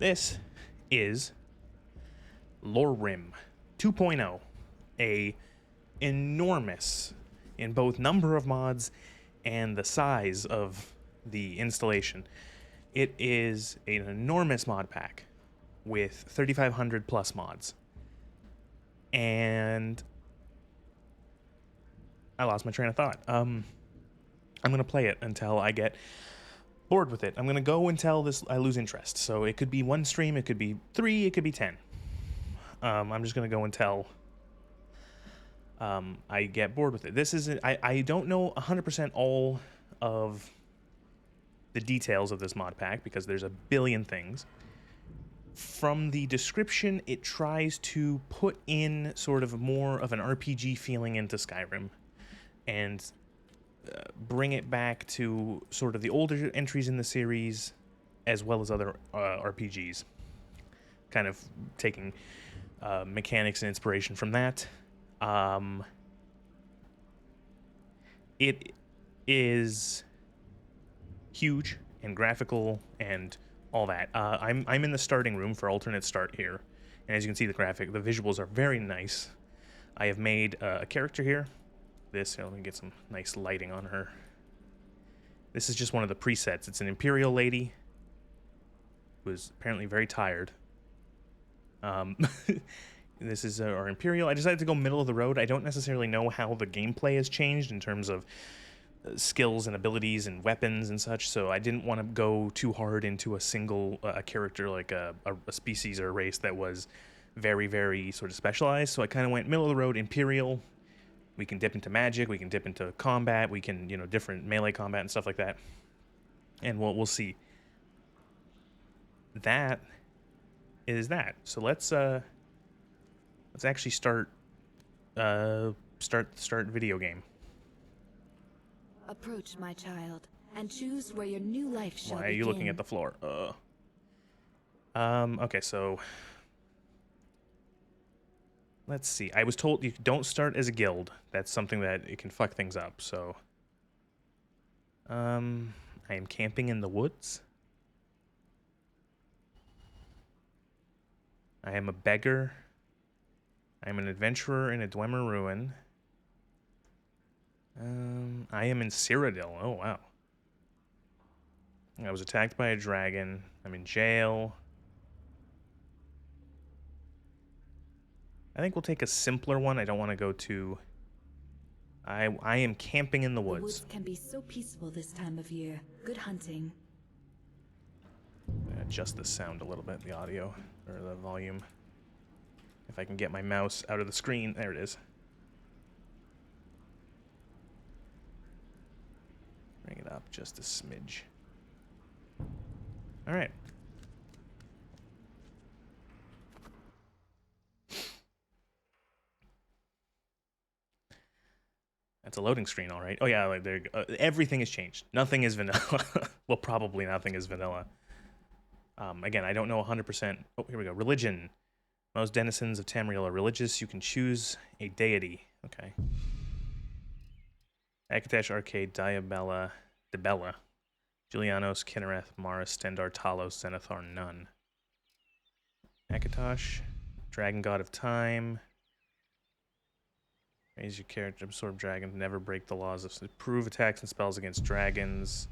This is LoreRim 2.0, a enormous in both number of mods and the size of the installation. It is an enormous mod pack with 3,500 plus mods. And I lost my train of thought. I'm gonna play it until I get bored with it. I'm gonna go until I lose interest. So it could be one stream, it could be 3, it could be 10. I'm just gonna go until I get bored with it. This is I don't know 100% all of the details of this mod pack because there's a billion things. From the description, it tries to put in sort of more of an RPG feeling into Skyrim and bring it back to sort of the older entries in the series as well as other RPGs. Kind of taking mechanics and inspiration from that. It is huge and graphical and all that. I'm in the starting room for alternate start here, and as you can see, the visuals are very nice. I have made a character here. Let me get some nice lighting on her. This is just one of the presets. It's an Imperial lady who is apparently very tired. This is our Imperial. I decided to go middle of the road. I don't necessarily know how the gameplay has changed in terms of skills and abilities and weapons and such, so I didn't want to go too hard into a single character like a species or a race that was very, very sort of specialized. So I kind of went middle of the road, Imperial. We can dip into magic, we can dip into combat, we can, different melee combat and stuff like that. And we'll see. That is that. So let's actually start video game. Approach, my child, and choose where your new life shall begin. Why are you looking at the floor? Okay, so let's see. I was told you don't start as a guild. That's something that it can fuck things up, so I am camping in the woods. I am a beggar. I am an adventurer in a Dwemer ruin. I am in Cyrodiil. Oh, wow. I was attacked by a dragon. I'm in jail. I think we'll take a simpler one. I don't want to go too... I am camping in the woods. The woods can be so peaceful this time of year. Good hunting. Adjust the sound a little bit, the audio, or the volume. If I can get my mouse out of the screen. There it is. Bring it up just a smidge. All right. That's a loading screen, all right. Oh yeah, like there. Everything has changed. Nothing is vanilla. Well, probably nothing is vanilla. Again, I don't know 100%. Oh, here we go. Religion. Most denizens of Tamriel are religious. You can choose a deity. Okay. Akatash, Arcade, Diabella, Debella, Julianos, Kinnereth, Mara, Stendar, Talos, Zenithar, none. Akatosh, Dragon God of Time. Raise your character, absorb dragons, never break the laws of... Prove attacks and spells against dragons.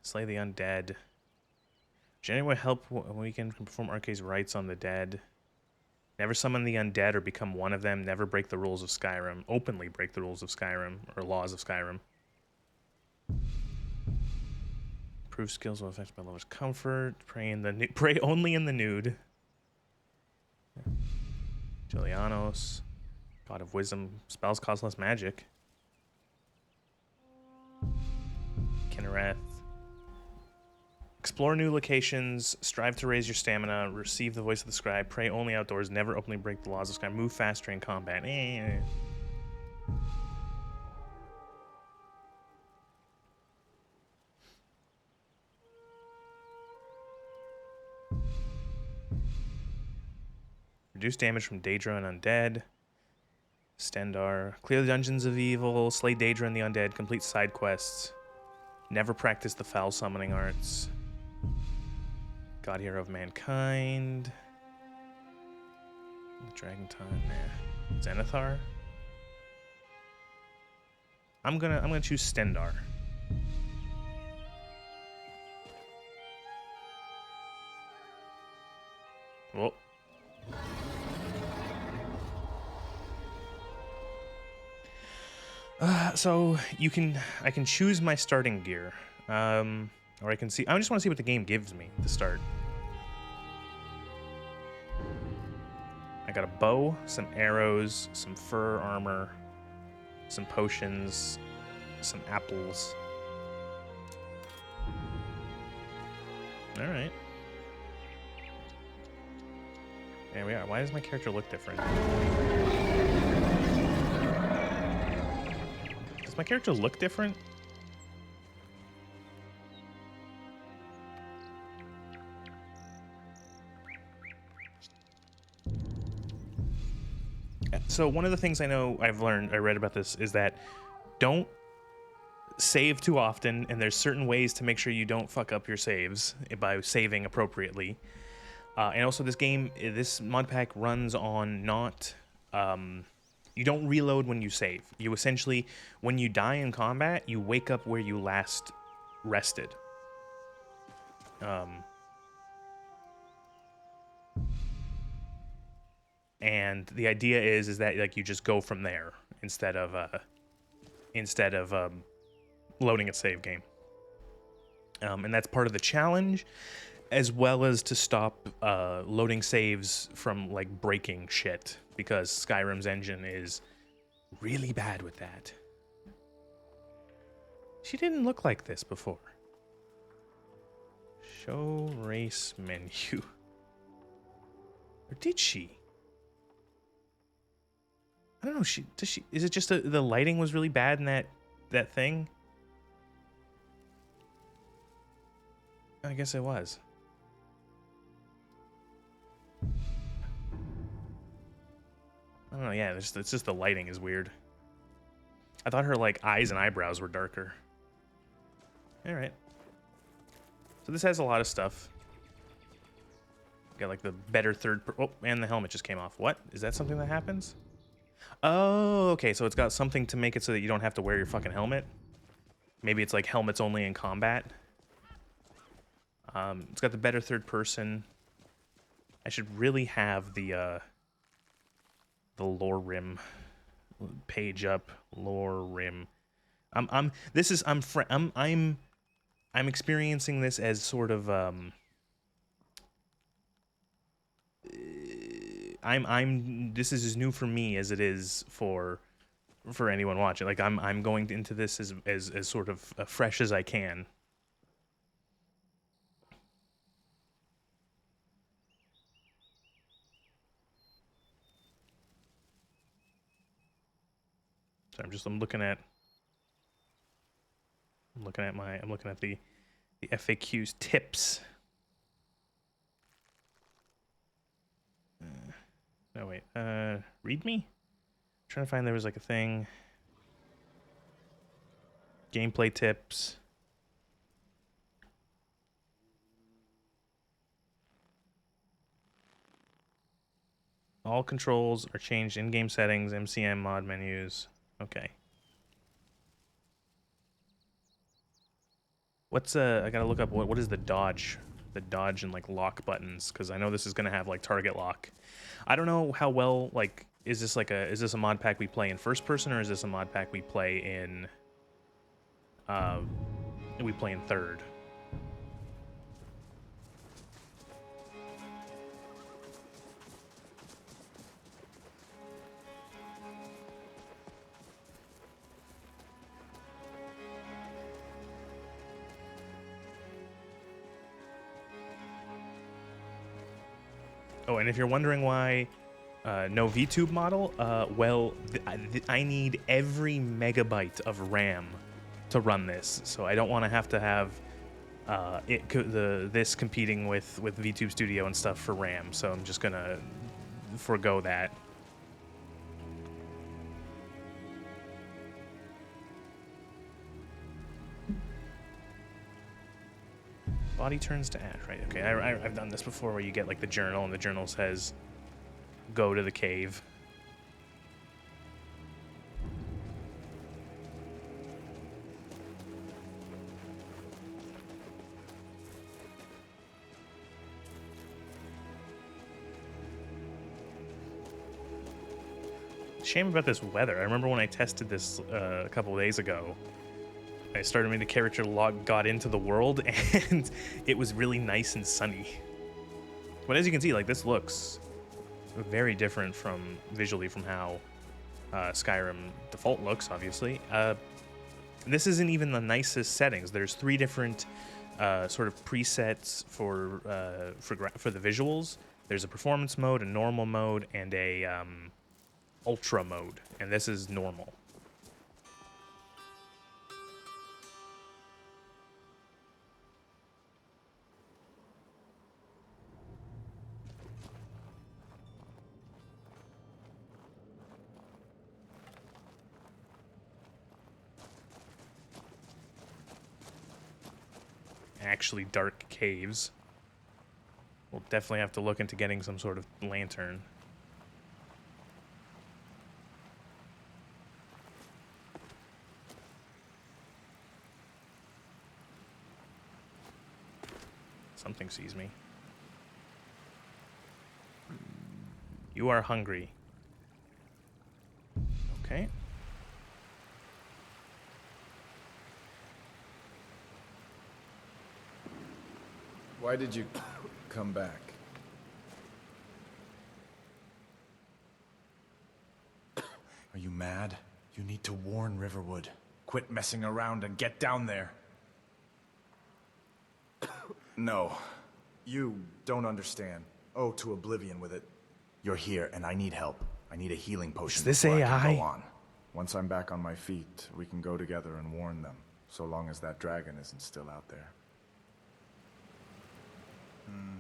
Slay the undead. Genuine help when we can perform Arcade's rites on the dead. Never summon the undead or become one of them. Never break the rules of Skyrim. Openly break the rules of Skyrim, or laws of Skyrim. Prove skills will affect my lover's comfort. Pray only in the nude. Julianos. God of Wisdom. Spells cost less magic. Kinnereth. Explore new locations, strive to raise your stamina, receive the voice of the scribe, pray only outdoors, never openly break the laws of Skyrim, move faster in combat. Reduce damage from Daedra and undead. Stendar. Clear the dungeons of evil, slay Daedra and the undead, complete side quests. Never practiced the foul summoning arts. God Hero of Mankind. The Dragon Time, nah. Zenithar. I'm gonna choose Stendar. Whoa. So I can choose my starting gear, or I can see. I just want to see what the game gives me to start. I got a bow, some arrows, some fur armor, some potions, some apples. All right. There we are. Why does my character look different? Does my character look different? So one of the things I read about this, is that don't save too often, and there's certain ways to make sure you don't fuck up your saves by saving appropriately. And also this mod pack runs on not... you don't reload when you save. You essentially, when you die in combat, you wake up where you last rested. And the idea is that like you just go from there instead of loading a save game. And that's part of the challenge, as well as to stop loading saves from like breaking shit, because Skyrim's engine is really bad with that. She didn't look like this before. Show race menu. Or did she? I don't know. Is it just the lighting was really bad in that thing? I guess it was. I don't know. Yeah, it's just the lighting is weird. I thought her like eyes and eyebrows were darker. All right. So this has a lot of stuff. Got like the better oh, and the helmet just came off. What? Is that something that happens? Oh, okay. So it's got something to make it so that you don't have to wear your fucking helmet. Maybe it's like helmets only in combat. It's got the better third person. I should really have the LoreRim page up. LoreRim. I'm experiencing this as sort of this is as new for me as it is for anyone watching. Like I'm going into this as sort of fresh as I can. So I'm looking at the FAQs tips. No wait, read me? I'm trying to find, there was like a thing. Gameplay tips. All controls are changed in-game settings, MCM mod menus. Okay. What's I gotta look up what is the dodge and like lock buttons, because I know this is gonna have like target lock. I don't know how well, like, is this a mod pack we play in first person, or is this a mod pack we play in third? Oh, and if you're wondering why no VTube model, well, I need every megabyte of RAM to run this, so I don't want to have this competing with VTube Studio and stuff for RAM. So I'm just gonna forego that. Body turns to ash, right? Okay, I've done this before where you get like the journal and the journal says, go to the cave. Shame about this weather. I remember when I tested this a couple of days ago. I started when the character got into the world, and it was really nice and sunny. But as you can see, like, this looks very different visually from how Skyrim default looks, obviously. This isn't even the nicest settings. There's 3 different sort of presets for the visuals. There's a performance mode, a normal mode, and a ultra mode, and this is normal. Actually dark caves. We'll definitely have to look into getting some sort of lantern. Something sees me. You are hungry. Okay. Why did you come back? Are you mad? You need to warn Riverwood. Quit messing around and get down there. No. You don't understand. Oh, to oblivion with it. You're here, and I need help. I need a healing potion. Is this before I AI? can go on. Once I'm back on my feet, we can go together and warn them. So long as that dragon isn't still out there.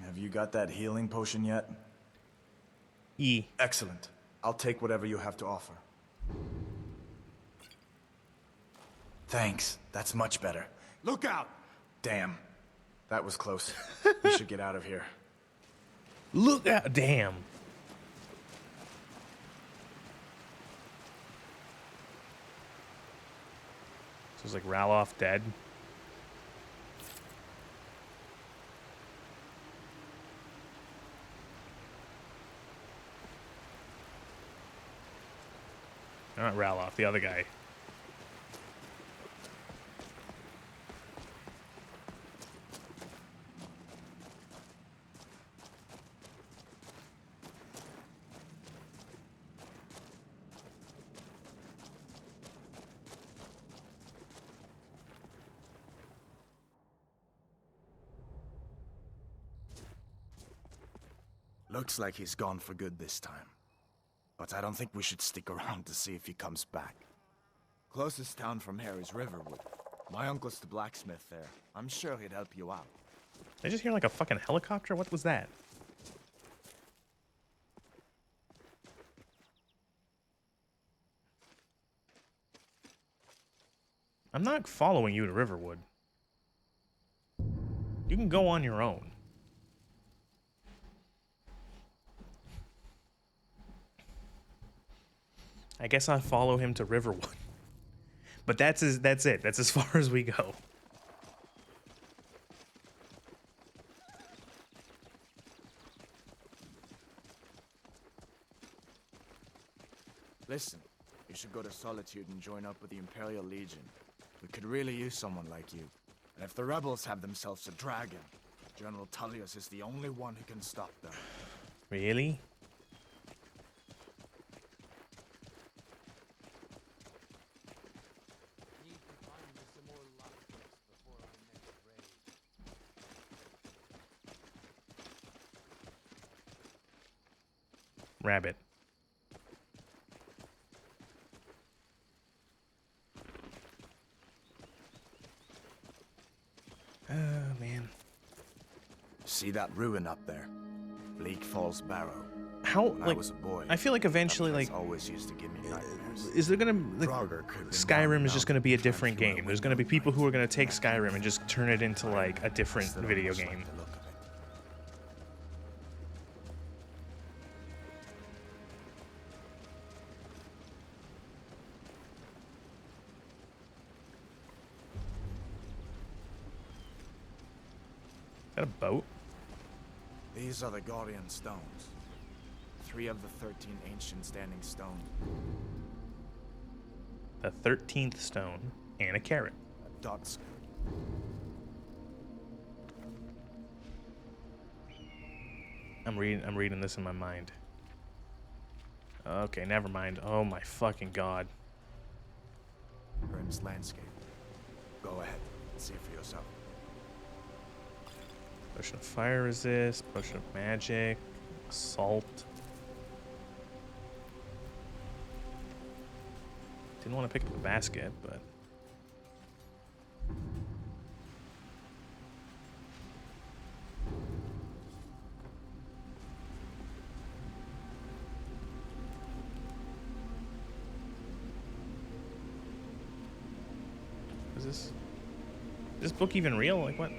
Have you got that healing potion yet? E. Excellent. I'll take whatever you have to offer. Thanks. That's much better. Look out! Damn. That was close. We should get out of here. Look out! Damn. So it's like Ralof dead. Not Ralof, the other guy. Looks like he's gone for good this time. But I don't think we should stick around to see if he comes back. Closest town from here is Riverwood. My uncle's the blacksmith there. I'm sure he'd help you out. Did I just hear like a fucking helicopter? What was that? I'm not following you to Riverwood. You can go on your own. I guess I'll follow him to Riverwood. But that's it. That's as far as we go. Listen, you should go to Solitude and join up with the Imperial Legion. We could really use someone like you. And if the rebels have themselves a dragon, General Tullius is the only one who can stop them. Really? Rabbit. Oh, man. See that ruin up there? Bleak Falls Barrow. how When I like was a boy, I feel like eventually that place like always used to give me nightmares. is there gonna like Frogger creeping down Skyrim the is just gonna be a mountain, different trying to game. There's gonna be people who are gonna take Skyrim and just turn it into like a different Still don't video much like game. the look of it. Is that a boat? These are the Guardian Stones. 3 of the 13 ancient standing stones. The 13th stone and a carrot. Dots. I'm reading this in my mind. Okay, never mind. Oh my fucking god. Rim's landscape. Go ahead. See for yourself. Potion of fire resist, potion of magic, salt. Didn't want to pick up the basket, but is this book even real? Like what?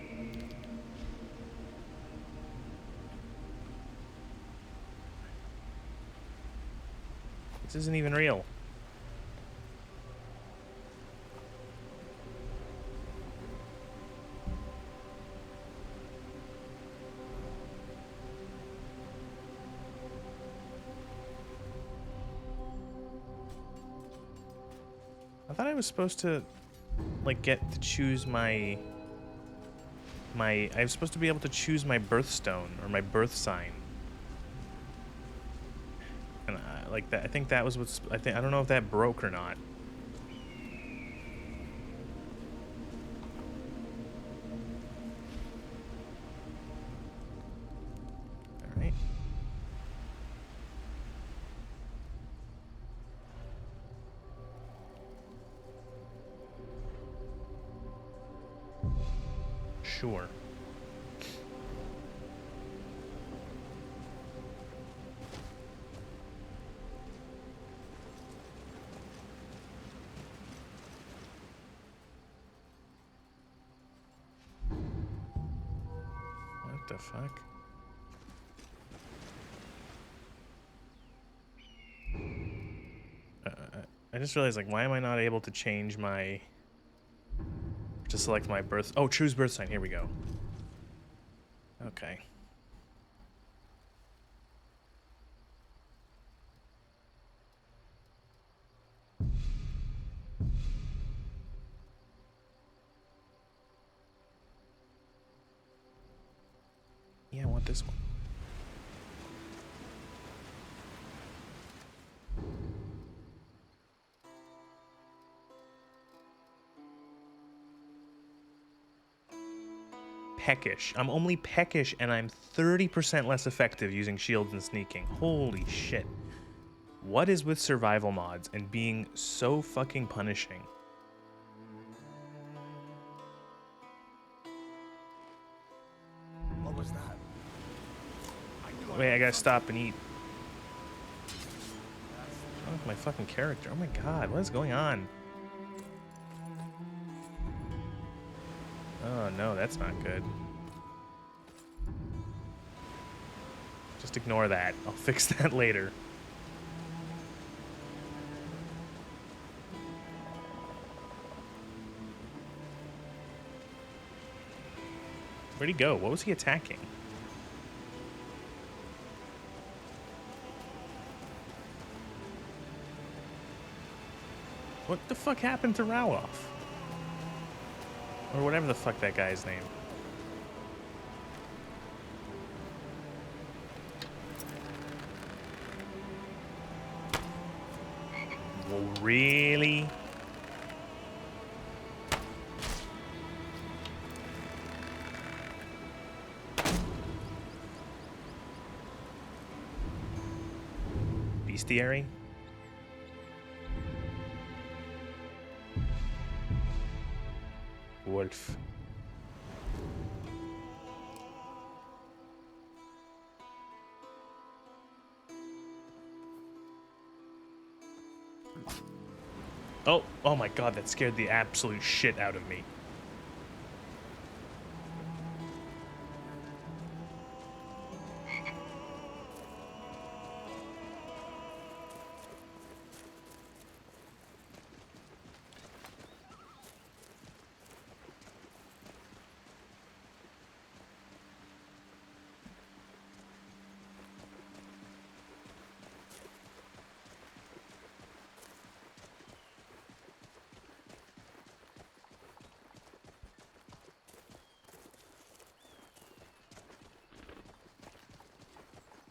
This isn't even real. I thought I was supposed to like get to choose I was supposed to be able to choose my birthstone or my birth sign. And like that, I think that was what's. I don't know if that broke or not. All right. Sure. What the fuck? I just realized, like, why am I not able to change my... to select my birth... Oh, choose birth sign. Here we go. Okay. Yeah, I want this one. Peckish. I'm only peckish and I'm 30% less effective using shields and sneaking. Holy shit. What is with survival mods and being so fucking punishing? What was that? Wait, I gotta stop and eat. What's wrong with my fucking character? Oh my god, what is going on? Oh no, that's not good. Just ignore that. I'll fix that later. Where'd he go? What was he attacking? What the fuck happened to Raloff? Or whatever the fuck that guy's name. Well, really? Bestiary? Wolf. Oh my god, that scared the absolute shit out of me.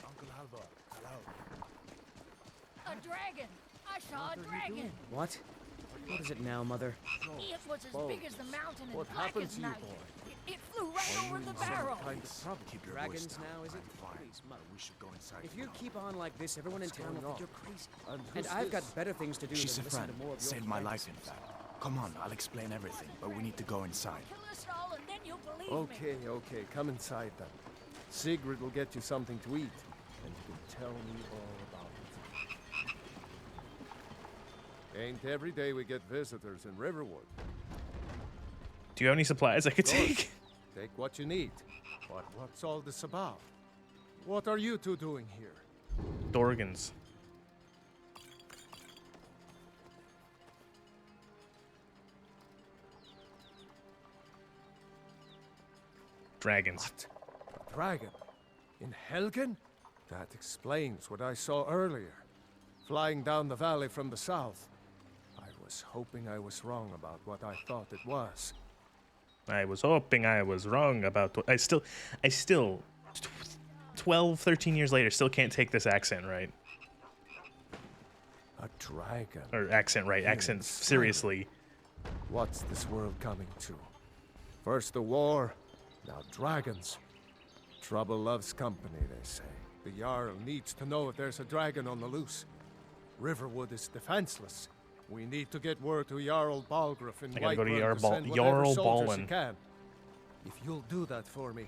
Uncle Alvar, hello. A dragon! I saw a dragon! What? What is it now, Mother? It was as big as the mountain and What black happened as to you, night. boy? It flew right over the barrel. Keep your Dragons voice down. now, is it? I'm fine. Please, Mother. We should go inside. If you keep on like this, everyone in town will going think you're on? crazy. And And I've got this? better things to do She's a than listen friend. to more of your Saved my nonsense. life, in fact. Come on, I'll explain everything, but we need to go inside. Kill us all and then you'll believe me. Okay, okay, come inside then. Sigrid will get you something to eat, and you can tell me all about it. Ain't every day we get visitors in Riverwood. Do you have any supplies I could Good. take? Take what you need. But what's all this about? What are you two doing here? Dorgans. Dragons. What? A dragon? In Helgen? That explains what I saw earlier. Flying down the valley from the south. I was hoping I was wrong about what I thought it was. I was hoping I was wrong about I still 12, 13 years later still can't take this accent right. A dragon? Or accent right, accent Yes. seriously. What's this world coming to? First the war, now dragons. Trouble loves company, they say. The Jarl needs to know if there's a dragon on the loose. Riverwood is defenseless. We need to get word to Jarl Balgruuf in I gotta go to Whiterun Jarl to send whatever Jarl soldiers Balin. he can. If you'll do that for me,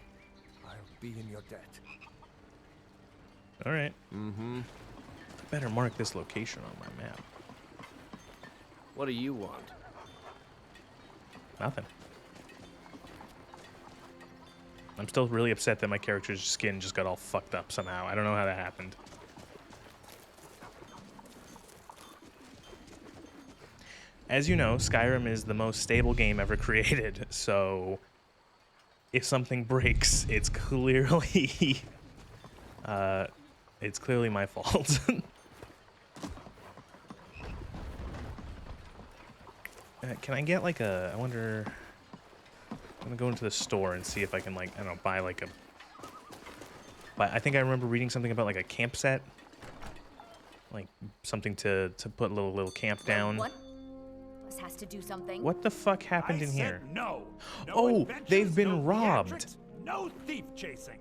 I'll be in your debt. Alright. Mm-hmm. Better mark this location on my map. What do you want? Nothing. I'm still really upset that my character's skin just got all fucked up somehow. I don't know how that happened. As you know, Skyrim is the most stable game ever created, so if something breaks, it's clearly my fault. Can I get like a, I wonder, I'm gonna go into the store and see if I can like, I don't know, buy like a, I think I remember reading something about like a camp set. Like something to put a little camp down. What? This has to do something. What the fuck happened in here? No. Oh, adventures, they've been no robbed. theatrics, no thief chasing.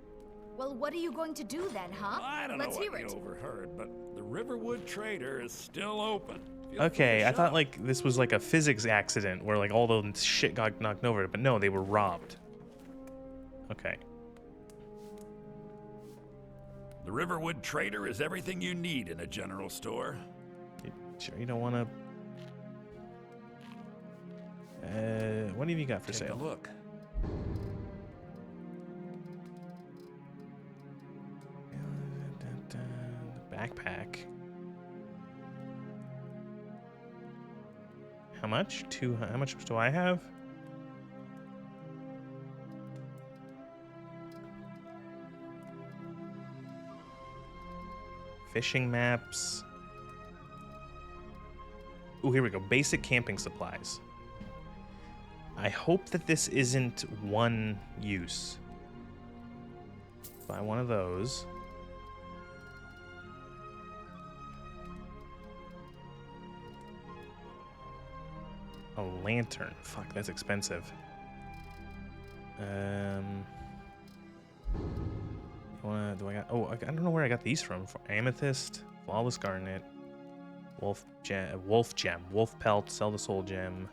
Well, what are you going to do then, huh? I don't Let's know hear what you it. overheard, but the Riverwood Trader is still open. Feel free Okay, to I thought shop. like this was like a physics accident where like all the shit got knocked over, but no, they were robbed. Okay. The Riverwood Trader is everything you need in a general store. Sure you don't want to... what have you got for Take a sale? look. Backpack. How much? How much do I have? Fishing maps. Oh, here we go. Basic camping supplies. I hope that this isn't one use. Buy one of those. A lantern. Fuck, that's expensive. Do I got? Oh, I don't know where I got these from. Amethyst, flawless garnet, wolf gem, wolf pelt. Sell the soul gem.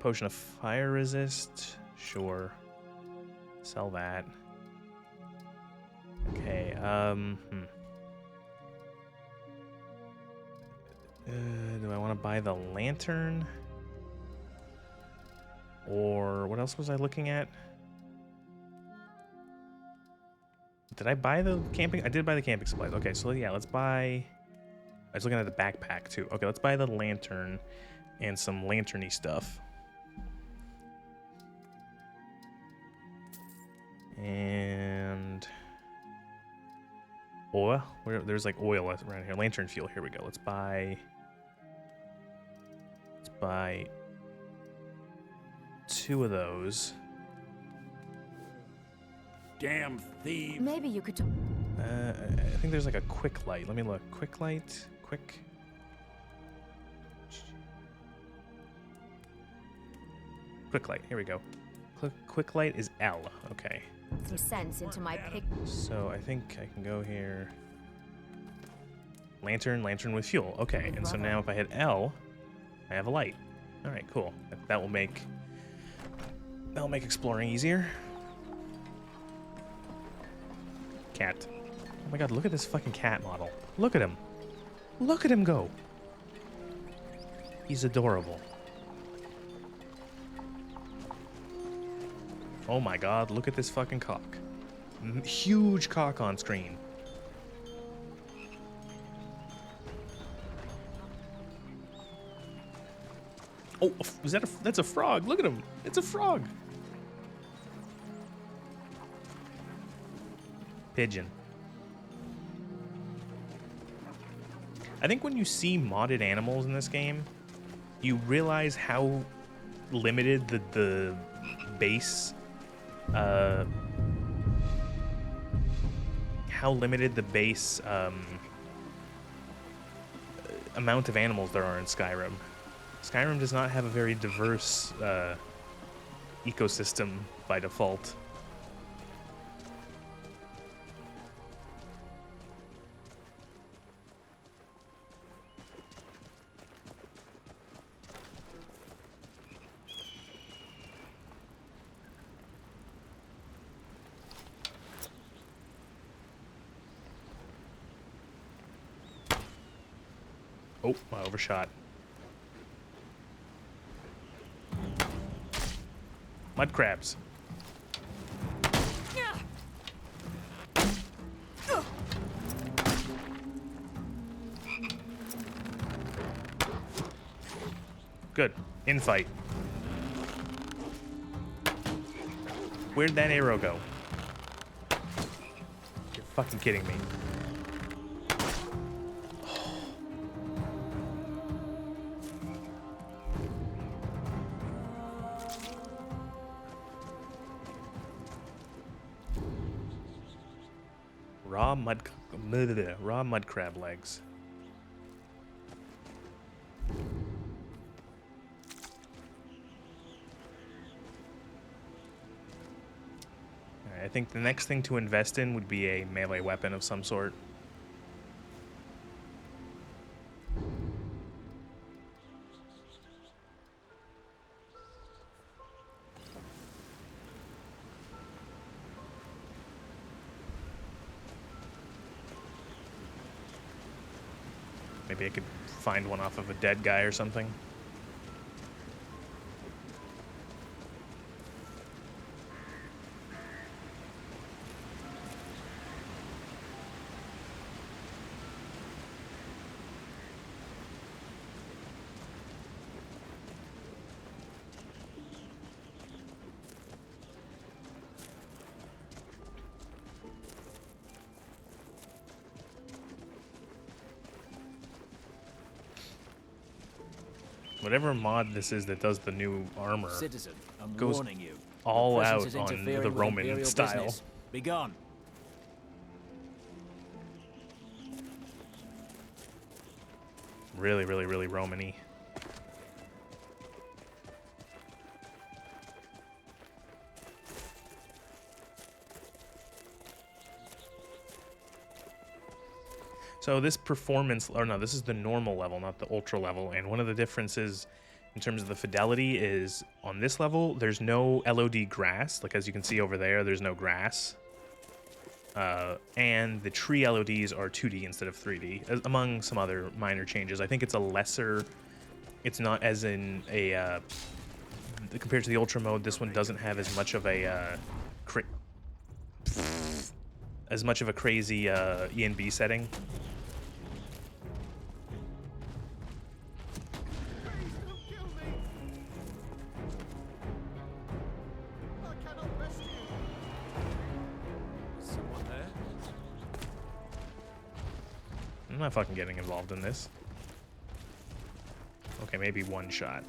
Potion of fire resist. Sure. Sell that. Okay. Do I want to buy the lantern? Or what else was I looking at? Did I buy the camping? I did buy the camping supplies. Okay, so yeah, let's buy... I was looking at the backpack too. Okay, let's buy the lantern and some lanterny stuff. And... oil? There's like oil around here. Lantern fuel. Here we go. Let's buy 2 of those. Damn thieves. Maybe you could. I think there's like a quick light. Let me look. Quick light. Quick light. Here we go. Quick light is L. Okay. Some sense into my pick. So I think I can go here. Lantern with fuel. Okay. And so now if I hit L, I have a light. All right. Cool. That'll make exploring easier. Cat. Oh my god, look at this fucking cat model. Look at him. Look at him go. He's adorable. Oh my god, look at this fucking cock. Huge cock on screen. Oh, that's a frog. Look at him. It's a frog. Pigeon. I think when you see modded animals in this game, you realize how limited the base amount of animals there are in Skyrim. Skyrim does not have a very diverse ecosystem by default. Oh, I overshot. Mud crabs. Good. Infight. Where'd that arrow go? You're fucking kidding me. Raw mud crab legs. Alright, I think the next thing to invest in would be a melee weapon of some sort. Maybe I could find one off of a dead guy or something. Whatever mod this is that does the new armor Citizen, I'm goes warning you. all Your out presence is on interfering the with Roman Imperial style. business. Be gone. Really, really, really Roman-y. So this performance, or no, this is the normal level, not the ultra level. And one of the differences in terms of the fidelity is on this level, there's no LOD grass. Like as you can see over there, there's no grass. and the tree LODs are 2D instead of 3D, among some other minor changes. I think it's a lesser. It's not as in a compared to the Ultra mode. This one doesn't have as much of a crazy ENB setting. I'm not fucking getting involved in this. Okay, maybe one shot.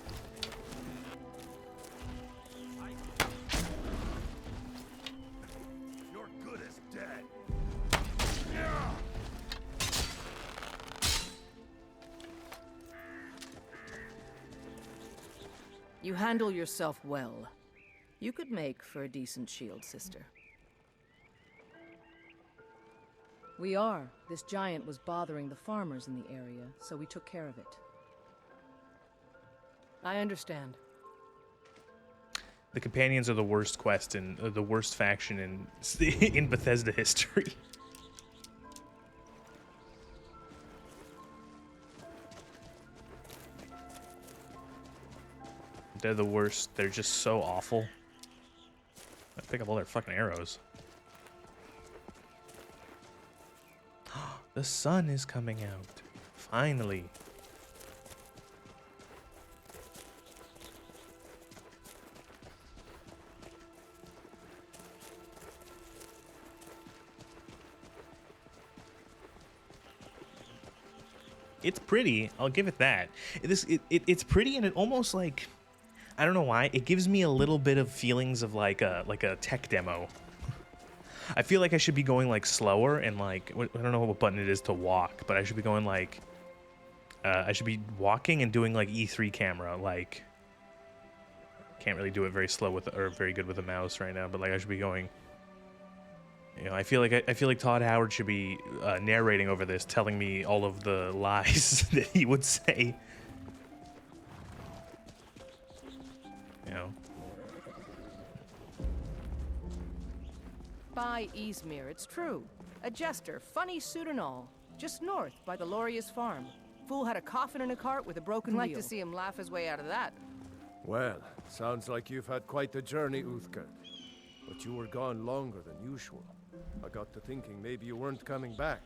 You're good as dead. You handle yourself well. You could make for a decent shield, sister. We are. This giant was bothering the farmers in the area, so we took care of it. I understand. The companions are the worst quest and the worst faction in Bethesda history. They're the worst. They're just so awful. I pick up all their fucking arrows. The sun is coming out. Finally. It's pretty. I'll give it that. It's pretty, and it almost like, I don't know why, it gives me a little bit of feelings of like a tech demo. I feel like I should be going like slower and like, I don't know what button it is to walk, but I should be going like, I should be walking and doing like E3 camera. Like, can't really do it very slow with or very good with a mouse right now, but like I should be going. You know, I feel like Todd Howard should be narrating over this, telling me all of the lies that he would say. You know. By Izmir, it's true. A jester, funny suit and all. Just north, by the Loria's farm. Fool had a coffin in a cart with a broken wheel. Like to see him laugh his way out of that. Well, sounds like you've had quite the journey, Uthgerd. But you were gone longer than usual. I got to thinking maybe you weren't coming back.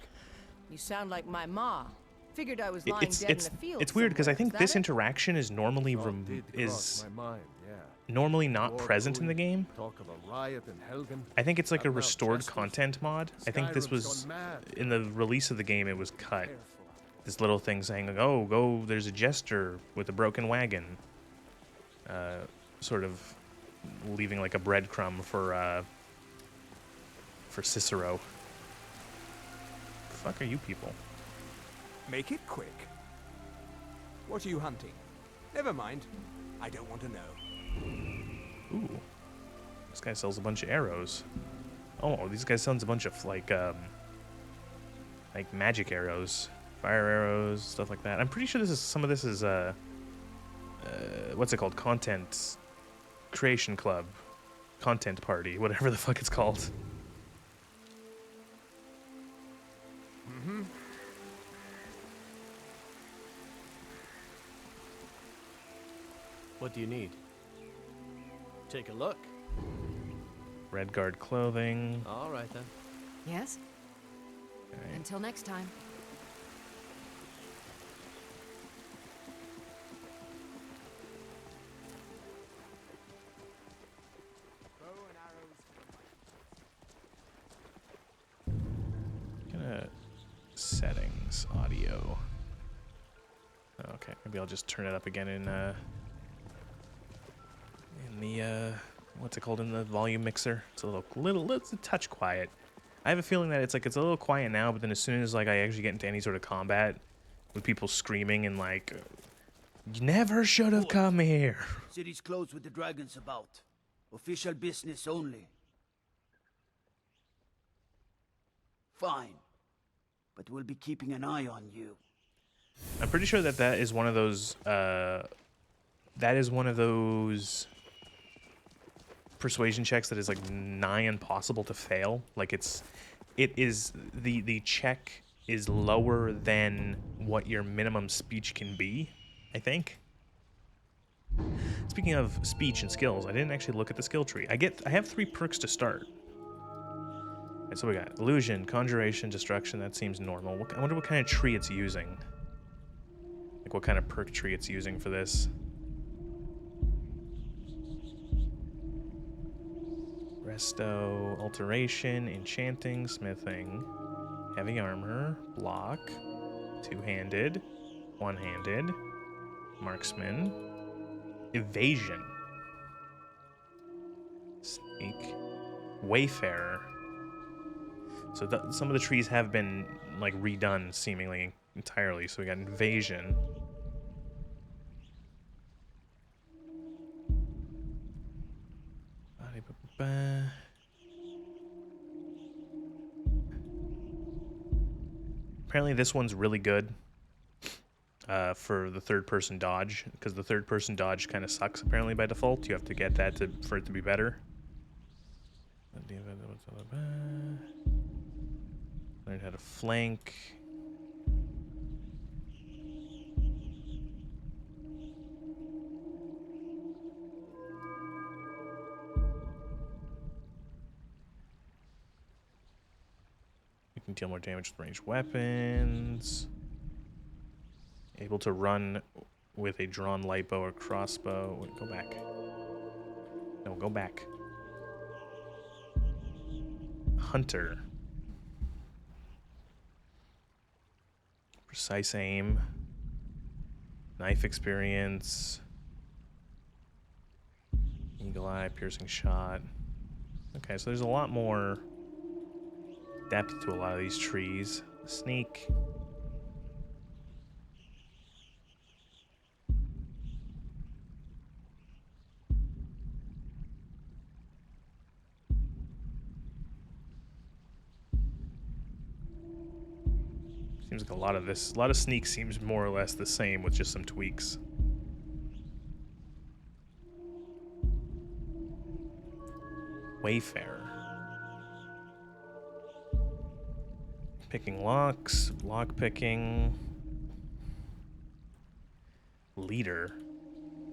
You sound like my ma. Figured I was lying dead in the field. It's weird because I think this it? interaction is normally My mind, yeah. normally not present in the game. Talk of a riot in Helgen. I think it's like a About restored justice. content mod. I think this Skyrim's was gone mad. in the release of the game. It was cut. Careful. This little thing saying like, "Oh, go! There's a jester with a broken wagon." Sort of leaving like a breadcrumb for Cicero. The fuck are you people? Make it quick. What are you hunting? Never mind. I don't want to know. Ooh, this guy sells a bunch of arrows. Oh, these guys sells a bunch of like magic arrows, fire arrows, stuff like that. I'm pretty sure some of this is what's it called? Content creation club, content party, whatever the fuck it's called. Mm-hmm. What do you need? Take a look. Red Guard clothing. All right then. Yes? Okay. Until next time. Gonna settings audio. Okay, maybe I'll just turn it up again in the what's it called, in the volume mixer. It's it's a touch quiet. I have a feeling that it's a little quiet now, but then as soon as like I actually get into any sort of combat with people screaming and like, "You never should have come here." City's closed with the dragons about. Official business only. Fine. But we'll be keeping an eye on you. I'm pretty sure that is one of those persuasion checks that is like nigh impossible to fail. Like it's it is the check is lower than what your minimum speech can be, I think. Speaking of speech and skills, I didn't actually look at the skill tree. I have 3 perks to start. Alright, so we got illusion, conjuration, destruction. That seems normal. I wonder what kind of tree it's using. Like what kind of perk tree it's using for this. Resto, alteration, enchanting, smithing, heavy armor, block, two-handed, one-handed, marksman, evasion, sneak, wayfarer. So some of the trees have been like redone seemingly entirely. So we got invasion. Apparently this one's really good for the third-person dodge, because the third-person dodge kind of sucks apparently by default. You have to get that for it to be better. Learn how to flank. You can deal more damage with ranged weapons. Able to run with a drawn light bow or crossbow. Wait, go back. No, go back. Hunter. Precise aim. Knife experience. Eagle eye, piercing shot. Okay, so there's a lot more depth to a lot of these trees. Sneak. Seems like a lot of sneak seems more or less the same with just some tweaks. Wayfarer. Picking locks, lock picking. Leader.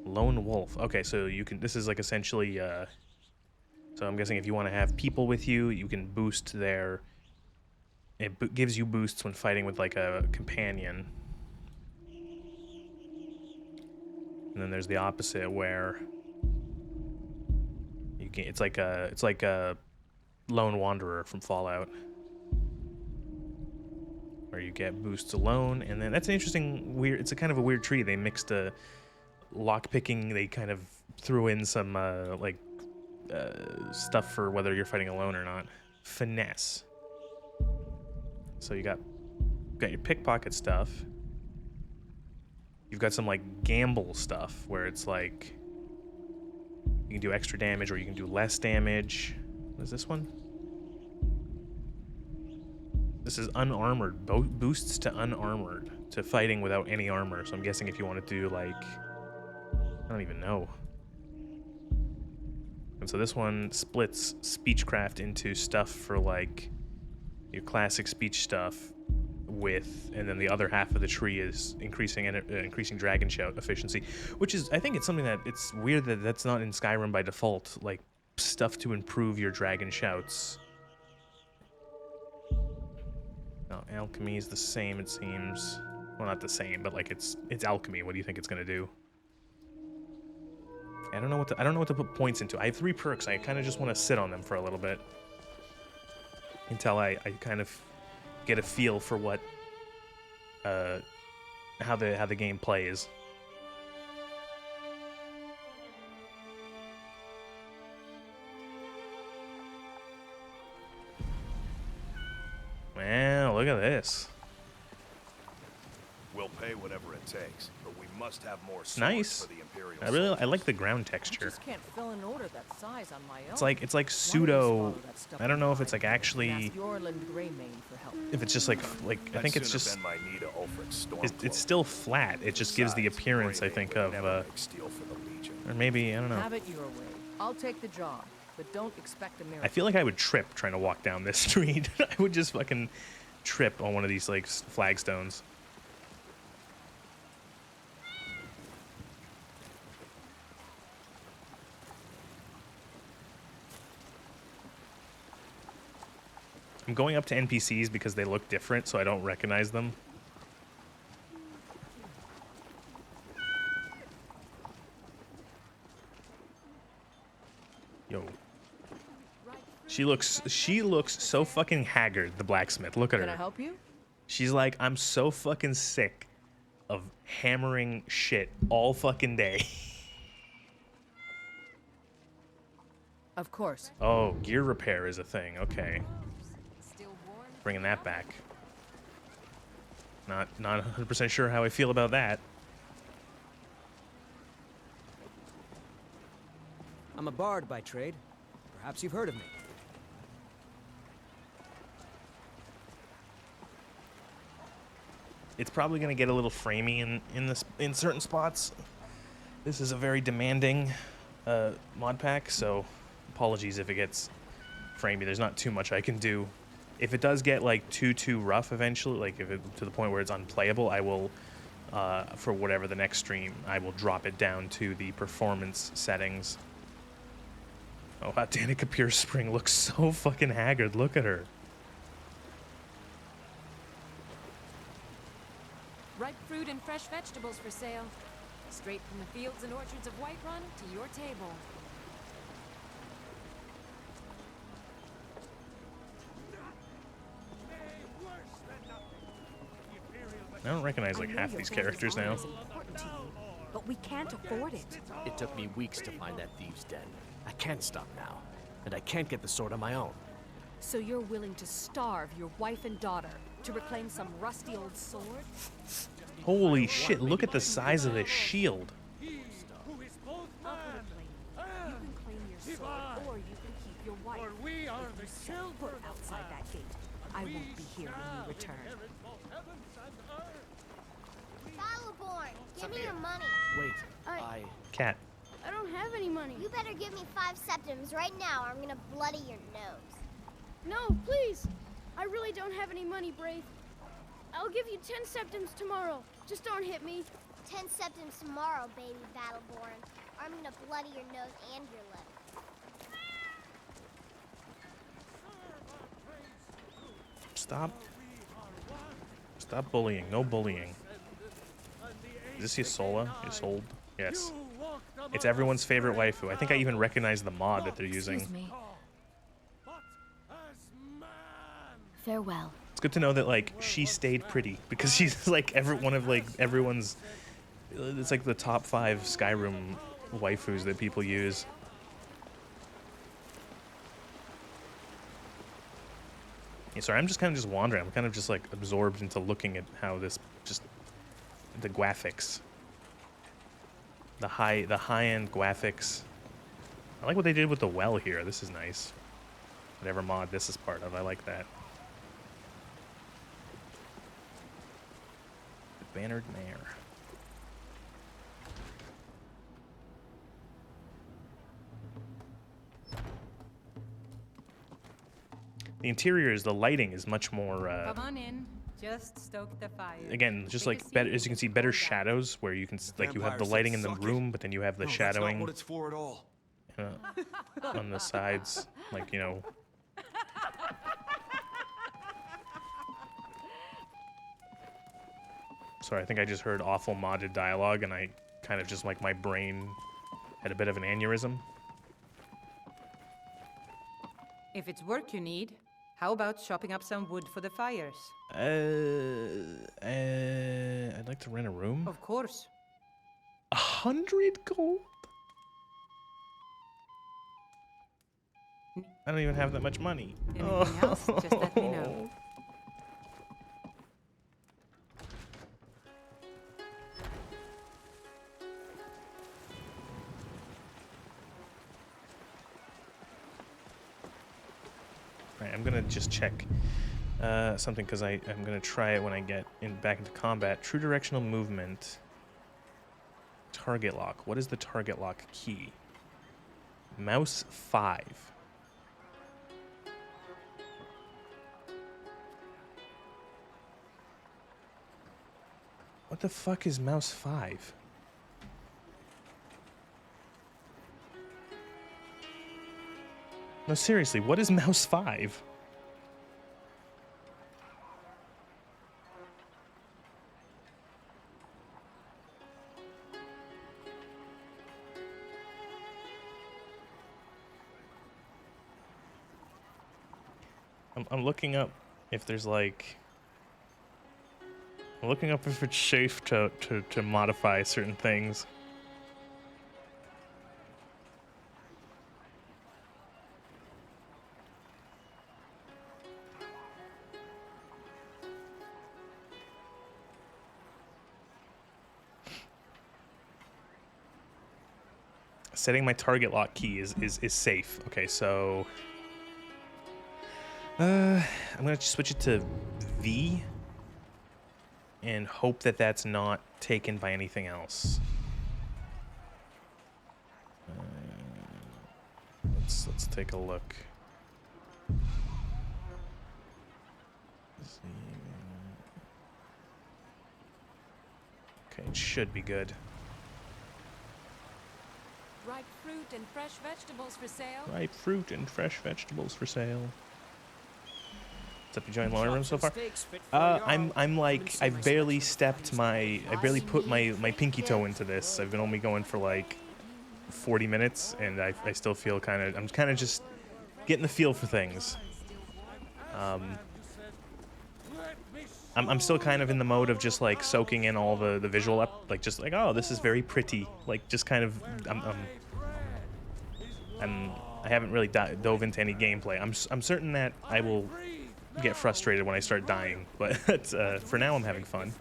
Lone wolf. Okay, so you can, this is like essentially, so I'm guessing if you want to have people with you, you can boost their, it gives you boosts when fighting with like a companion. And then there's the opposite where you can, it's like a lone wanderer from Fallout, where you get boosts alone. And then that's an interesting weird, it's a kind of a weird tree. They mixed a lock picking, they kind of threw in some stuff for whether you're fighting alone or not. Finesse. So you got your pickpocket stuff. You've got some like gamble stuff where it's like you can do extra damage or you can do less damage. What is this one? This is unarmored. Boosts to unarmored, to fighting without any armor. So I'm guessing if you want to do like, I don't even know. And so this one splits speechcraft into stuff for like your classic speech stuff with, and then the other half of the tree is increasing dragon shout efficiency, which is, I think it's something that it's weird that that's not in Skyrim by default, like stuff to improve your dragon shouts. No, alchemy is the same, it seems. Well, not the same, but like it's alchemy. What do you think it's gonna do? I don't know what to put points into. I have 3 perks. I kind of just want to sit on them for a little bit until I kind of get a feel for what how the game plays. Wow, look at this. We'll pay whatever it takes, but we must have more swords Nice. for the Imperial I like the ground texture. I just can't fill an order that size on my own. It's like pseudo. I don't know if it's like actually. If it's just like I think it's just. It's still flat. It just gives the appearance, I think, of. Or maybe I don't know. Have it your way. I'll take the job. but don't expect a miracle. I feel like I would trip trying to walk down this street. I would just fucking trip on one of these like flagstones. I'm going up to NPCs because they look different, so I don't recognize them. Yo. She looks so fucking haggard, the blacksmith. Look at her. Can I help you? She's like, I'm so fucking sick of hammering shit all fucking day. Of course. Oh, gear repair is a thing. Okay. Bringing that back. Not 100% sure how I feel about that. I'm a bard by trade. Perhaps you've heard of me. It's probably going to get a little framey in certain spots. This is a very demanding mod pack, so apologies if it gets framey. There's not too much I can do. If it does get like too rough eventually, like if it to the point where it's unplayable, I will, for whatever the next stream, I will drop it down to the performance settings. Oh, wow, Danica Pierce Spring looks so fucking haggard. Look at her. Ripe fruit and fresh vegetables for sale. Straight from the fields and orchards of Whiterun to your table. I don't recognize like half these characters now. But we can't afford it. It took me weeks to find that thieves' den. I can't stop now, and I can't get the sword on my own. So you're willing to starve your wife and daughter to reclaim some rusty old sword? Holy shit, look at the size of this shield. You can claim your sword, or you can keep your wife. If you set foot outside that gate, I won't be here when you return. Battleborn, give me your money. Wait, Cat. I don't have any money. You better give me 5 septims right now or I'm gonna bloody your nose. No, please. I really don't have any money, Brave. I'll give you 10 septims tomorrow. Just don't hit me. 10 septims tomorrow, baby Battleborn. Or I'm gonna bloody your nose and your lip. Stop bullying. No bullying. Is this Ysola? Ysold? Yes. It's everyone's favorite waifu. I think I even recognize the mod that they're using. Excuse me. Farewell. It's good to know that like she stayed pretty because she's like everyone's. It's like the top 5 Skyrim waifus that people use. Yeah, sorry, I'm just kind of just wandering. I'm kind of just like absorbed into looking at how this the graphics, the high-end graphics. I like what they did with the well here. This is nice. Whatever mod this is part of, I like that. The Bannered Mare. The interior the lighting is much more. Come on in. Just stoke the fire. Again, just like better, as you can see, better shadows where you can like you have the lighting in the room, but then you have the shadowing. That's not what it's for at all. On the sides, like you know. Sorry, I think I just heard awful modded dialogue, and I kind of just like my brain had a bit of an aneurysm. If it's work you need, how about chopping up some wood for the fires? I'd like to rent a room. Of course. 100 gold? I don't even have that much money. Anything else? Just let me know. I'm gonna just check something because I'm gonna try it when I get back into combat. True directional movement. Target lock. What is the target lock key? Mouse 5. What the fuck is mouse 5? No, seriously, what is mouse 5? I'm looking up if there's like... I'm looking up if it's safe to modify certain things. Setting my target lock key is safe. Okay, so... I'm gonna switch it to V and hope that that's not taken by anything else. Let's take a look. Okay, it should be good. Ripe fruit and fresh vegetables for sale. Ripe fruit and fresh vegetables for sale. What's up, you joined LoreRim so far? I'm like, I've barely put my pinky toe into this. I've been only going for like 40 minutes, and I still feel I'm kind of just getting the feel for things. I'm still kind of in the mode of just like soaking in all the visual like just like, oh, this is very pretty, like just kind of I haven't really dove into any gameplay. I'm certain that I will get frustrated when I start dying, but for now I'm having fun.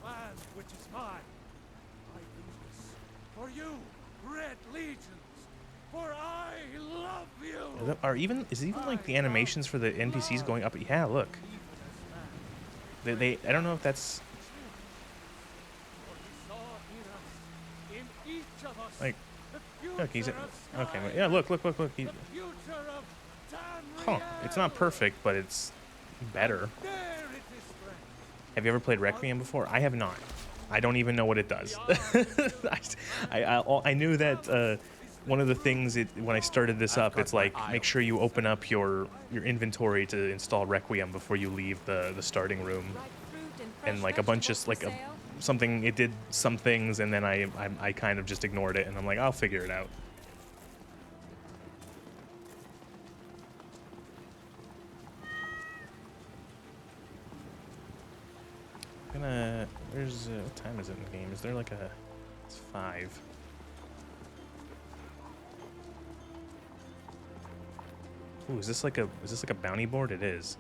Is even like the animations for the NPCs going up? Yeah, look. I don't know if that's like, look, he's okay. Yeah, look. Huh? It's not perfect, but it's better. Have you ever played Requiem before? I have not. I don't even know what it does. I knew that one of the things when I started this up, it's like make sure you open up your inventory to install Requiem before you leave the starting room, and like a bunch of like something. It did some things, and then I kind of just ignored it, and I'm like, I'll figure it out. There's what time is it in the game? Is there like it's 5. Ooh, is this like a bounty board? It is.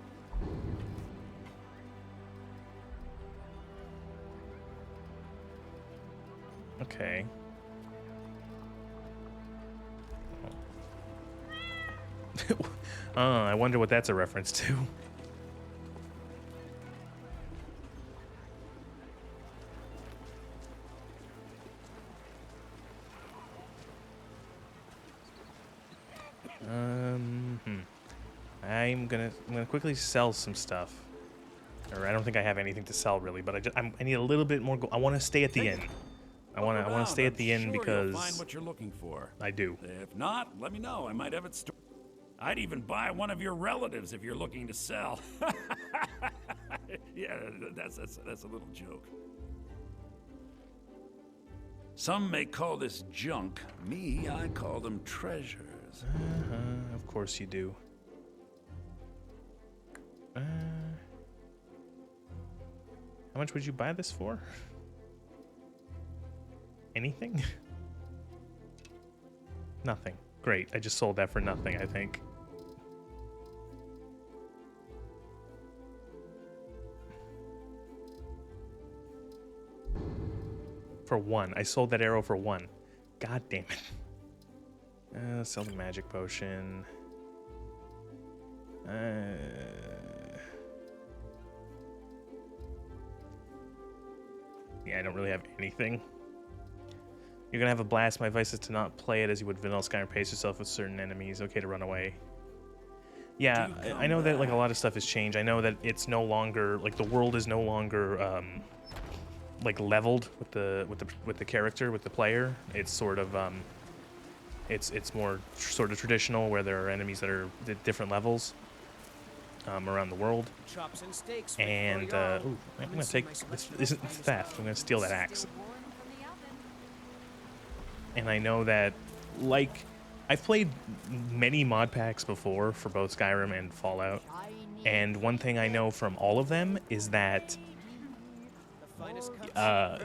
Okay. I wonder what that's a reference to. I'm gonna quickly sell some stuff. Or I don't think I have anything to sell really, but I need a little bit more. I want to stay at the inn. I want to stay at the inn because you'll find what you're looking for. I do. If not, let me know. I might have it stored. I'd even buy one of your relatives if you're looking to sell. Yeah, that's a little joke. Some may call this junk. Me, I call them treasures. Of course you do. How much would you buy this for? Anything? Nothing. Great. I just sold that for nothing, I think. For 1. I sold that arrow for 1. God damn it. Sell the magic potion. Yeah, I don't really have anything. You're gonna have a blast. My advice is to not play it as you would vanilla Skyrim. Pace yourself with certain enemies. Okay to run away. Yeah, I know that like a lot of stuff has changed. I know that it's no longer like the world is no longer like leveled with the character, with the player. It's sort of it's more sort of traditional where there are enemies that are at different levels around the world. Chops and steaks. And ooh, I'm gonna take this isn't theft. I'm gonna steal that axe. And I know that, like, I've played many mod packs before for both Skyrim and Fallout, and one thing I know from all of them is that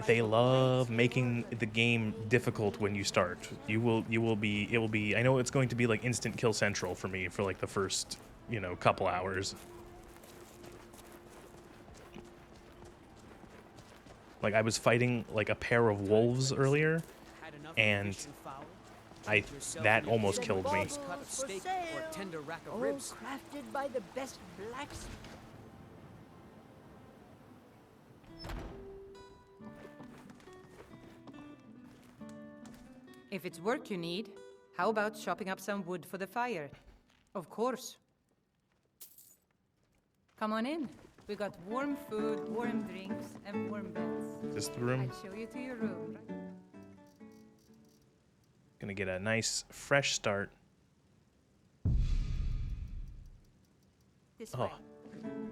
they love making the game difficult when you start. It will be. I know it's going to be like instant kill central for me for like the first, you know, couple hours. Like I was fighting like a pair of wolves earlier, and that almost killed me. Cut of steak or a tender rack of All ribs. crafted by the best blacksmith. If it's work you need, how about chopping up some wood for the fire? Of course. Come on in. We got warm food, warm drinks, and warm beds. Is this the room? I'll show you to your room. Gonna get a nice fresh start. This Oh, way.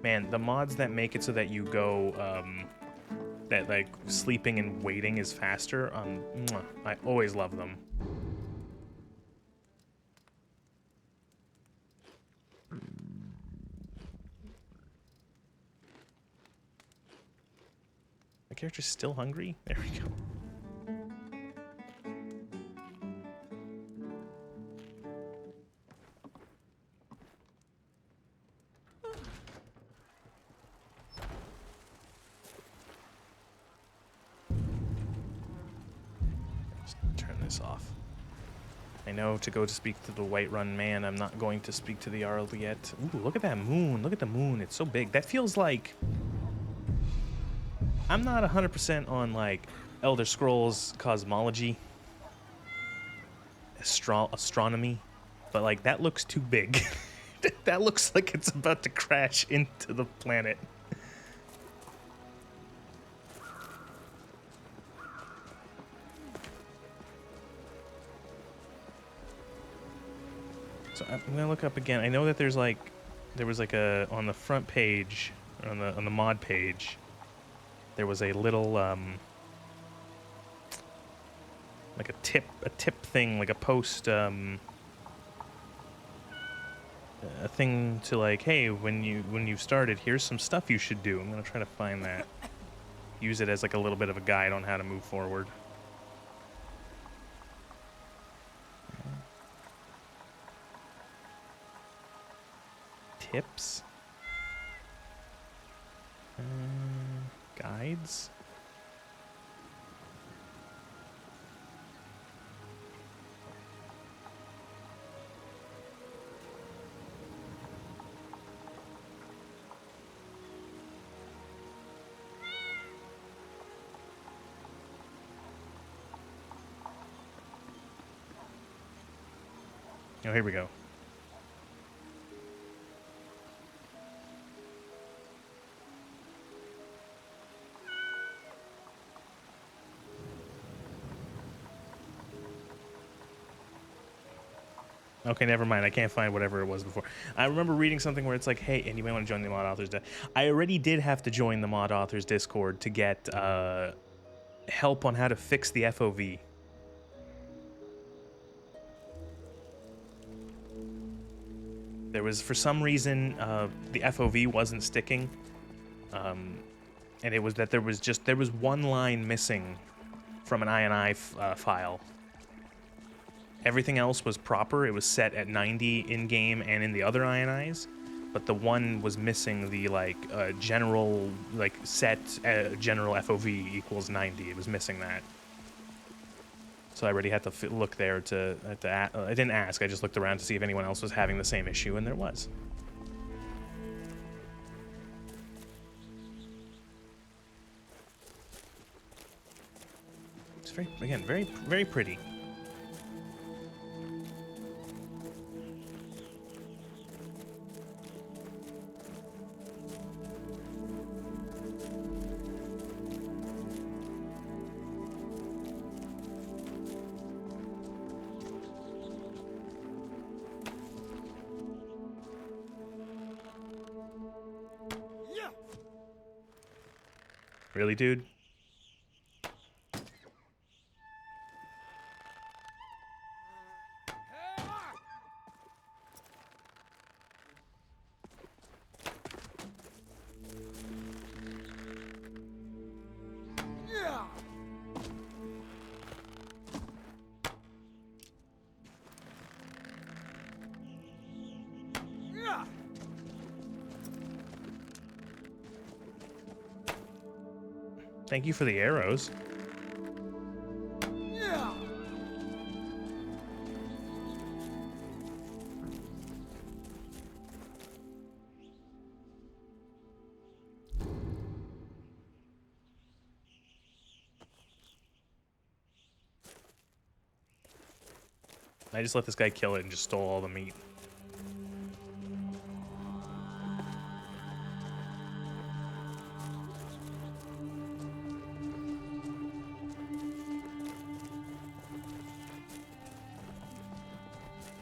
man, the mods that make it so that you go, that like sleeping and waiting is faster. Mwah, I always love them. My character's still hungry. There we go. Turn this off. I know to go to speak to the Whiterun man, I'm not going to speak to the Jarl yet. Ooh, look at that moon. Look at the moon. It's so big. That feels like... I'm not 100% on, like, Elder Scrolls cosmology. Astronomy. But, like, that looks too big. That looks like it's about to crash into the planet. So I'm gonna look up again. I know that there was like a on the front page, on the mod page, there was a little like a tip thing, like a post a thing to like, hey, when you've started, here's some stuff you should do. I'm gonna try to find that. Use it as like a little bit of a guide on how to move forward. Tips. Guides. Oh, here we go. Okay, never mind. I can't find whatever it was before. I remember reading something where it's like, hey, and you may want to join the mod authors. I already did have to join the mod authors Discord to get help on how to fix the FOV. There was, for some reason, the FOV wasn't sticking. And it was that there was one line missing from an INI file. Everything else was proper. It was set at 90 in-game and in the other INIs, but the one was missing the general set general FOV equals 90. It was missing that. So I already had to look there I didn't ask. I just looked around to see if anyone else was having the same issue, and there was. very, again, very pretty. Really, dude? Thank you for the arrows. I just let this guy kill it and just stole all the meat.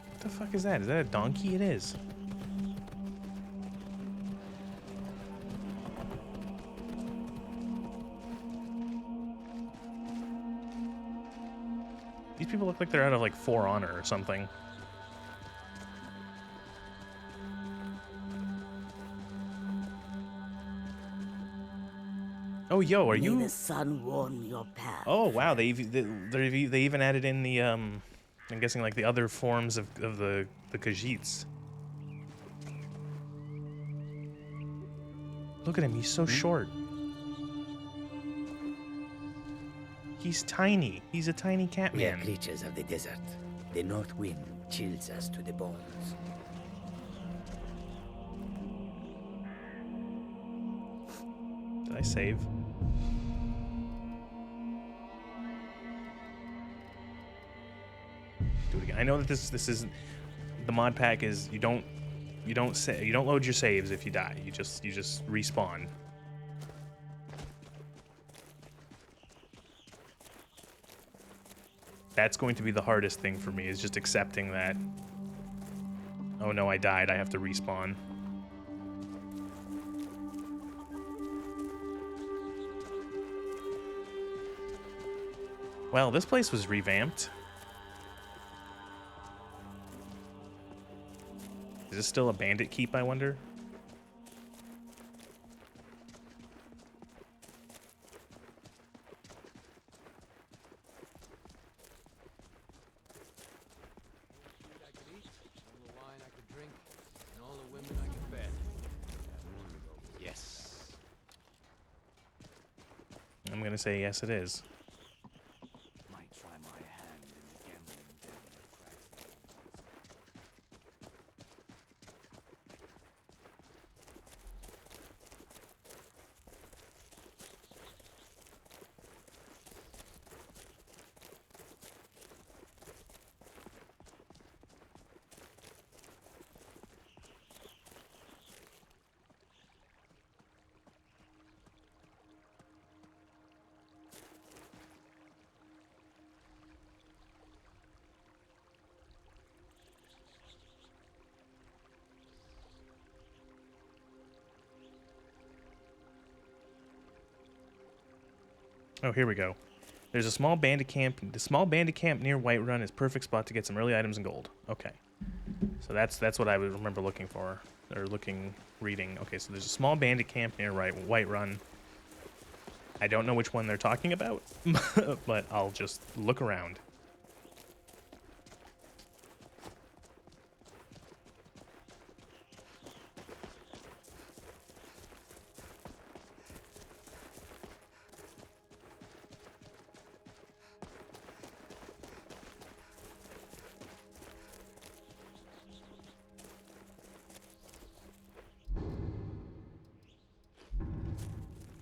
What the fuck is that? Is that a donkey? It is. These people look like they're out of like For Honor or something. Oh, yo, are you? May the sun warm your path. Oh, wow, they even added in the I'm guessing like the other forms of the Khajiits. Look at him, he's so short. He's tiny. He's a tiny cat We are man. creatures of the desert. The north wind chills us to the bones. Did I save? Do it again. I know that this isn't the mod pack is you don't load your saves if you die. You just respawn. That's going to be the hardest thing for me, is just accepting that, oh no, I died, I have to respawn. Well, this place was revamped. Is this still a bandit keep, I wonder? I'm gonna say yes, it is. Might try my hand in the gambling den that cracks Oh, here we go. There's a small bandit camp. The small bandit camp near Whiterun is perfect spot to get some early items and gold. Okay, so that's what I would remember looking for, or reading. Okay, so there's a small bandit camp near Whiterun. I don't know which one they're talking about, but I'll just look around.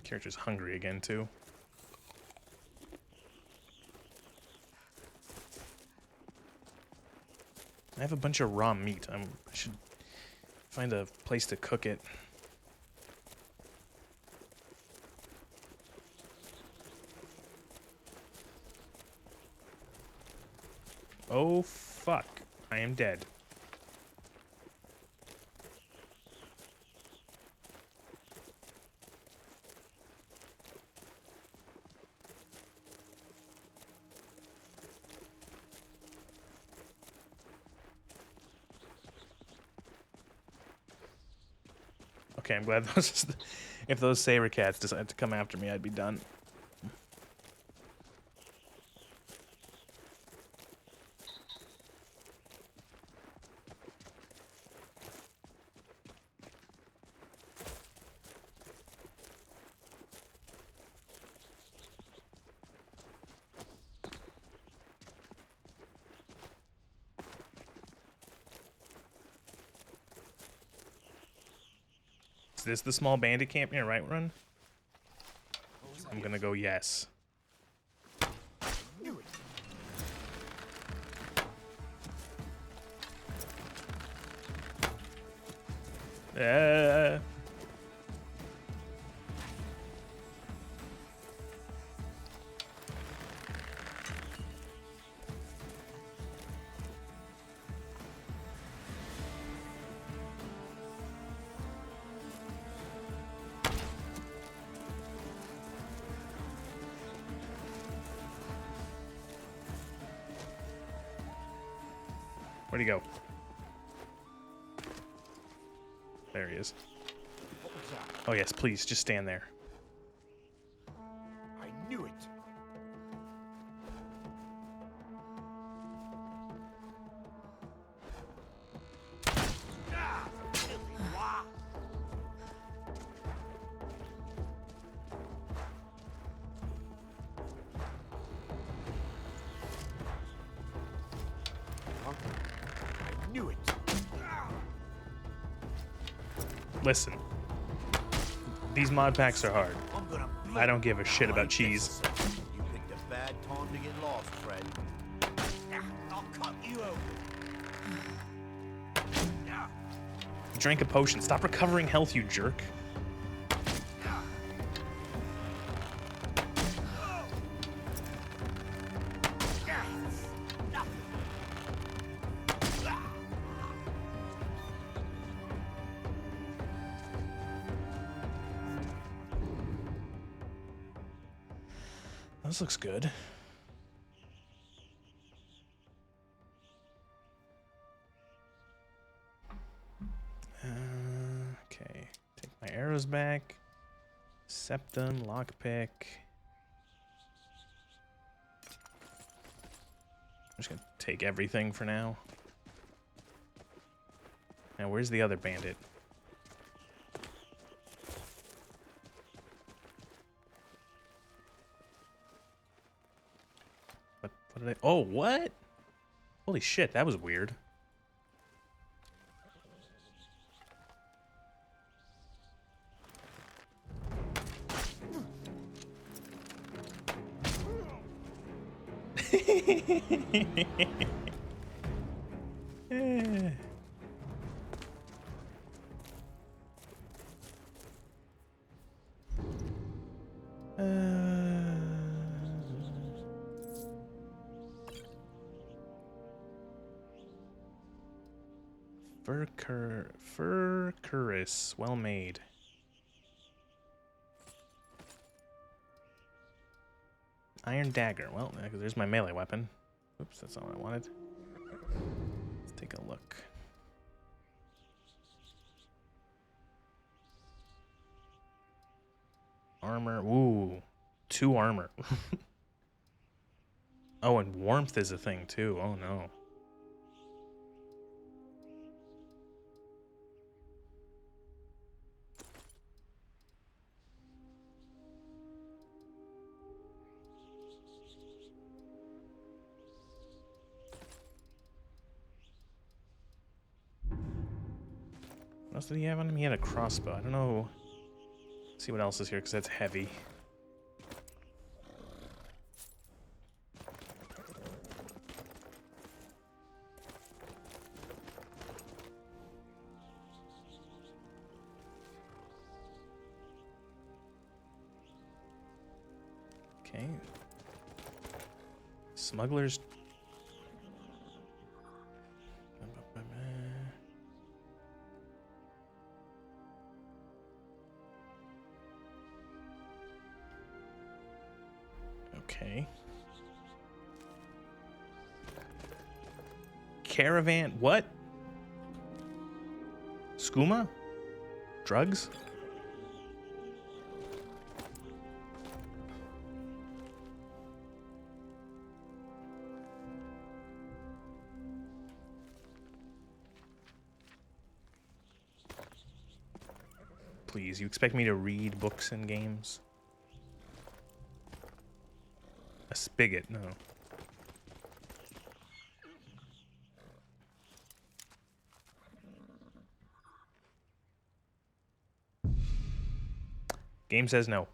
Character's hungry again, too. have a bunch of raw meat. I should find a place to cook it. Oh, fuck. I am dead. Okay, I'm glad those... if those saber cats decide to come after me, I'd be done. Is this the small bandit camp near Right Run? I'm gonna go yes. Where'd he go? There he is. Oh yes, please, just stand there. I knew it. I knew it. Listen, these mod packs are hard. I don't give a shit about cheese. You picked a bad time to get lost, Fred. I'll cut you open. Drink a potion. Stop recovering health, you jerk. This looks good. Okay, take my arrows back. Septum, lockpick. I'm just gonna take everything for now. Now, where's the other bandit? What did I... Oh, what? Holy shit, that was weird. Furcurus, well made. Iron dagger. Well, there's my melee weapon. Oops, that's not what I wanted. Let's take a look. Armor. Ooh, 2 armor. Oh, and warmth is a thing too. Oh no. What else did he have on him? He had a crossbow. I don't know. Let's see what else is here, because that's heavy. Okay. Smugglers. Okay. Caravan. What? Skooma? Drugs? Please, you expect me to read books and games? A spigot, no. Game says no.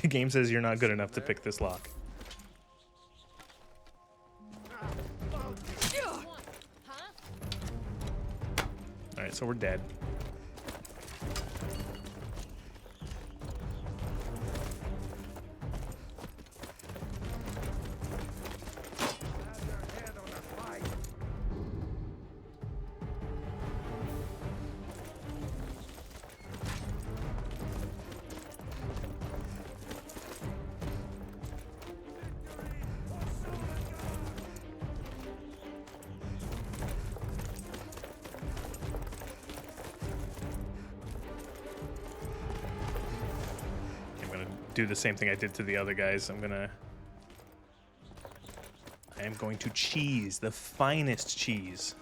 Game says you're not good enough to pick this lock. Alright, so we're dead. Do the same thing I did to the other guys. I am going to cheese the finest cheese,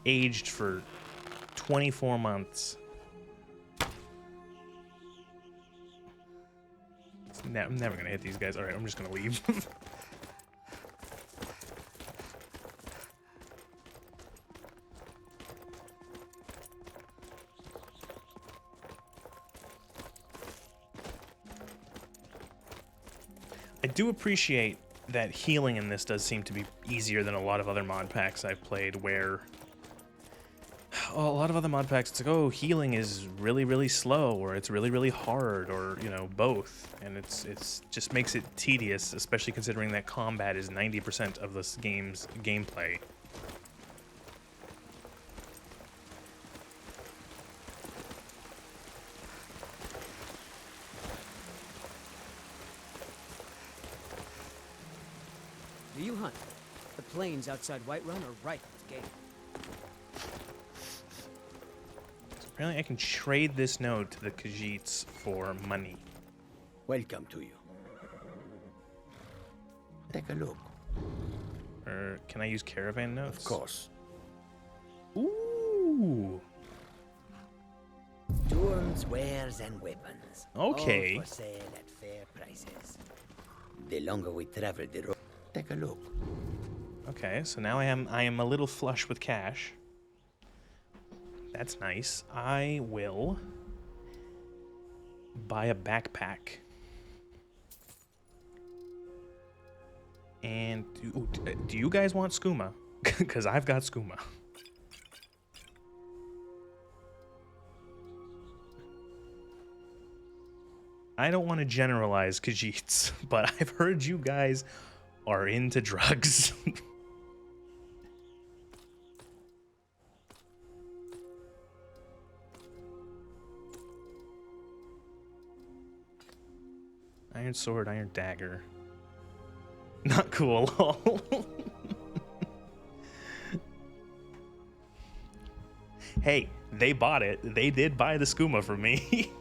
aged for 24 months. I'm never gonna hit these guys. All right, I'm just gonna leave. I do appreciate that healing in this does seem to be easier than a lot of other mod packs I've played, where a lot of other mod packs, it's like, oh, healing is really, really slow, or it's really, really hard, or, you know, both. And it's just makes it tedious, especially considering that combat is 90% of this game's gameplay. Do you hunt? The plains outside Whiterun are ripe with game. So apparently I can trade this node to the Khajiits for money. Welcome to you. Take a look. Or can I use caravan notes? Of course. Ooh. Tools, wares, and weapons. Okay. All for sale at fair prices. The longer we travel the road, take a look. Okay, so now I am a little flush with cash. That's nice. I will buy a backpack. And do you guys want skooma? Because I've got skooma. I don't want to generalize Khajiits, but I've heard you guys are into drugs. Iron sword, iron dagger. Not cool at all. Hey, they bought it. They did buy the skooma from me.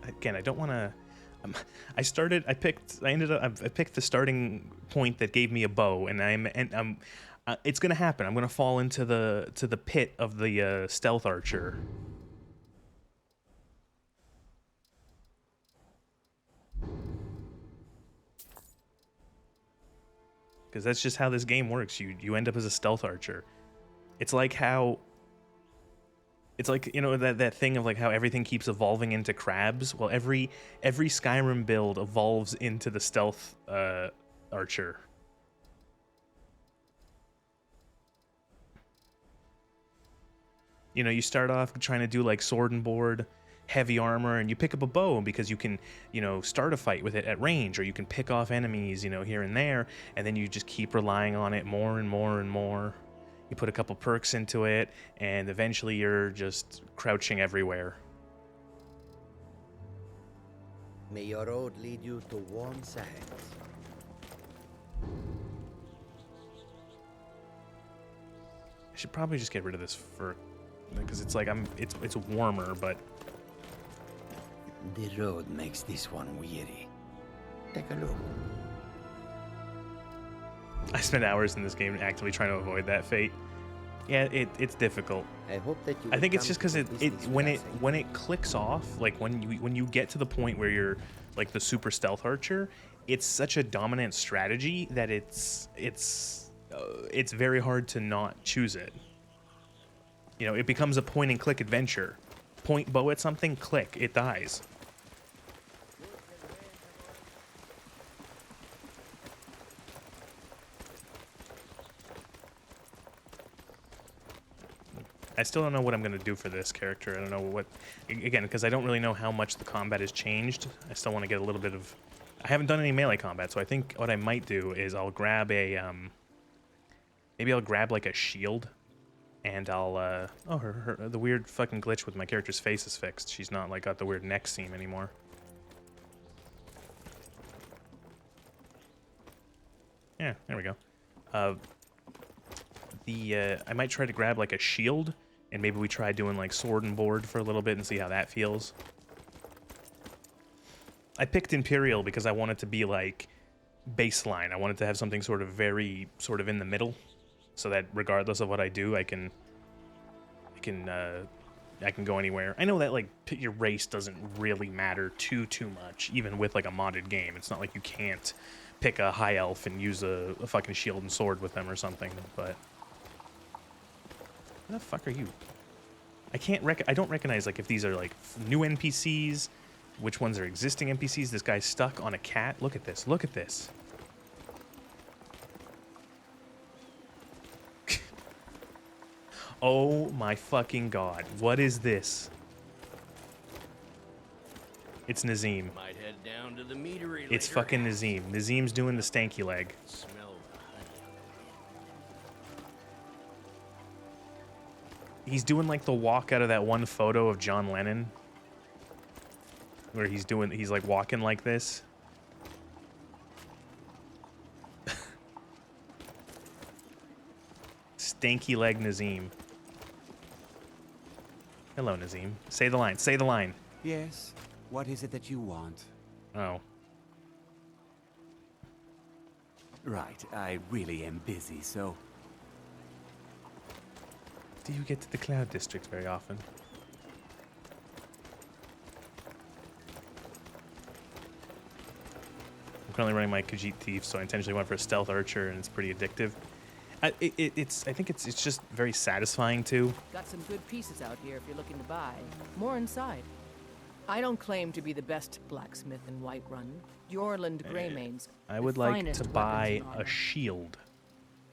Again, I don't want to. I picked the starting point that gave me a bow, and it's gonna happen. I'm gonna fall into the pit of the stealth archer. Because that's just how this game works. You end up as a stealth archer. It's like how It's like, you know, that thing of like how everything keeps evolving into crabs. Well, every Skyrim build evolves into the stealth archer. You know, you start off trying to do like sword and board, heavy armor, and you pick up a bow because you can, you know, start a fight with it at range, or you can pick off enemies, you know, here and there, and then you just keep relying on it more and more and more. You put a couple perks into it, and eventually you're just crouching everywhere. May your road lead you to warm sands. I should probably just get rid of this fur, because it's like it's warmer, but The road makes this one weary. Take a look. I spent hours in this game actively trying to avoid that fate. Yeah, it's difficult. I hope that you. I think it's just because when it clicks off, like when you get to the point where you're like the super stealth archer, it's such a dominant strategy that it's very hard to not choose it. You know, it becomes a point and click adventure. Point bow at something, click, it dies. I still don't know what I'm going to do for this character. I don't know what... Again, because I don't really know how much the combat has changed. I still want to get a little bit of... I haven't done any melee combat, so I think what I might do is I'll grab a... maybe I'll grab, like, a shield, and I'll... oh, the weird fucking glitch with my character's face is fixed. She's not, like, got the weird neck seam anymore. Yeah, there we go. I might try to grab, like, a shield, and maybe we try doing like sword and board for a little bit and see how that feels. I picked Imperial because I wanted to be like baseline. I wanted to have something sort of very sort of in the middle, so that regardless of what I do, I can go anywhere. I know that like your race doesn't really matter too much, even with like a modded game. It's not like you can't pick a high elf and use a fucking shield and sword with them or something, but... Where the fuck are you? I don't recognize, like, if these are, like, new NPCs, which ones are existing NPCs. This guy's stuck on a cat. Look at this. Look at this. Oh my fucking god. What is this? It's Nazim. Might head down to the meadery It's later. fucking Nazim. Nazim's doing the stanky leg. Smell the honey. He's doing like the walk out of that one photo of John Lennon, where he's like walking like this. Stanky leg Nazim. Hello, Nazim. Say the line. Say the line. Yes. What is it that you want? Oh. Right. I really am busy, so... Do you get to the Cloud District very often? I'm currently running my Khajiit Thief, so I intentionally went for a Stealth Archer, and it's pretty addictive. I think it's just very satisfying, too. Got some good pieces out here if you're looking to buy. More inside. I don't claim to be the best blacksmith in Whiterun. Jorland Greymane's I would the like finest to weapons buy in a armor. shield.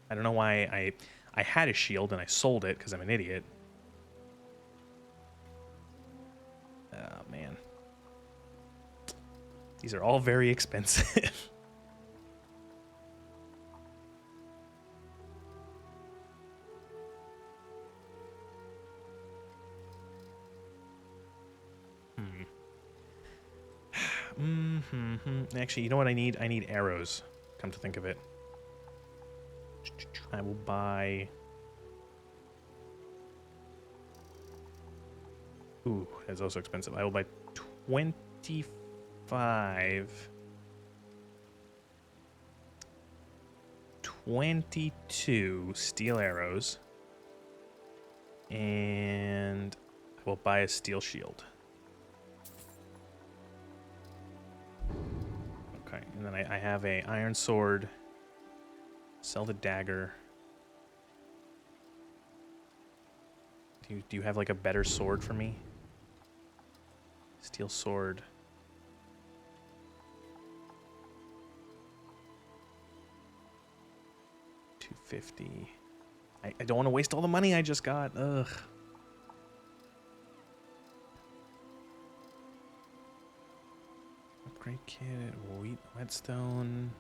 I don't know why I had a shield and I sold it because I'm an idiot. Oh, man. These are all very expensive. Actually, you know what I need? I need arrows, come to think of it. I will buy... Ooh, that's also expensive. I will buy 25... 22 steel arrows. And I will buy a steel shield. Okay, and then I have a iron sword. Sell the dagger. Do you have like a better sword for me? Steel sword. $250. I don't want to waste all the money I just got. Ugh. Upgrade kit, whetstone.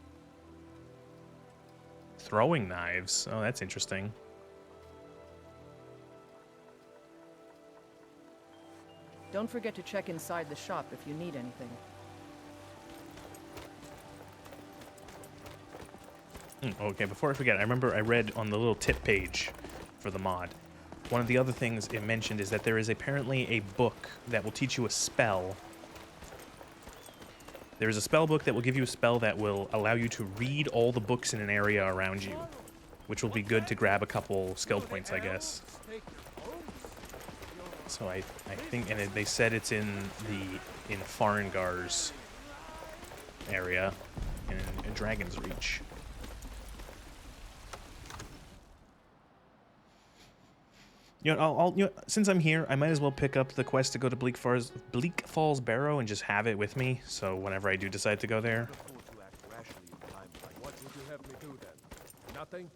Throwing knives. Oh, that's interesting. Don't forget to check inside the shop if you need anything. Okay, before I forget, I remember I read on the little tip page for the mod, one of the other things it mentioned is that there is apparently a book that will teach you a spell. There is a spell book that will give you a spell that will allow you to read all the books in an area around you, which will be good to grab a couple skill points, I guess. So I think, and they said it's in Farengar's area, in Dragon's Reach. You know, since I'm here, I might as well pick up the quest to go to Bleak Falls Barrow and just have it with me. So whenever I do decide to go there. What would you have me do then? Nothing?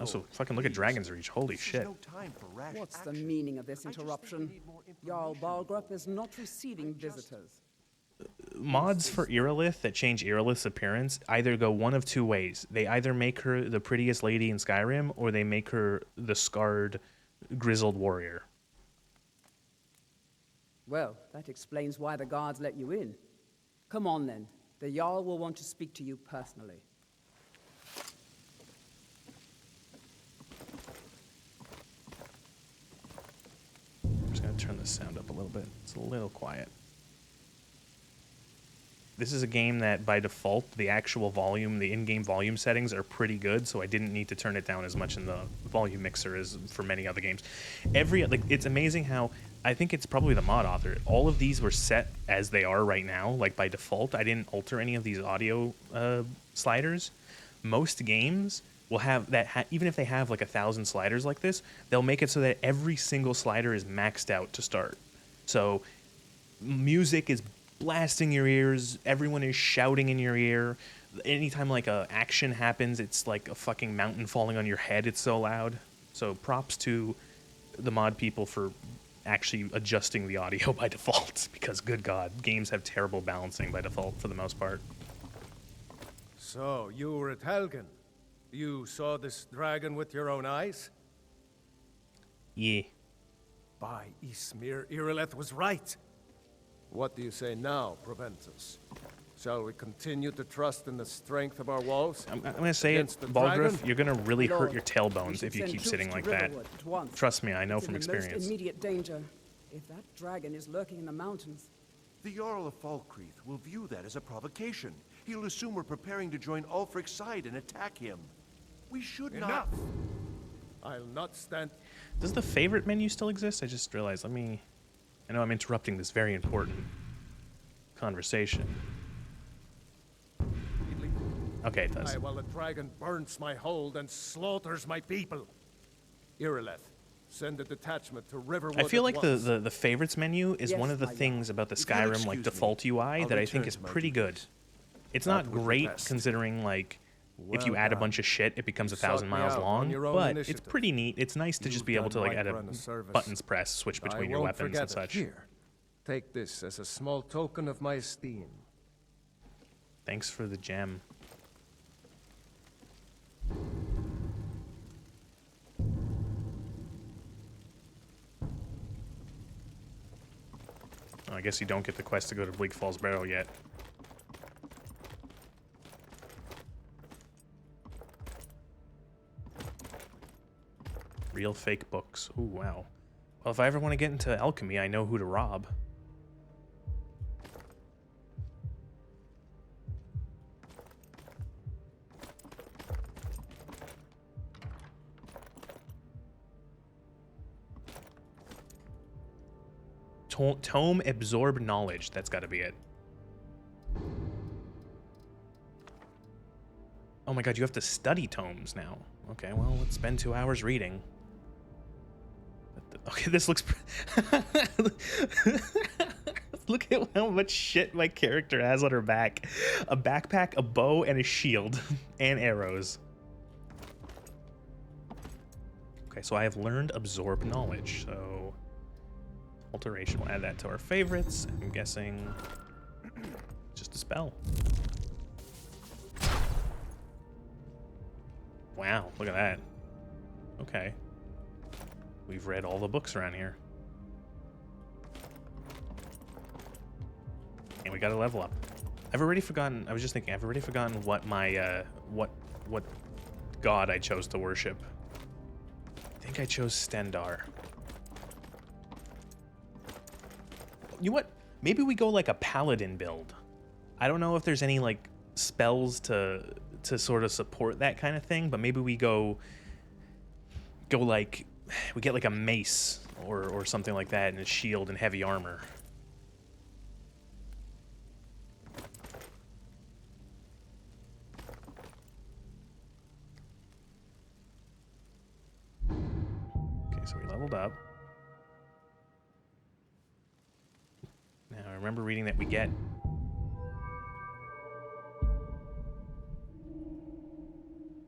Also, fucking look at Dragon's Reach. Holy shit. What's the meaning of this interruption? Jarl Balgrup is not receiving visitors. Mods for Irilith that change Irilith's appearance either go one of two ways. They either make her the prettiest lady in Skyrim, or they make her the scarred, grizzled warrior. Well, that explains why the guards let you in. Come on then. The Jarl will want to speak to you personally. I'm just going to turn the sound up a little bit. It's a little quiet. This is a game that, by default, the actual volume, the in-game volume settings are pretty good, so I didn't need to turn it down as much in the volume mixer as for many other games. It's amazing how, I think it's probably the mod author, all of these were set as they are right now, like by default. I didn't alter any of these audio sliders. Most games will have that, even if they have like 1,000 sliders like this, they'll make it so that every single slider is maxed out to start. So music is blasting your ears, everyone is shouting in your ear. Anytime like a action happens, it's like a fucking mountain falling on your head, it's so loud. So props to the mod people for actually adjusting the audio by default, because good god, games have terrible balancing by default for the most part. So, you were at Helgen. You saw this dragon with your own eyes? Yeah. By Ysmir, Irileth was right. What do you say now, Proventus? Shall we continue to trust in the strength of our walls? I'm going to say it, Balgruff, you're going to really hurt your tailbones if you keep sitting like that. Trust me, I know from experience. Most immediate danger. If that dragon is lurking in the mountains. The Jarl of Falkreath will view that as a provocation. He'll assume we're preparing to join Ulfric's side and attack him. We should not... Enough! I'll not stand... Does the favorite menu still exist? I just realized, I know I'm interrupting this very important conversation. Okay, it does. While the dragon burns my hold and slaughters my people. Irileth, send a detachment to Riverwood. I feel like the favorites menu is one of the things about the Skyrim like default UI that I think is pretty good. It's not great considering like if you add a bunch of shit, it becomes 1,000 miles long, but it's pretty neat. It's nice to just be able to like add a buttons press, switch between your weapons and such. Here, take this as a small token of my esteem. Thanks for the gem. Oh, I guess you don't get the quest to go to Bleak Falls Barrow yet. Real fake books. Ooh, wow. Well, if I ever want to get into alchemy, I know who to rob. Tome absorb knowledge. That's got to be it. Oh my god, you have to study tomes now. Okay, well, let's spend 2 hours reading. But Okay, this looks... Look at how much shit my character has on her back. A backpack, a bow, and a shield. And arrows. Okay, so I have learned absorb knowledge, so... Alteration, we'll add that to our favorites. I'm guessing... just a spell. Wow, look at that. Okay. We've read all the books around here. And we gotta level up. I've already forgotten, I was just thinking, I've already forgotten what my, what god I chose to worship. I think I chose Stendar. You know what? Maybe we go like a paladin build. I don't know if there's any like spells to sort of support that kind of thing, but maybe we go like, we get like a mace or something like that, and a shield and heavy armor. Okay, so we leveled up. Now I remember reading that we get...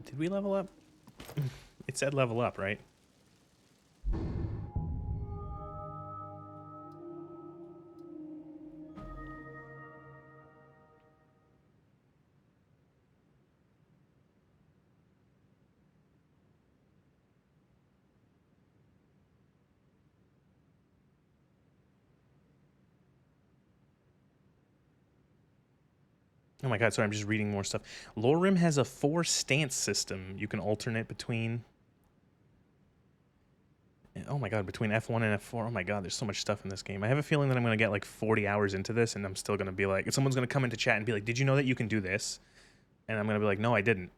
Did we level up? It said level up, right? Oh my god, sorry, I'm just reading more stuff. LoreRim has a 4-stance system you can alternate between. Oh my god, between F1 and F4. Oh my god, there's so much stuff in this game. I have a feeling that I'm going to get like 40 hours into this, and I'm still going to be like... Someone's going to come into chat and be like, did you know that you can do this? And I'm going to be like, no, I didn't.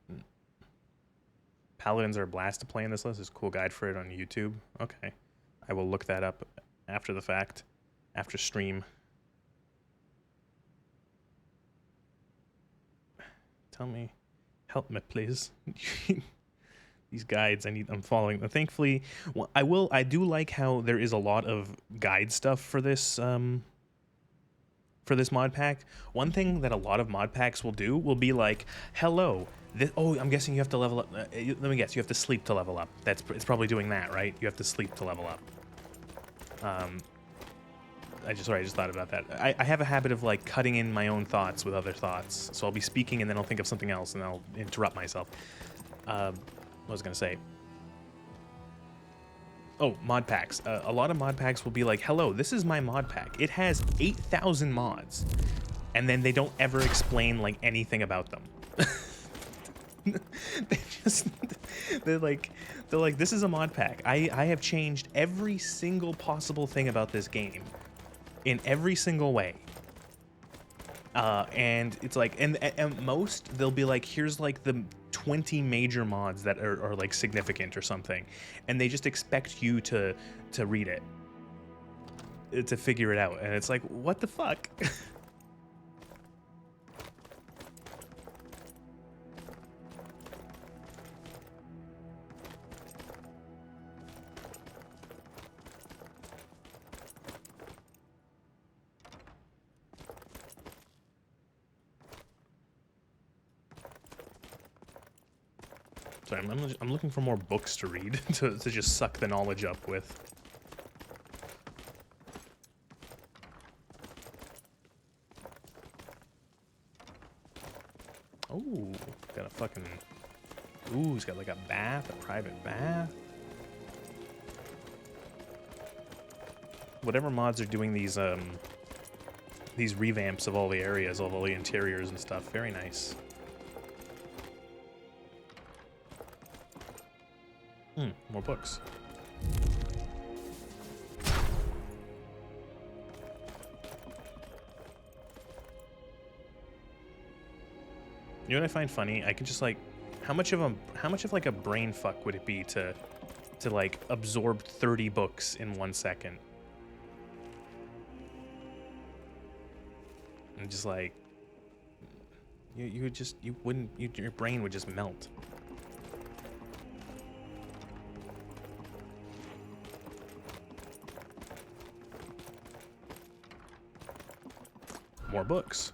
Paladins are a blast to play in this list. There's a cool guide for it on YouTube. Okay. I will look that up after the fact. After stream. Tell me, help me, please. These guides, I'm following them. Thankfully, well, I do like how there is a lot of guide stuff for this mod pack. One thing that a lot of mod packs will do will be like, hello, oh, I'm guessing you have to level up. Let me guess, you have to sleep to level up. It's probably doing that, right? You have to sleep to level up. I just thought about that. I have a habit of like cutting in my own thoughts with other thoughts. So I'll be speaking and then I'll think of something else and I'll interrupt myself. What was I gonna say? Oh, mod packs. A lot of mod packs will be like, hello, this is my mod pack. It has 8,000 mods. And then they don't ever explain like anything about them. They're like, this is a mod pack. I have changed every single possible thing about this game. In every single way. And it's like, and at most, they'll be like, here's like the 20 major mods that are like significant or something. And they just expect you to read it. To figure it out. And it's like, what the fuck? Sorry, I'm looking for more books to read to just suck the knowledge up with. Oh, got a fucking... Ooh, he's got like a bath, a private bath. Whatever mods are doing these revamps of all the areas, all the interiors and stuff, very nice. More books. You know what I find funny? I could just like, how much of like a brain fuck would it be to like absorb 30 books in 1 second? And just like, your brain would just melt. more books.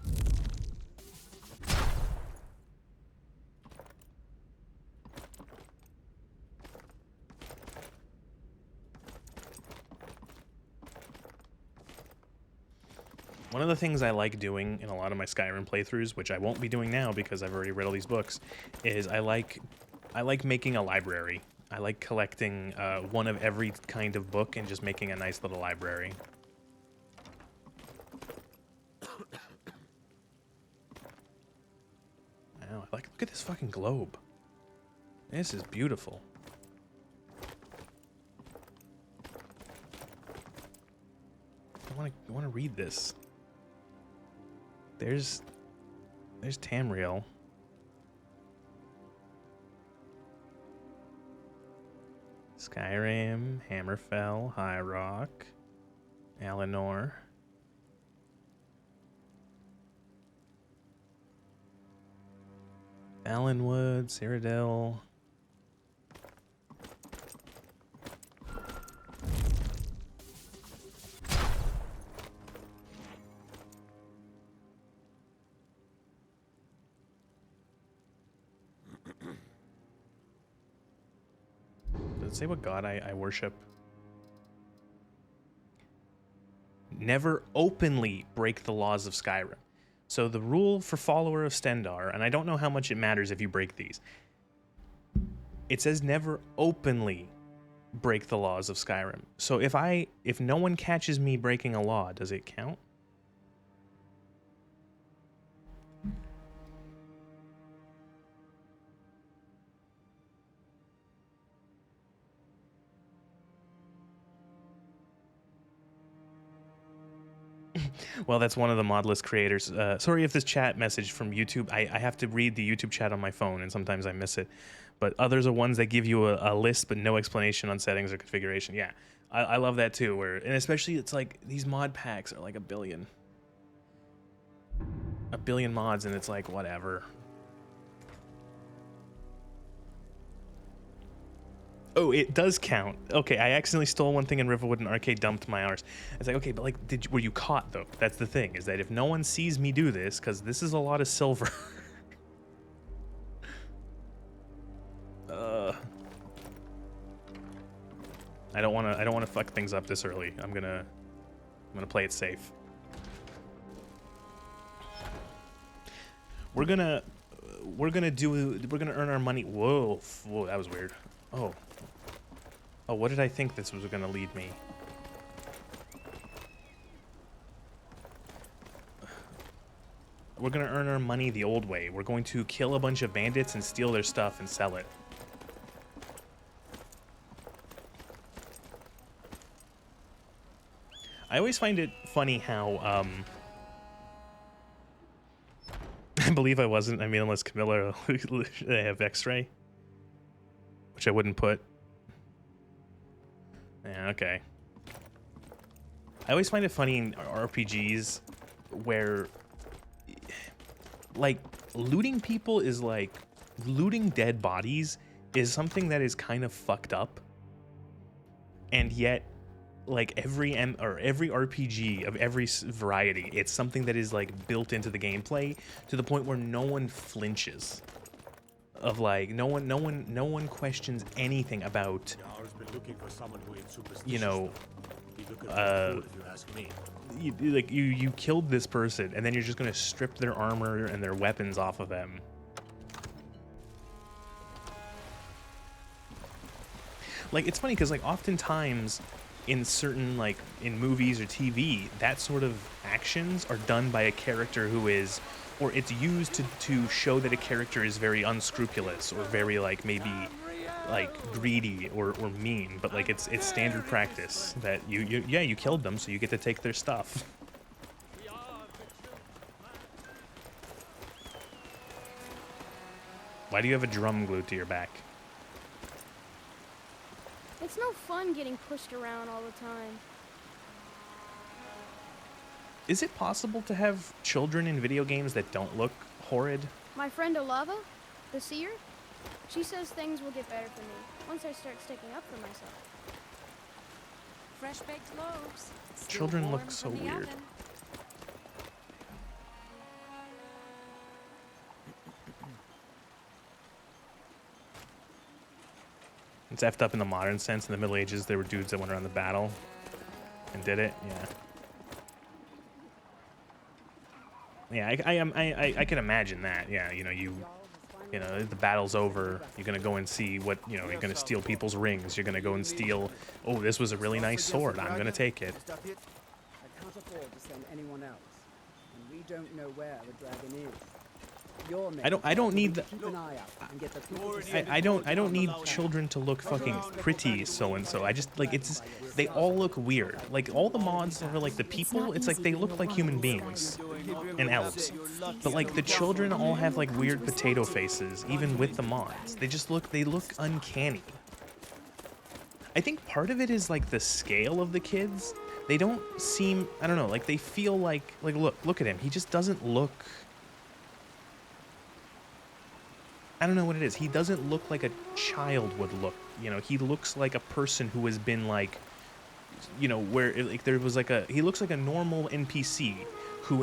One of the things I like doing in a lot of my Skyrim playthroughs, which I won't be doing now because I've already read all these books, is I like making a library. I like collecting one of every kind of book and just making a nice little library. Wow, look at this fucking globe. This is beautiful. I want to read this. There's Tamriel. Skyrim, Hammerfell, High Rock, Alinor. Allenwood, Cyrodiil. Does it say what god I worship? Never openly break the laws of Skyrim. So the rule for follower of Stendarr, and I don't know how much it matters if you break these, it says never openly break the laws of Skyrim. So if no one catches me breaking a law, does it count? Well, that's one of the modless creators. Sorry if this chat message from YouTube, I have to read the YouTube chat on my phone, and sometimes I miss it. But others are ones that give you a list, but no explanation on settings or configuration. Yeah, I love that too. And especially, it's like these mod packs are like a billion mods, and it's like whatever. Oh, it does count. Okay, I accidentally stole one thing in Riverwood and Arcade dumped my arse. It's like, okay, but like, were you caught though? That's the thing, is that if no one sees me do this, because this is a lot of silver. I don't wanna fuck things up this early. I'm gonna play it safe. We're gonna earn our money. Whoa, that was weird. Oh, what did I think this was gonna lead me? We're gonna earn our money the old way. We're going to kill a bunch of bandits and steal their stuff and sell it. I always find it funny how, I believe I wasn't, I mean, unless Camilla they have X-ray, which I wouldn't put. Yeah, okay. I always find it funny in RPGs where, like, looting people is like, looting dead bodies is something that is kind of fucked up. And yet, like, every RPG of every variety, it's something that is, like, built into the gameplay to the point where no one flinches. Of like, no one questions anything about, you know, you killed this person and then you're just gonna strip their armor and their weapons off of them. Like, it's funny because, like, oftentimes in certain, like, in movies or TV, that sort of actions are done by a character who is, or it's used to show that a character is very unscrupulous or very, like, maybe, like, greedy or mean, but, like, it's standard practice that you killed them, so you get to take their stuff. Why do you have a drum glued to your back? It's no fun getting pushed around all the time. Is it possible to have children in video games that don't look horrid? My friend Olava, the seer, she says things will get better for me once I start sticking up for myself. Fresh baked loaves. Children look so weird. It's effed up in the modern sense. In the Middle Ages, there were dudes that went around the battle and did it. Yeah. Yeah, I can imagine that. Yeah, you know, the battle's over. You're gonna go and see what, you know, you're gonna steal people's rings. You're gonna go and steal. Oh, this was a really nice sword. I'm gonna take it. I can't afford to send anyone else, and we don't know where the dragon is. I don't need the. Keep an eye out and get the people to I don't need children to look fucking pretty so and so. I just like it's they all look weird. Like all the mods are like the people, it's like they look like human beings and elves. But like the children all have like weird potato faces even with the mods. They look uncanny. I think part of it is like the scale of the kids. They don't seem, I don't know, like they feel like look at him. He just doesn't look, I don't know what it is. He doesn't look like a child would look. You know, he looks like a person who has been like, you know, where like there was like he looks like a normal NPC who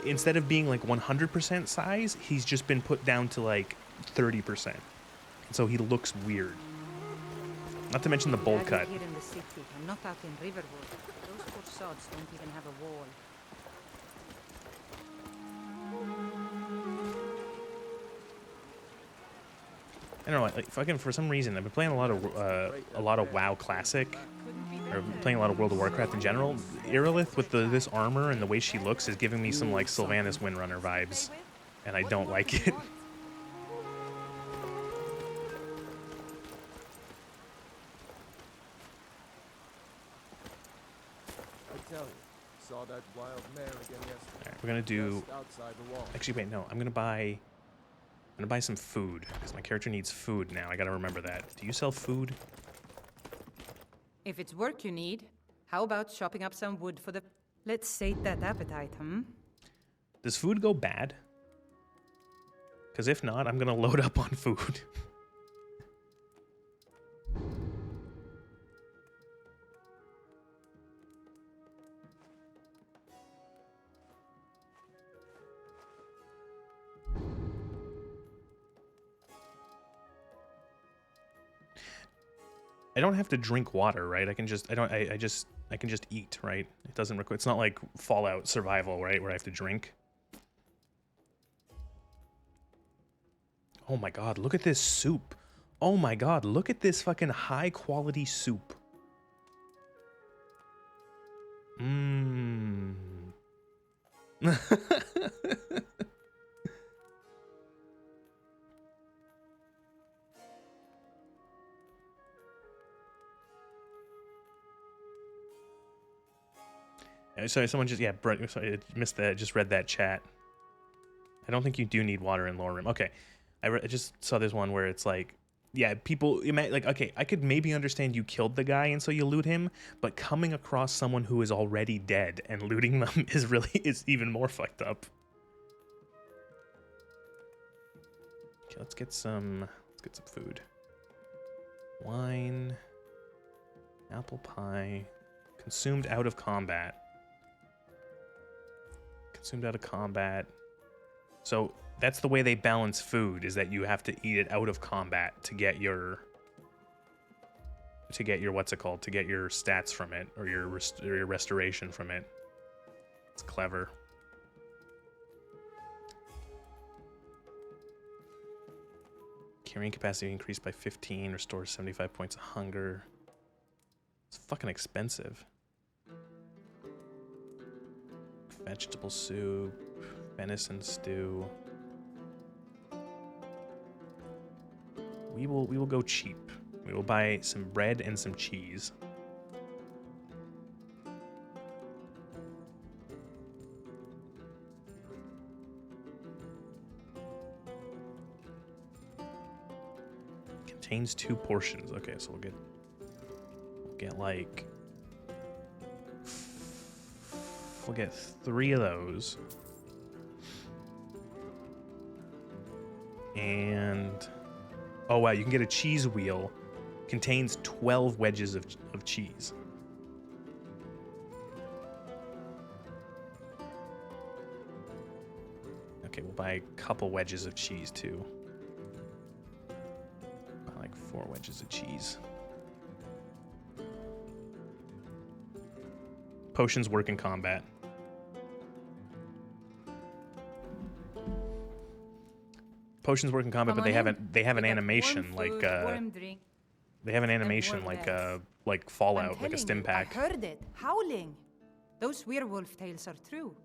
instead of being like 100% size, he's just been put down to like 30%. And so he looks weird. Not to mention the bowl cut. Here in the city. I'm not out in Riverwood. Those poor sods don't even have a wall. I don't know, like fucking for some reason I've been playing a lot of WoW Classic, or playing a lot of World of Warcraft in general. Irilith with this armor and the way she looks is giving me some like Sylvanas Windrunner vibes, and I don't like it. I tell you, saw that wild mare again yesterday. Alright, we're gonna do. Just outside the wall. Actually, wait, no. I'm gonna buy some food because my character needs food now. I gotta remember that. Do you sell food? If it's work you need, how about chopping up some wood for the... Let's sate that appetite, Does food go bad? Because if not, I'm gonna load up on food. I don't have to drink water, right? I can just I can just eat, right? It doesn't require, it's not like Fallout survival, right, where I have to drink. Oh my god, look at this soup. Oh my god, look at this fucking high quality soup. Mmm. Sorry, someone just, sorry, I missed that, just read that chat. I don't think you do need water in LoreRim. Okay, I just saw this one where it's like, yeah, people, like, okay, I could maybe understand you killed the guy and so you loot him, but coming across someone who is already dead and looting them is even more fucked up. Okay, let's get some food. Wine, apple pie, consumed out of combat. Consumed out of combat. So that's the way they balance food, is that you have to eat it out of combat to get your what's it called, to get your stats from it, or your restoration from it. It's clever. Carrying capacity increased by 15, restores 75 points of hunger. It's fucking expensive. Vegetable soup, venison stew. We will go cheap. We will buy some bread and some cheese. Contains 2 portions. Okay, so we'll get like, we'll get 3 of those. And oh wow, you can get a cheese wheel. Contains 12 wedges of cheese. Okay, we'll buy a couple wedges of cheese too. Like 4 wedges of cheese. Potions work in combat. Potions work in combat, but they have an animation like they have an animation like Fallout, like a stim pack. I heard it howling. Those werewolf tales are true.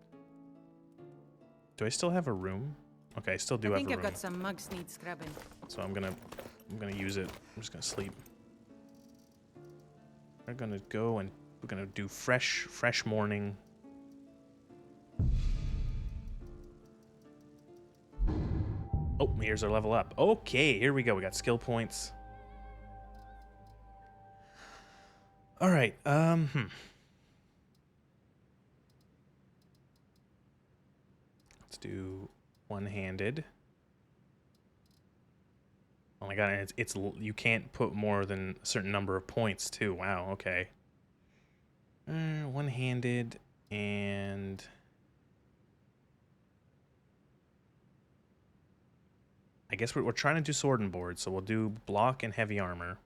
Do I still have a room? Okay, I still do have a room. I think I've got some mugs need scrubbing. So I'm gonna use it. I'm just gonna sleep. We're gonna go and we're gonna do fresh morning. Oh, here's our level up. Okay, here we go. We got skill points. All right. Let's do one-handed. Oh my god, it's you can't put more than a certain number of points too. Wow. Okay. One-handed and. I guess we're trying to do sword and board, so we'll do block and heavy armor.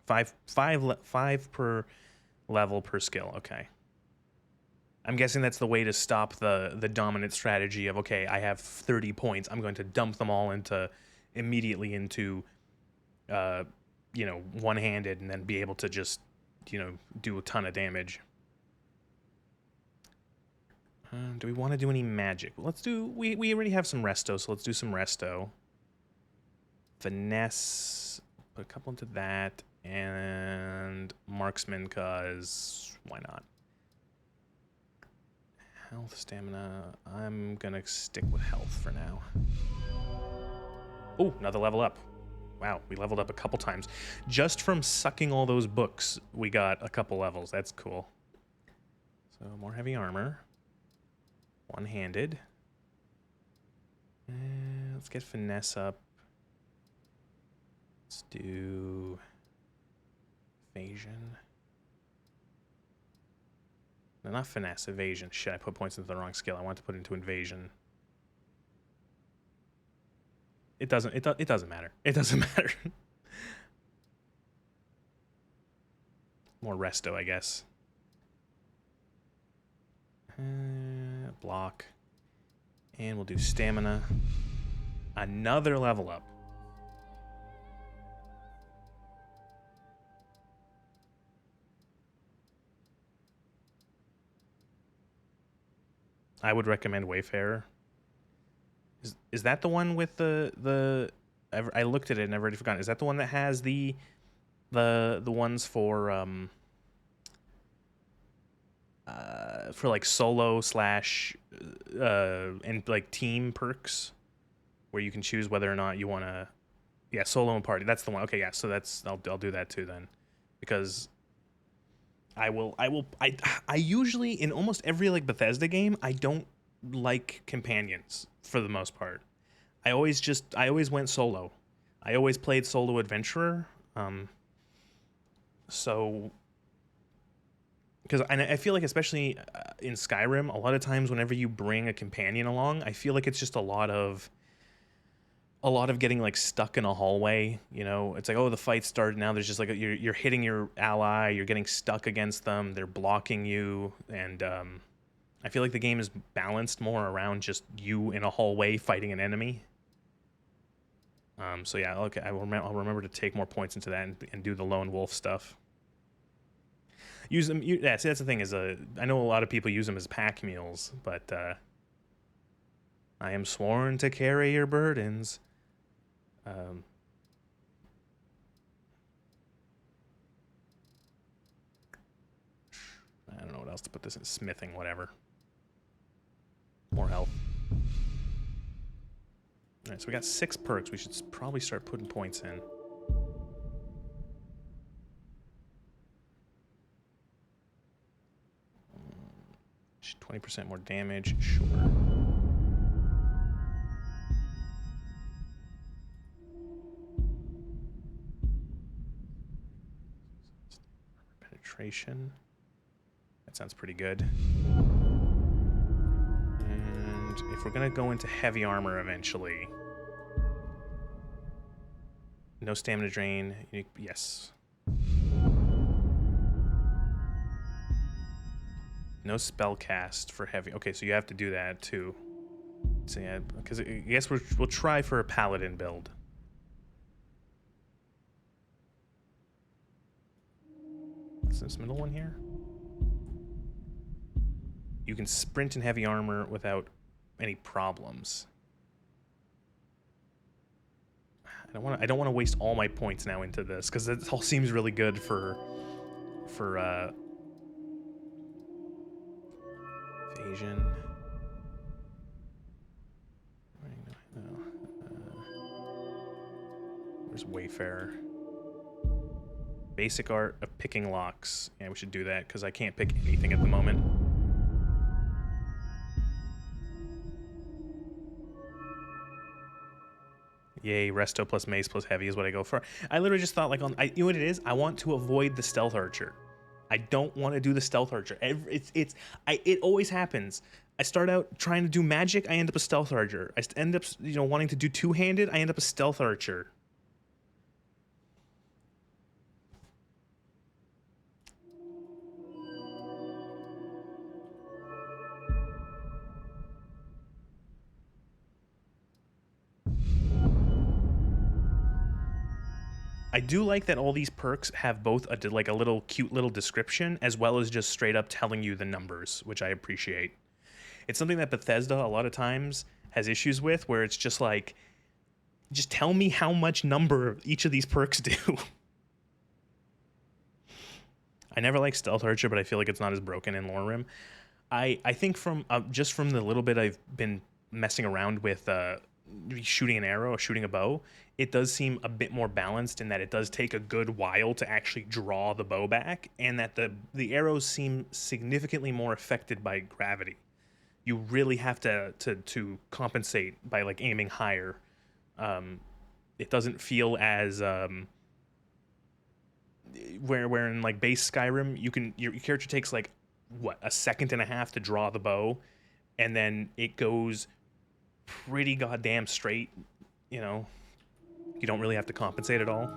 Five per level per skill. Okay. I'm guessing that's the way to stop the dominant strategy of, okay, I have 30 points. I'm going to dump them all immediately into, one-handed, and then be able to just, do a ton of damage. Do we want to do any magic? Let's do. We already have some resto, so let's do some resto. Finesse, put a couple into that, and marksman, cause why not? Health, stamina. I'm gonna stick with health for now. Oh, another level up. Wow, we leveled up a couple times. Just from sucking all those books, we got a couple levels. That's cool. So more heavy armor. One-handed. Let's get finesse up. Let's do evasion. No, not finesse, evasion. Shit, I put points into the wrong skill. I want to put it into invasion. It doesn't matter. It doesn't matter. More resto, I guess. Block. And we'll do stamina. Another level up. I would recommend Wayfarer. Is that the one with the I looked at it and I've already forgotten. Is that the one that has the ones for like solo / and like team perks where you can choose whether or not you want to solo and party. That's the one. Okay, yeah, so I'll do that too then, because I usually, in almost every like Bethesda game, I don't like companions for the most part. I always went solo. I always played solo adventurer. So because I feel like, especially in Skyrim, a lot of times whenever you bring a companion along, I feel like it's just a lot of getting like stuck in a hallway. It's like, oh, the fight started, now there's just like you're hitting your ally, you're getting stuck against them, they're blocking you, and I feel like the game is balanced more around just you in a hallway fighting an enemy. So yeah, okay, I'll remember to take more points into that and do the lone wolf stuff. Use them. See, that's the thing, is I know a lot of people use them as pack mules, but I am sworn to carry your burdens. I don't know what else to put this in. Smithing, whatever. More health. Alright, so we got 6 perks. We should probably start putting points in. Mm, 20% more damage, sure. Penetration. That sounds pretty good. And if we're gonna go into heavy armor eventually, No stamina drain. Yes. No spell cast for heavy. Okay, so you have to do that too. So yeah, because I guess we'll try for a paladin build. What's this middle one here? You can sprint in heavy armor without any problems. I don't want to waste all my points now into this because it all seems really good for evasion. Where's Wayfarer? Basic art of picking locks. Yeah, we should do that because I can't pick anything at the moment. Yay, resto plus mace plus heavy is what I go for. I literally just thought, like, you know what it is? I want to avoid the stealth archer. I don't want to do the stealth archer. It always happens. I start out trying to do magic, I end up a stealth archer. I end up, wanting to do two-handed, I end up a stealth archer. I do like that all these perks have both a little cute little description as well as just straight up telling you the numbers, which I appreciate. It's something that Bethesda a lot of times has issues with, where it's just like, just tell me how much number each of these perks do. I never liked Stealth Archer, but I feel like it's not as broken in LoreRim. I think from just from the little bit I've been messing around with shooting an arrow or shooting a bow, it does seem a bit more balanced in that it does take a good while to actually draw the bow back, and that the arrows seem significantly more affected by gravity. You really have to compensate by like aiming higher. It doesn't feel as where in like base Skyrim your character takes like what, a second and a half to draw the bow, and then it goes pretty goddamn straight. You don't really have to compensate at all.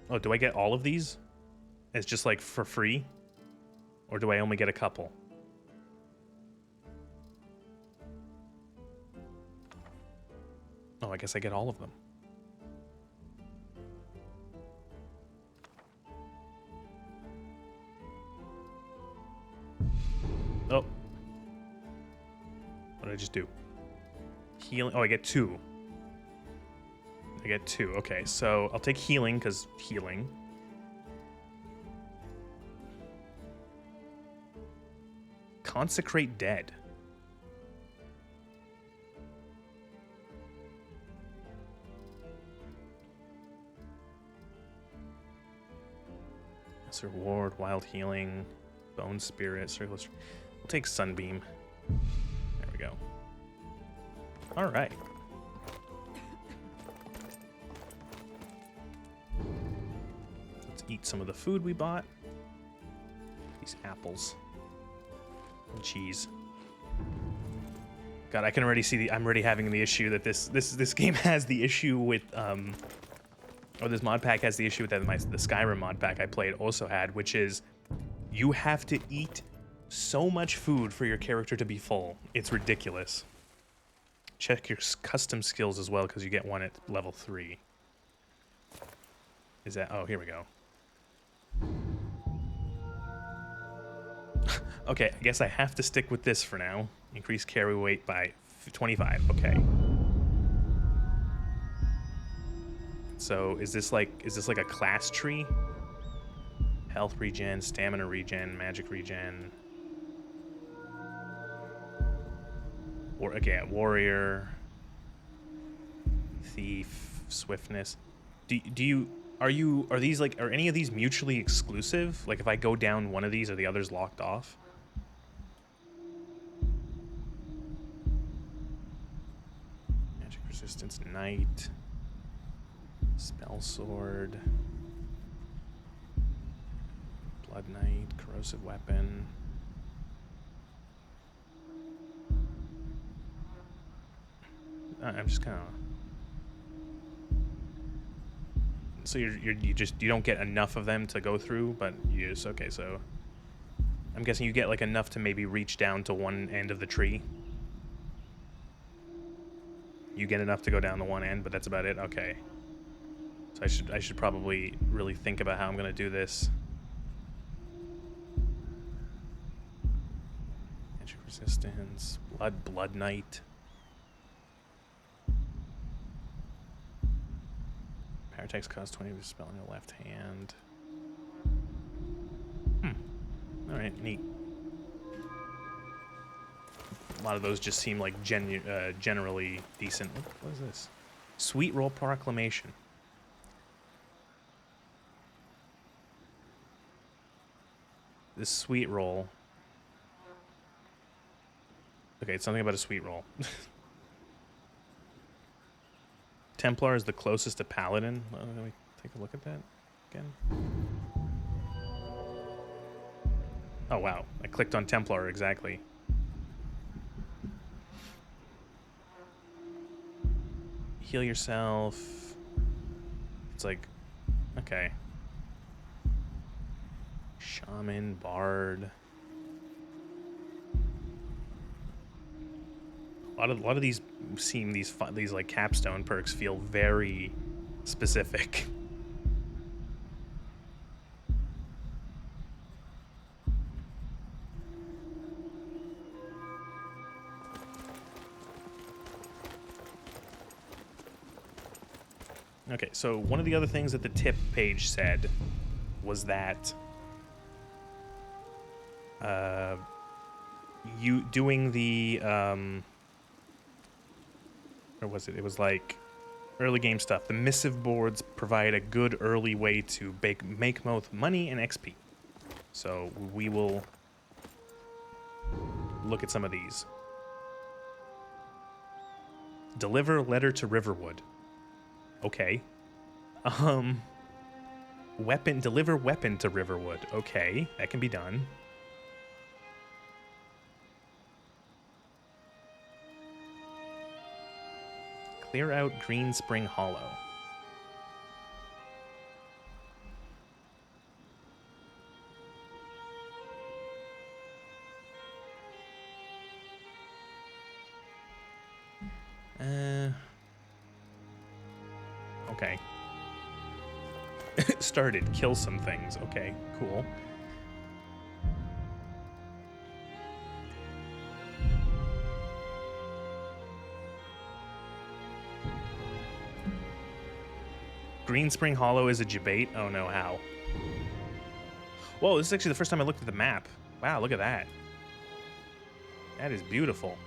Oh, do I get all of these as just like for free? Or do I only get a couple? Oh, I guess I get all of them. Oh. What did I just do? Healing. Oh, I get two. I get two. Okay, so I'll take healing, because healing. Consecrate Dead. This reward, wild healing, bone spirit, circular. We'll take Sunbeam. There we go. All right. Let's eat some of the food we bought. These apples. And cheese. God, I can already see I'm already having the issue that this game has the issue with or this mod pack has the issue that the Skyrim mod pack I played also had, which is you have to eat so much food for your character to be full. It's ridiculous. Check your custom skills as well, because you get one at level 3. Is that... Oh, here we go. Okay, I guess I have to stick with this for now. Increase carry weight by 25. Okay. So is this like a class tree? Health regen, stamina regen, magic regen. Or again, warrior, thief, swiftness. Are any of these mutually exclusive? Like if I go down one of these, are the others locked off? Magic resistance, knight, spell sword, Blood Knight, corrosive weapon. I'm just kind of. So you don't get enough of them to go through, but you just okay. So I'm guessing you get like enough to maybe reach down to one end of the tree. You get enough to go down to one end, but that's about it. Okay. So I should probably really think about how I'm gonna do this. Magic resistance, blood knight. Paratext costs 20 to spell in your left hand. Alright, neat. A lot of those just seem like generally decent. What is this? Sweet Roll Proclamation. This sweet roll. Okay, it's something about a sweet roll. Templar is the closest to Paladin. Let me take a look at that again. Oh wow, I clicked on Templar exactly. Heal yourself. It's like, okay. Shaman, Bard. A lot of these seem these like capstone perks feel very specific. Okay, so one of the other things that the tip page said was that you doing the or was it? It was like early game stuff. The missive boards provide a good early way to make both money and XP. So we will look at some of these. Deliver letter to Riverwood. Okay. Deliver weapon to Riverwood. Okay, that can be done. Clear out Green Spring Hollow. Okay. Started. Kill some things. Okay, cool. Green Spring Hollow is a debate? Oh no, how? Whoa, this is actually the first time I looked at the map. Wow, look at that. That is beautiful.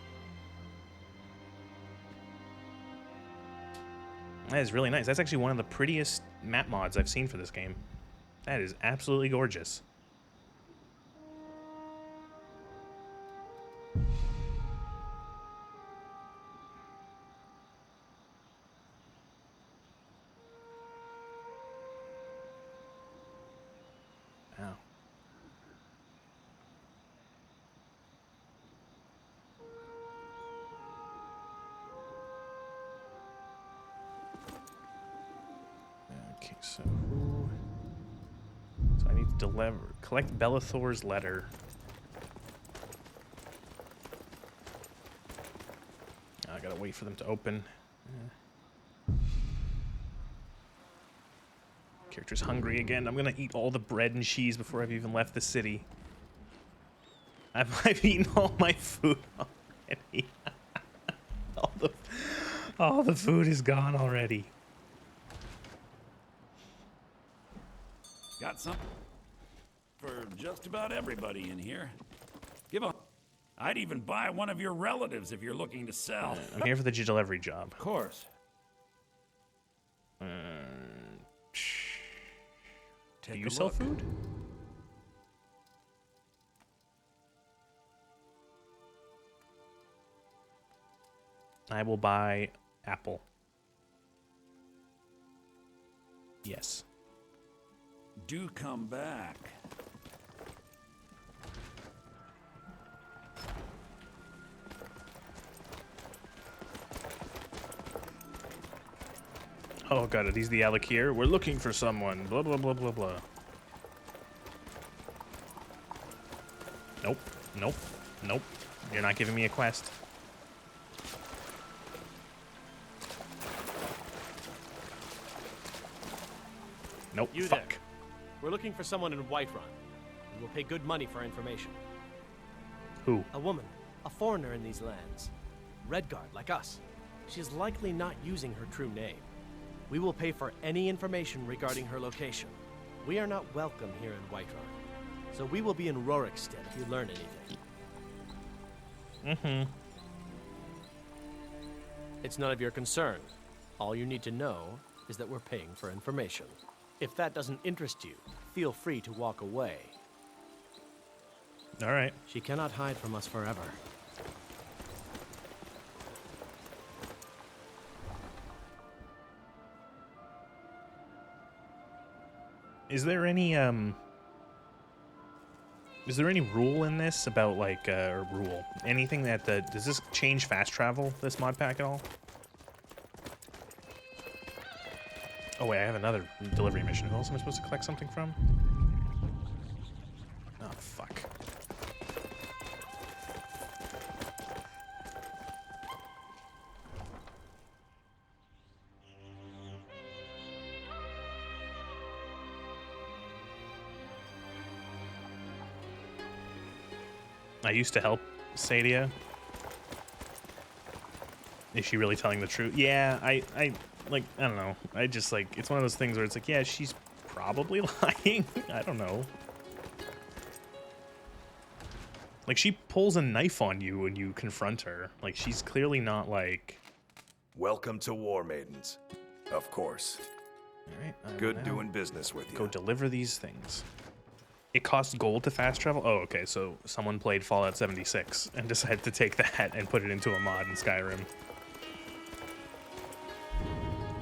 That is really nice. That's actually one of the prettiest map mods I've seen for this game. That is absolutely gorgeous. Wow. Okay, so who... So I need to collect Bellathor's letter. I gotta wait for them to open. Character's hungry again. I'm gonna eat all the bread and cheese before I've even left the city. I've eaten all my food already. all the food is gone already. Got something for just about everybody in here. I'd even buy one of your relatives if you're looking to sell. I'm here for the delivery job. Of course. Do you sell food? I will buy apple. Yes. Do come back. Oh god, are these the Alakir? We're looking for someone. Blah blah blah blah blah. Nope. Nope. Nope. You're not giving me a quest. Nope. You fuck. there. We're looking for someone in Whiterun. And we'll pay good money for information. Who? A woman. A foreigner in these lands. Redguard, like us. She's likely not using her true name. We will pay for any information regarding her location. We are not welcome here in Whiterun. So we will be in Rorikstead if you learn anything. Mm-hmm. It's none of your concern. All you need to know is that we're paying for information. If that doesn't interest you, feel free to walk away. All right. She cannot hide from us forever. Is there any rule in this about like or rule? Anything that does this change fast travel, this mod pack at all? Oh wait, I have another delivery mission. Who else am I supposed to collect something from? Oh fuck. I used to help Sadia. Is she really telling the truth? Yeah, I don't know. I just like, it's one of those things where it's like, yeah, she's probably lying. I don't know. Like, she pulls a knife on you when you confront her. Like, she's clearly not like... Welcome to War Maidens. Of course. Alright. Good doing business with you. Go deliver these things. It costs gold to fast travel? Oh, okay, so someone played Fallout 76 and decided to take that and put it into a mod in Skyrim.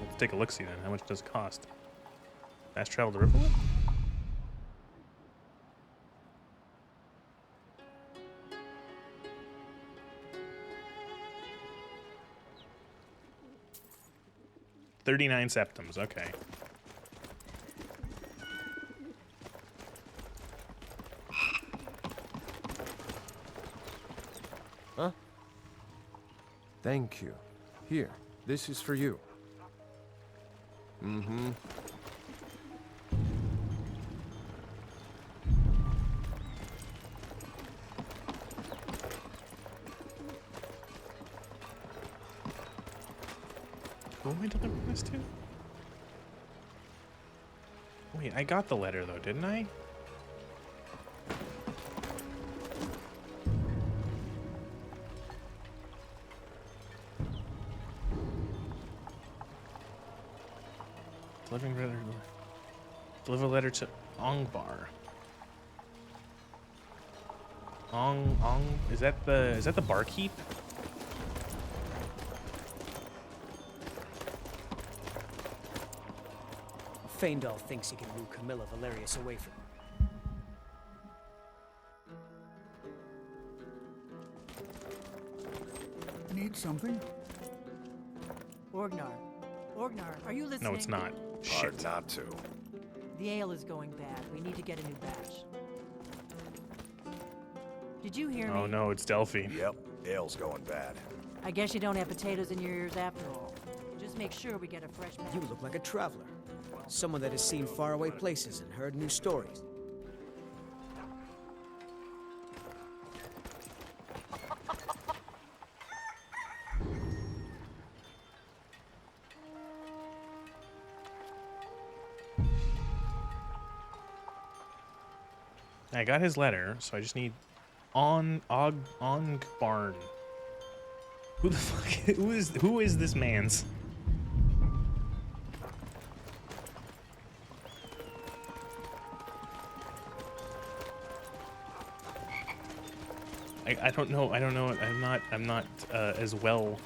Let's take a look-see then. How much does it cost? Fast travel to Riverwood? $39 septums, okay. Huh? Thank you. Here, this is for you. Mm-hmm. Who am I delivering this to? Wait, I got the letter though, didn't I? Deliver letter to Ongbar. Is that the barkeep? Faendal thinks he can woo Camilla Valerius away from her. Need something? Orgnar. Orgnar, are you listening? No, it's not. Hard Shit. not to. The ale is going bad. We need to get a new batch. Did you hear me? Oh no, it's Delphi. Yep, ale's going bad. I guess you don't have potatoes in your ears after all. Just make sure we get a fresh batch. You look like a traveler. Someone that has seen faraway places and heard new stories. I got his letter, so I just need Barn. Who the fuck? Who is this man's? I don't know. I'm not as well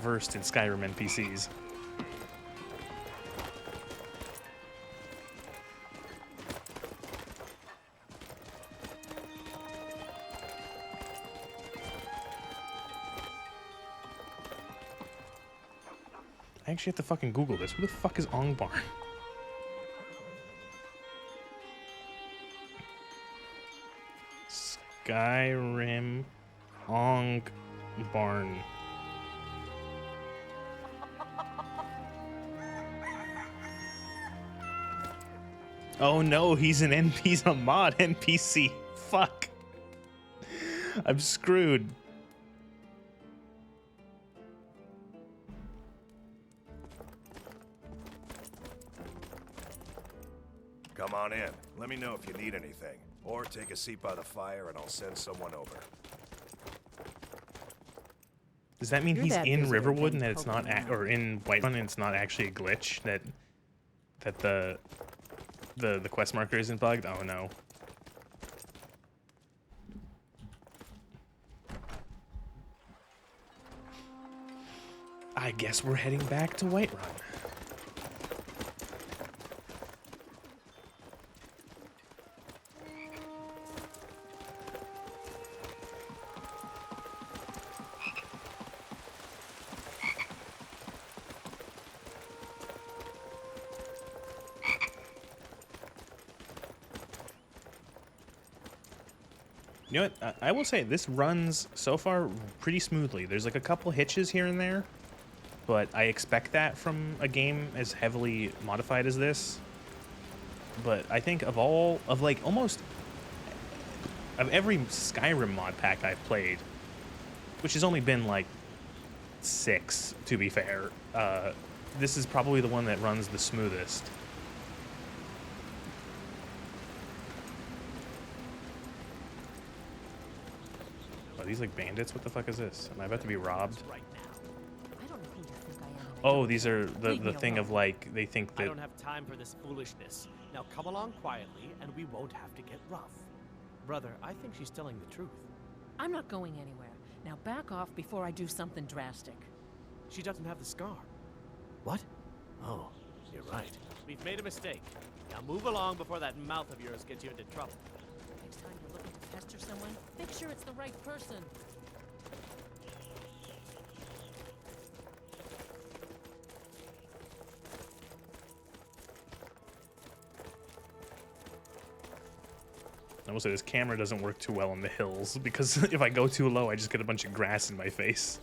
versed in Skyrim NPCs. I actually have to fucking Google this. Who the fuck is Ong Barn? Skyrim Ong Barn. Oh no, he's an NPC, a mod NPC. Fuck. I'm screwed. Come on in. Let me know if you need anything. Or take a seat by the fire and I'll send someone over. Does that mean You're he's that in visitor Riverwood and thing that it's not, poking or in Whiterun and it's not actually a glitch? That the quest marker isn't bugged? Oh no. I guess we're heading back to Whiterun. You know what? I will say this runs so far pretty smoothly. There's like a couple hitches here and there, but I expect that from a game as heavily modified as this. But I think of almost of every Skyrim mod pack I've played, which has only been like 6 to be fair, this is probably the one that runs the smoothest. Are these like bandits? What the fuck is this? Am I about to be robbed? Oh, these are the thing of like, they think I that... don't have time for this foolishness. Now come along quietly, and we won't have to get rough. Brother, I think she's telling the truth. I'm not going anywhere. Now back off before I do something drastic. She doesn't have the scar. What? Oh, you're right. We've made a mistake. Now move along before that mouth of yours gets you into trouble. Next time you're looking to pester someone, make sure it's the right person. I will say this camera doesn't work too well on the hills because if I go too low, I just get a bunch of grass in my face.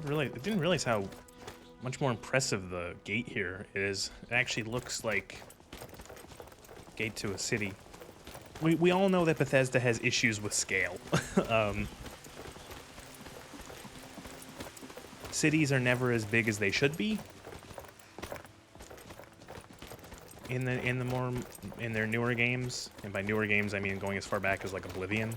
I didn't realize how much more impressive the gate here is. It actually looks like a gate to a city. We all know that Bethesda has issues with scale. Cities are never as big as they should be. In their newer games, and by newer games I mean going as far back as like Oblivion.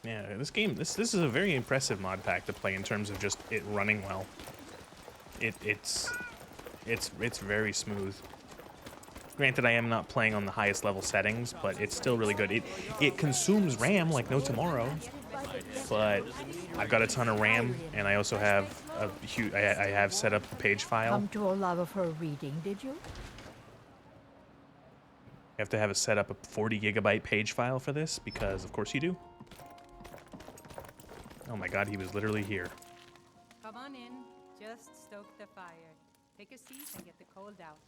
Yeah, this game, this is a very impressive mod pack to play in terms of just it running well. It's very smooth. Granted, I am not playing on the highest level settings, but it's still really good. It consumes RAM like no tomorrow, but I've got a ton of RAM, and I also have a huge. I have set up the page file. Come to a love of her reading, did you? You have to have set up a 40 gigabyte page file for this because, of course, you do. Oh my god, he was literally here. Come on in. Just stoke the fire. Take a seat and get the cold out.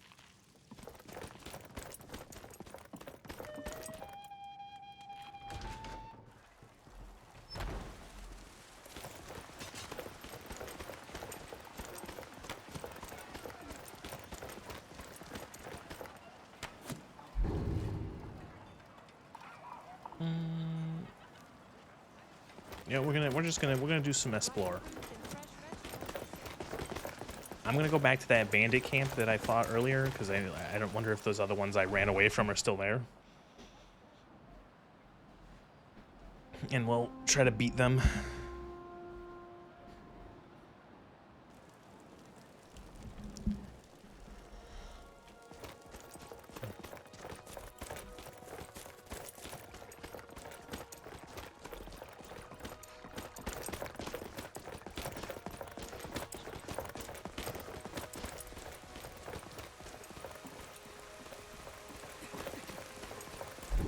Yeah, we're gonna do some explore. I'm gonna go back to that bandit camp that I fought earlier because I don't wonder if those other ones I ran away from are still there. And we'll try to beat them.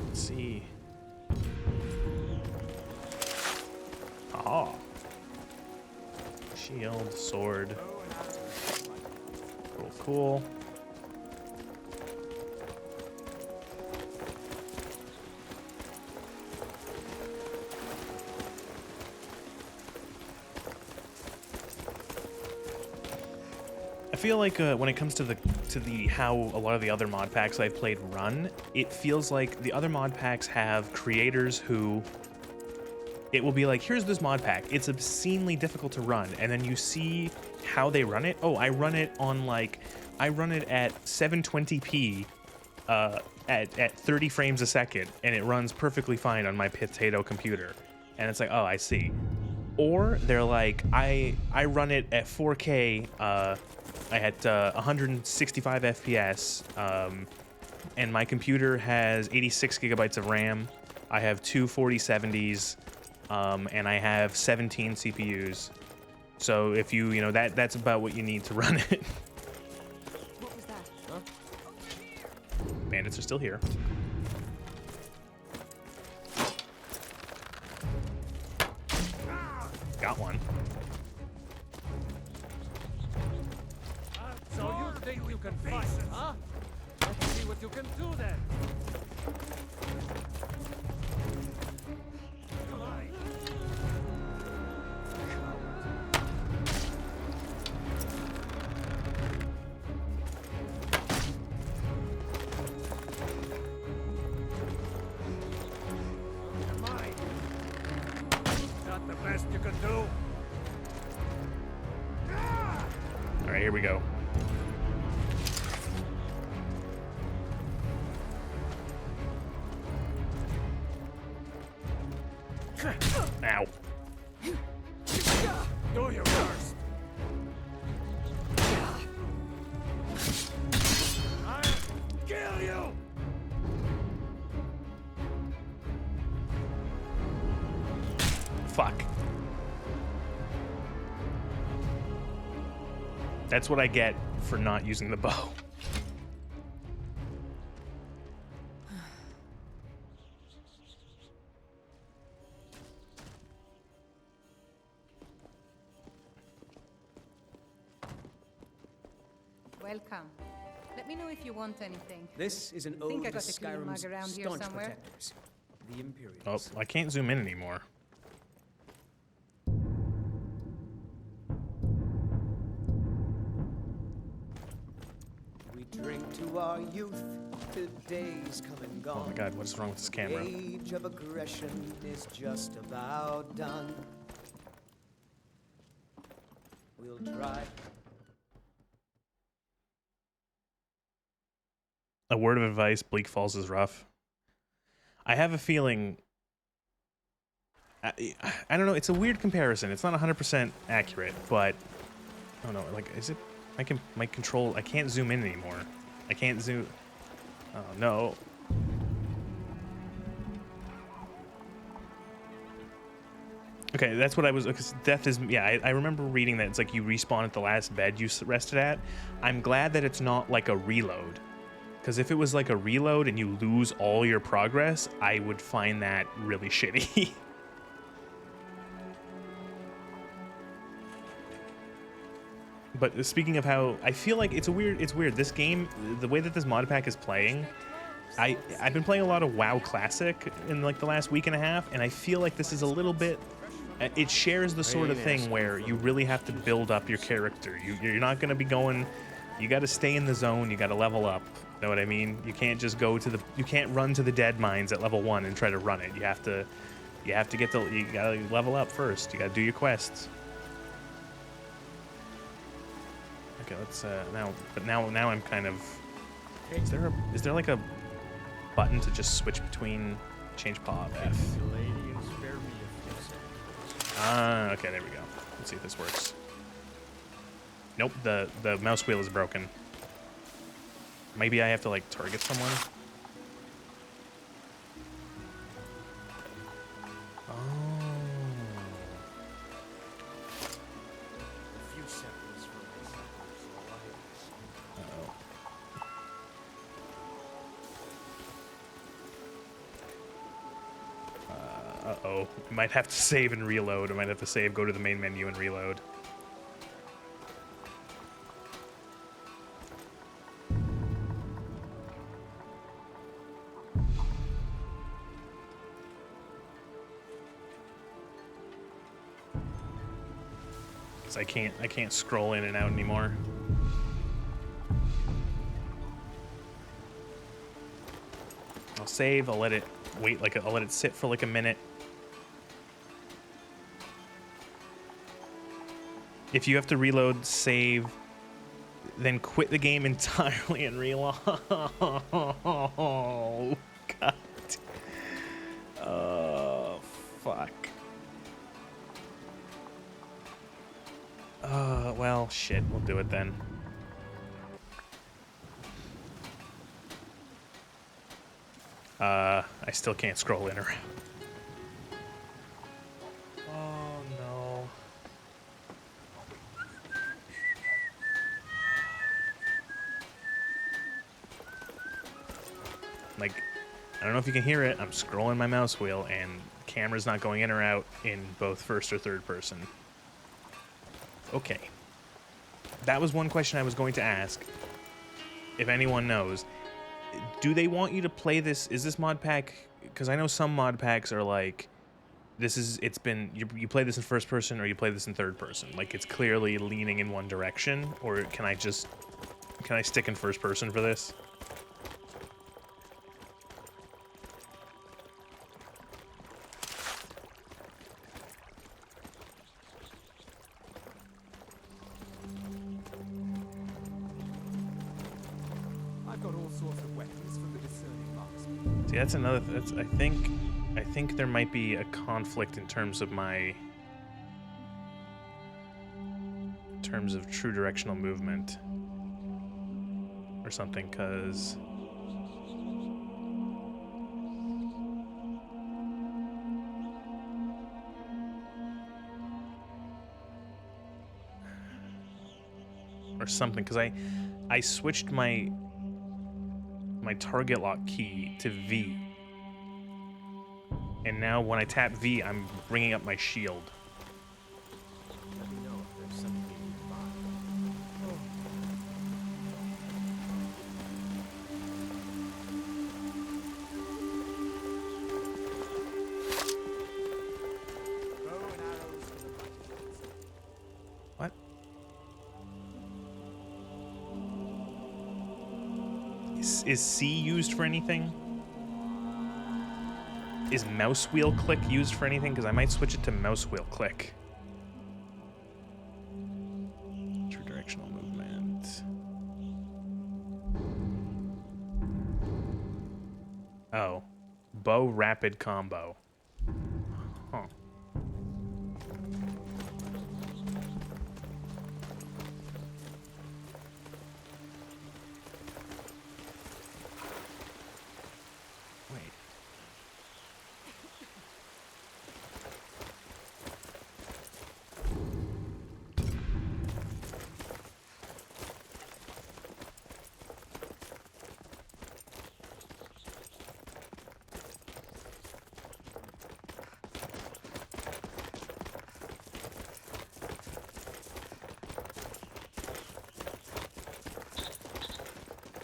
Let's see. Oh. Shield, sword. Cool, cool. I feel like when it comes to the how a lot of the other mod packs I've played run, it feels like the other mod packs have creators who it will be like, here's this mod pack. It's obscenely difficult to run, and then you see how they run it. Oh, I run it at 720p at 30 frames a second, and it runs perfectly fine on my potato computer. And it's like, oh, I see. Or they're like, I run it at 4K at 165 FPS, and my computer has 86 gigabytes of RAM. I have two 4070s, and I have 17 CPUs. So if you know that's about what you need to run it. What was that? Huh? Bandits are still here. Got one. So you think you can fight, huh? Let's see what you can do then. Best you can do. All right, here we go. Ow. Do your worst. I'll kill you. Fuck. That's what I get for not using the bow. Welcome. Let me know if you want anything. This is an I think I ode to got a clean mug Skyrim's around here staunch somewhere. protectors, the Imperials. Oh, I can't zoom in anymore. We drink to our youth, today's come and gone. Oh my god, what's wrong with this camera? The age of aggression is just about done. We'll try. A word of advice, Bleak Falls is rough. I have a feeling... I don't know, it's a weird comparison. It's not 100% accurate, but... I don't know, like, is it... my control... I can't zoom in anymore. I can't zoom... Oh, no. Okay, that's what I was... Because death is... Yeah, I remember reading that it's like you respawn at the last bed you rested at. I'm glad that it's not like a reload. Because if it was like a reload and you lose all your progress, I would find that really shitty. But speaking of how I feel like it's weird. This game, the way that this mod pack is playing, I've been playing a lot of WoW Classic in like the last week and a half, and I feel like this is a little bit. It shares the sort of thing where you really have to build up your character. You're not going to be going. You got to stay in the zone. You got to level up. Know what I mean? You can't just go to the. You can't run to the dead mines at level 1 and try to run it. You have to You have to get you gotta level up first. You gotta do your quests. Okay, let's now I'm kind of. Is there like a button to just switch between change paw F? Okay, there we go. Let's see if this works. Nope, the mouse wheel is broken. Maybe I have to like target someone. Oh. Uh-oh. I might have to save and reload. I might have to save, go to the main menu and reload. So I can't scroll in and out anymore. I'll save, I'll let it wait I'll let it sit for like a minute. If you have to reload, save, then quit the game entirely and reload. Oh, God. Oh, fuck. Well, shit, we'll do it then. I still can't scroll in or out. Oh, no. Like, I don't know if you can hear it. I'm scrolling my mouse wheel and camera's not going in or out in both first or third person. Okay. That was one question I was going to ask. If anyone knows, do they want you to play this? Is this mod pack? Because I know some mod packs are like, you play this in first person or you play this in third person. Like it's clearly leaning in one direction. Or can I stick in first person for this? See, that's another. I think there might be a conflict in terms of true directional movement or something, because I switched my target lock key to V. And now when I tap V, I'm bringing up my shield. Let me know if there's something you need to buy. What? Is C used for anything? Is mouse wheel click used for anything? Because I might switch it to mouse wheel click. True directional movement. Oh. Bow rapid combo. Huh.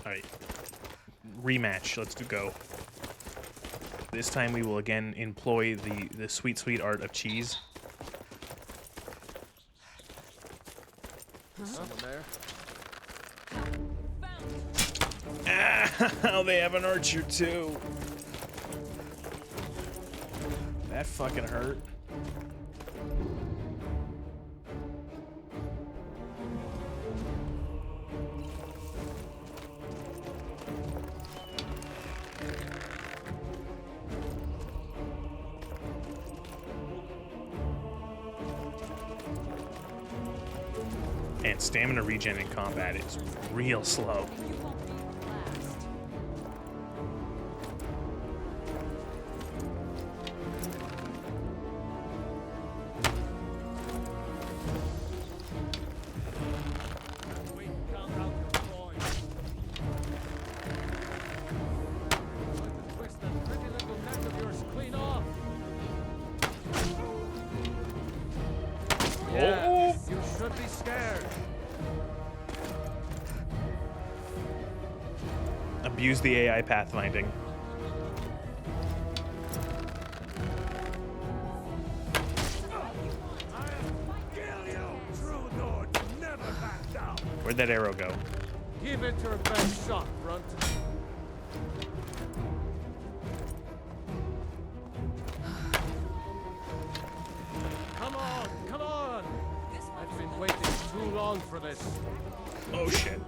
Alright. Rematch. Let's go. This time we will again employ the sweet art of cheese. Someone there? Ah, they have an archer too. that fucking hurt. And stamina regen in combat is real slow. Yes, you should be scared. Abuse the AI pathfinding. Where'd that arrow go? Give it your best shot, Brunt. Come on, come on! I've been waiting too long for this. Oh shit.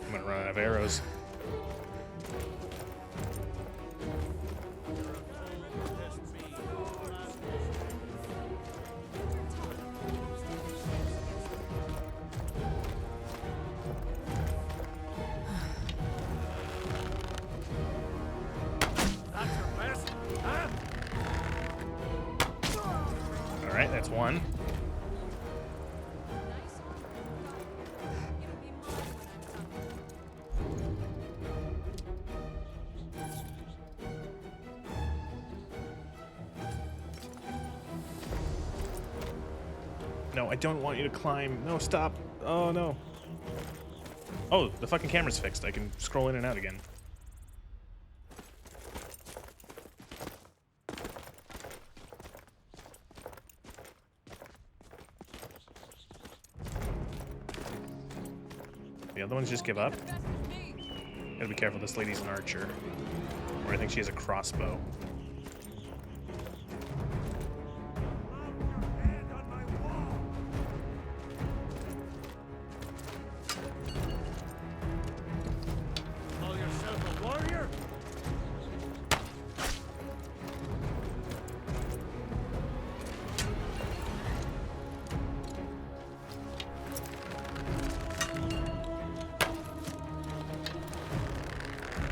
I'm gonna run out of arrows. Alright, that's one. No, I don't want you to climb. No, stop. Oh, no. Oh, the fucking camera's fixed. I can scroll in and out again. The other ones just give up. Gotta be careful, this lady's an archer. Or I think she has a crossbow. Call yourself a warrior?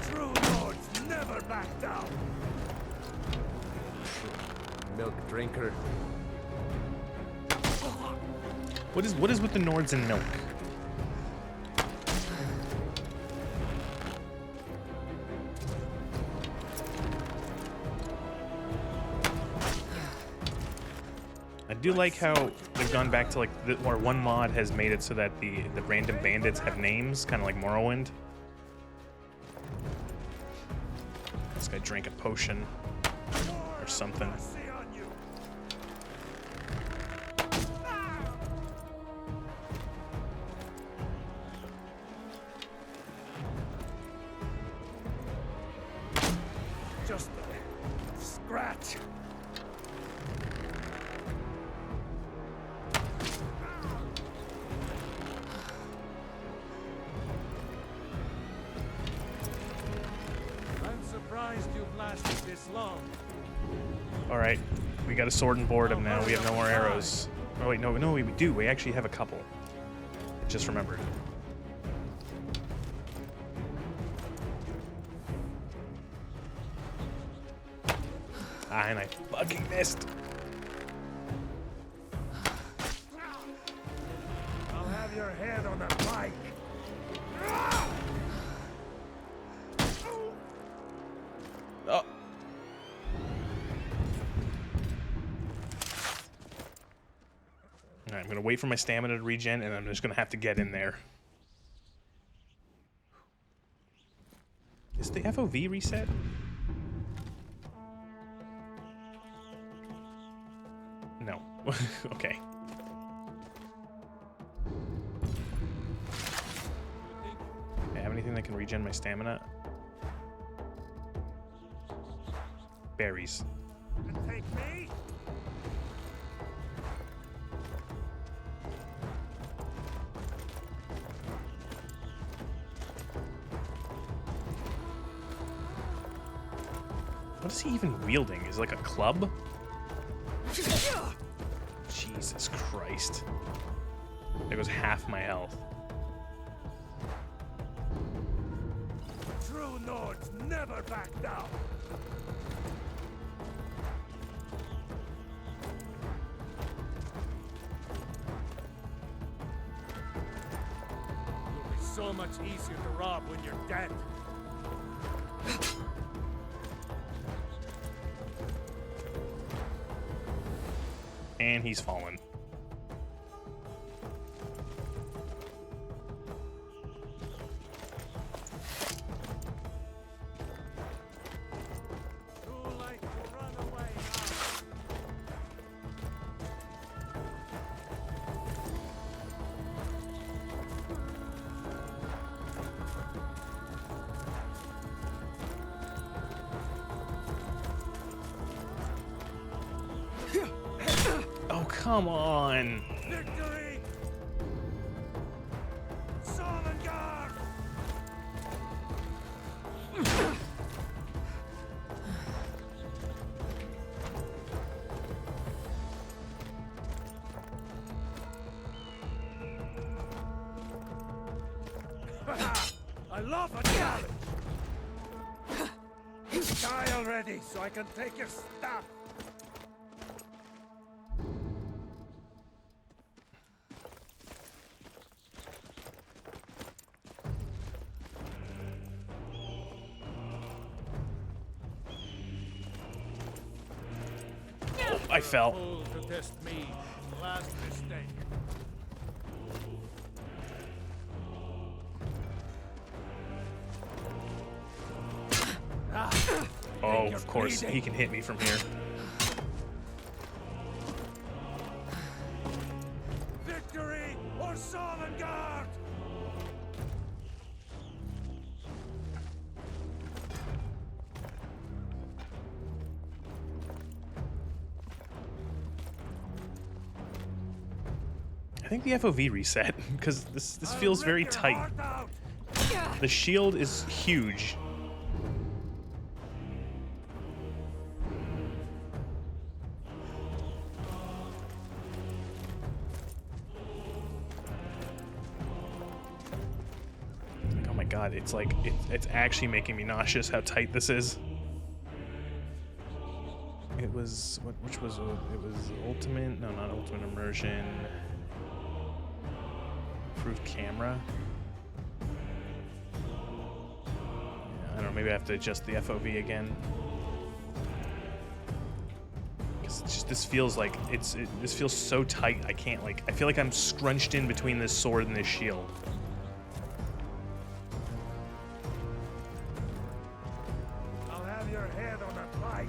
True lords never back down. Milk drinker. What is with the Nords and milk? I do like how they've gone back to like or one mod has made it so that the random bandits have names, kind of like Morrowind. This guy drank a potion or something. Just a scratch. I'm surprised you've lasted this long. Alright, we got a sword and boredom now. We have no more arrows. Oh wait, no, we do. We actually have a couple. Just remembered. Ah, and I fucking missed. I'll have your head on a pike. Oh. Alright, I'm gonna wait for my stamina to regen, and I'm just gonna have to get in there. Is the FOV reset? No. Okay. Anything that can regen my stamina? Berries. Take me? What is he even wielding? Is it like a club? Jesus Christ. There goes half my health. True Nords never back down. It'll be so much easier to rob when you're dead. And he's fallen. Oh, come on. Victory! Sovngarde! I love a challenge! Die already so I can take your stuff! I fell. Fool to test me. Last mistake. Oh, of course, he can hit me from here. Victory or Sovngarde! I think the FOV reset because this feels very tight. The shield is huge. Oh my god, it's like it's actually making me nauseous how tight this is. It was which was it was ultimate? No, not ultimate immersion. Improved camera. Yeah, I don't know. Maybe I have to adjust the FOV again. Because this feels like this feels so tight. I can't like. I feel like I'm scrunched in between this sword and this shield. I'll have your head on a pike.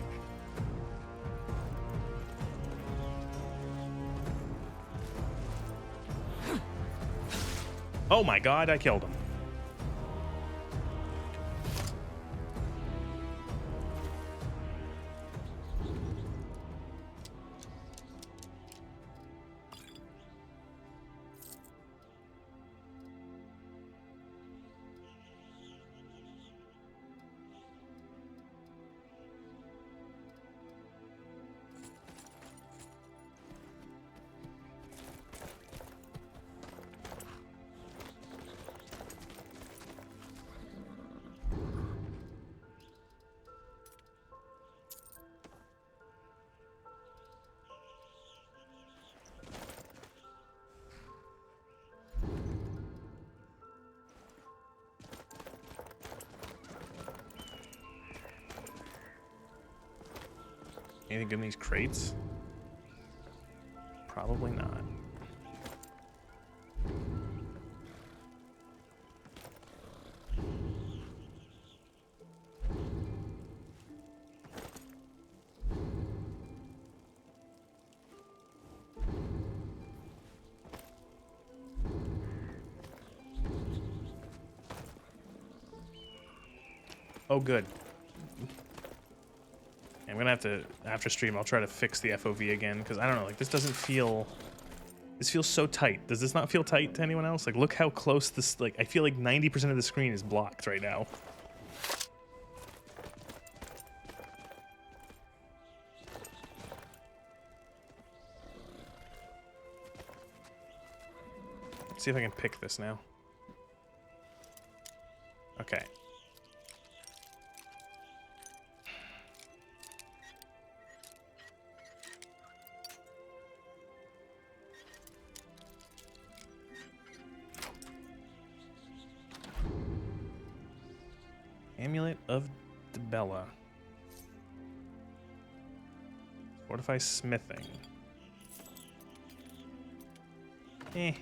Oh my god, I killed him. Anything good in these crates? Probably not. Oh, good. I'm gonna have to, after stream, I'll try to fix the FOV again, because I don't know, like, this doesn't feel... This feels so tight. Does this not feel tight to anyone else? Like, look how close this, like, I feel like 90% of the screen is blocked right now. Let's see if I can pick this now. Okay. Amulet of Debella. Fortify smithing. Eh.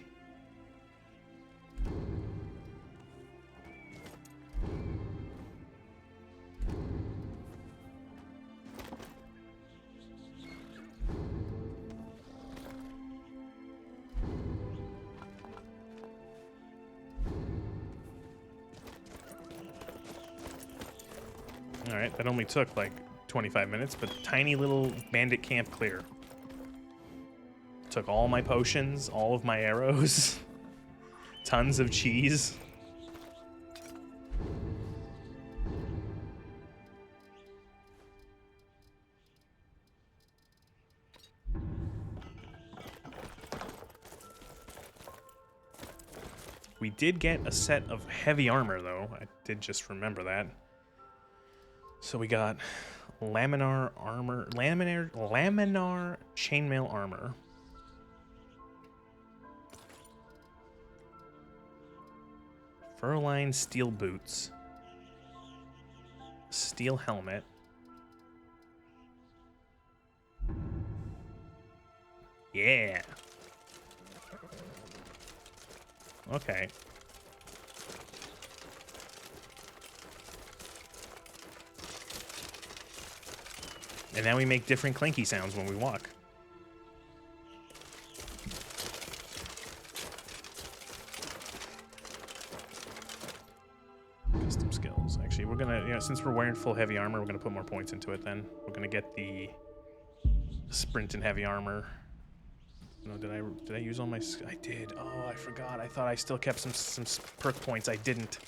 Alright, that only took like 25 minutes, but tiny little bandit camp clear. Took all my potions, all of my arrows, tons of cheese. We did get a set of heavy armor, though. I did just remember that. So we got laminar armor, laminar chainmail armor. Fur-lined steel boots. Steel helmet. Yeah. Okay. And now we make different clanky sounds when we walk. Custom skills. Actually, we're gonna, you know, since we're wearing full heavy armor, we're gonna put more points into it then. We're gonna get the sprint and heavy armor. No, did I use all my... I did. Oh, I forgot. I thought I still kept some perk points. I didn't.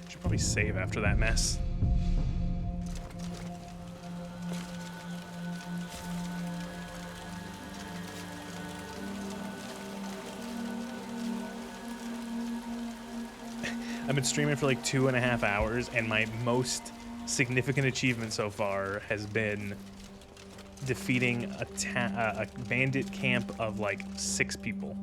Should probably save after that mess. I've been streaming for like 2.5 hours, and my most significant achievement so far has been defeating a bandit camp of like 6 people.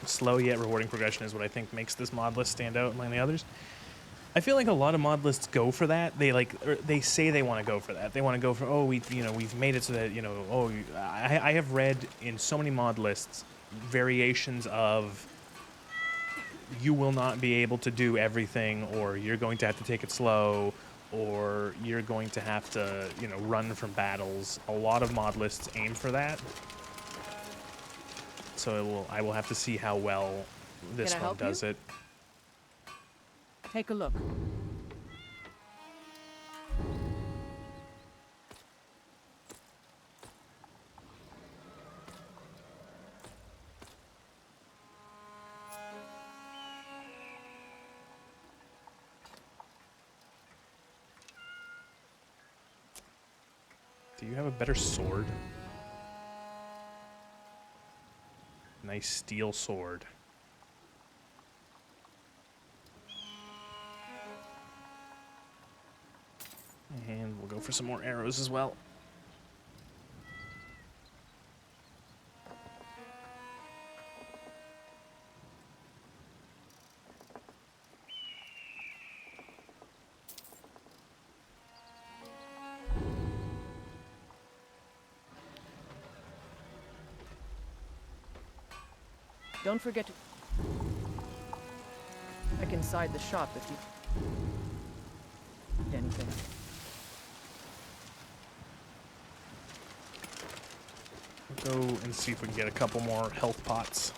Slow yet rewarding progression is what I think makes this mod list stand out among the others. I feel like a lot of mod lists go for that. They say they want to go for that. They want to go for, oh, we've made it so that, you know, oh, I have read in so many mod lists variations of you will not be able to do everything, or you're going to have to take it slow, or you're going to have to, you know, run from battles. A lot of mod lists aim for that. So I will have to see how well this one does it. Take a look. Do you have a better sword? Nice steel sword. And we'll go for some more arrows as well. Don't forget to check inside the shop if you need anything. We'll go and see if we can get a couple more health pots.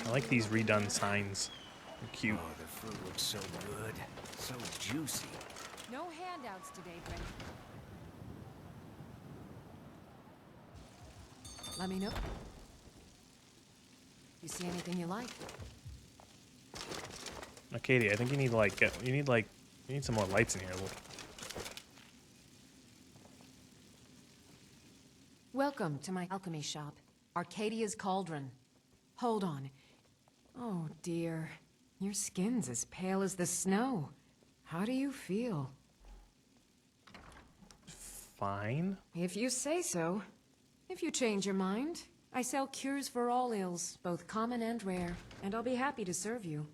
I like these redone signs. They're cute. Oh, the fruit looks so good. So juicy. No handouts today, Brent. Let me know. You see anything you like? Now, Katie, I think you need you need some more lights in here. Welcome to my alchemy shop, Arcadia's Cauldron. Hold on. Oh dear, your skin's as pale as the snow. How do you feel? Fine. If you say so. If you change your mind, I sell cures for all ills, both common and rare, and I'll be happy to serve you.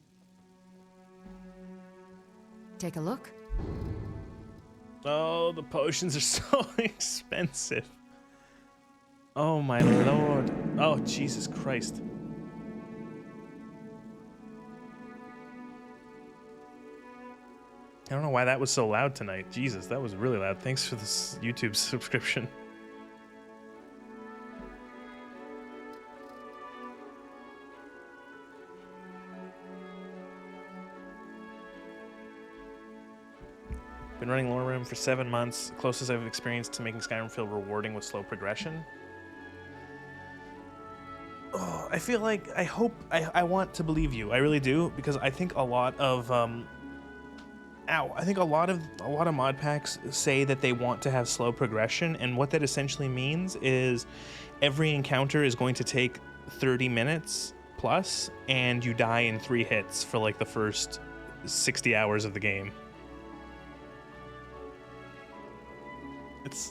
Take a look. Oh, the potions are so expensive. Oh my lord. Oh, Jesus Christ. I don't know why that was so loud tonight. Jesus, that was really loud. Thanks for this YouTube subscription. Been running LoreRim for 7 months, closest I've experienced to making Skyrim feel rewarding with slow progression. Oh, I feel like, I want to believe you. I really do, because I think a lot of, I think a lot of mod packs say that they want to have slow progression, and what that essentially means is every encounter is going to take 30 minutes plus, and you die in 3 hits for like the first 60 hours of the game.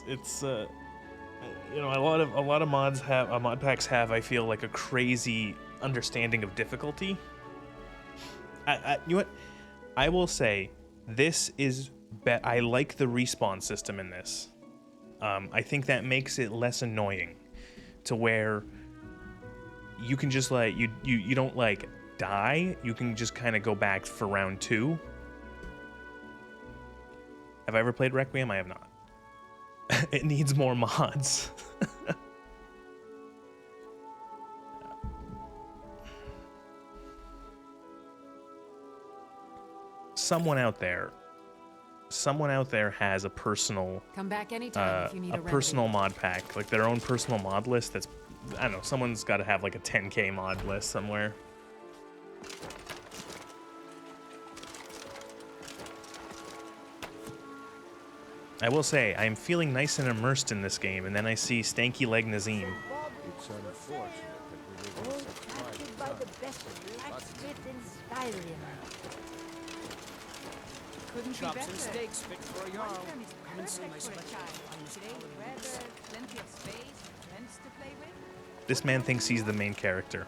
It's you know, a lot of mod packs have, I feel, like a crazy understanding of difficulty. You know what? I will say this is I like the respawn system in this. I think that makes it less annoying to where you can just like you don't like die. You can just kind of go back for round 2. Have I ever played Requiem? I have not. It needs more mods. Someone out there has a personal Come back anytime if you need a personal mod pack, like their own personal mod list. That's, I don't know, someone's got to have like a 10K mod list somewhere. I will say, I am feeling nice and immersed in this game, and then I see Stanky Leg Nazim. It's unfortunate that we live in such trying by the times. best blacksmith in Skyrim. Couldn't Chops be and better. steaks fit for a Jarl. Come and see my Perfect for a special. child. Today's weather, plenty of space, friends to play with. This man thinks he's the main character.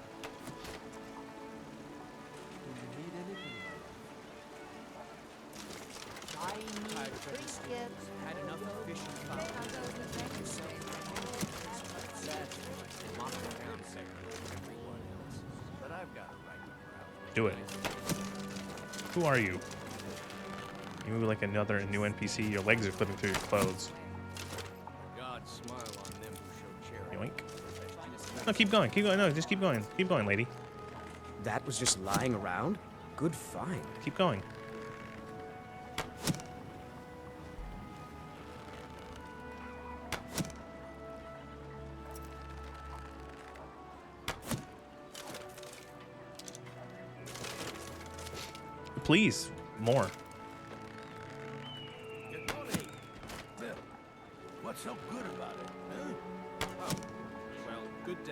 Had enough of fish and fowl. But I've got a right to Do it. Who are you? You move like another new NPC. Your legs are flipping through your clothes. God smile on them who show charity. Yoink. No, keep going. Keep going. No, just keep going. Keep going, lady. That was just lying around? Good find. Keep going. please, more. Good morning. What's so good about it, huh? Oh, well, good day.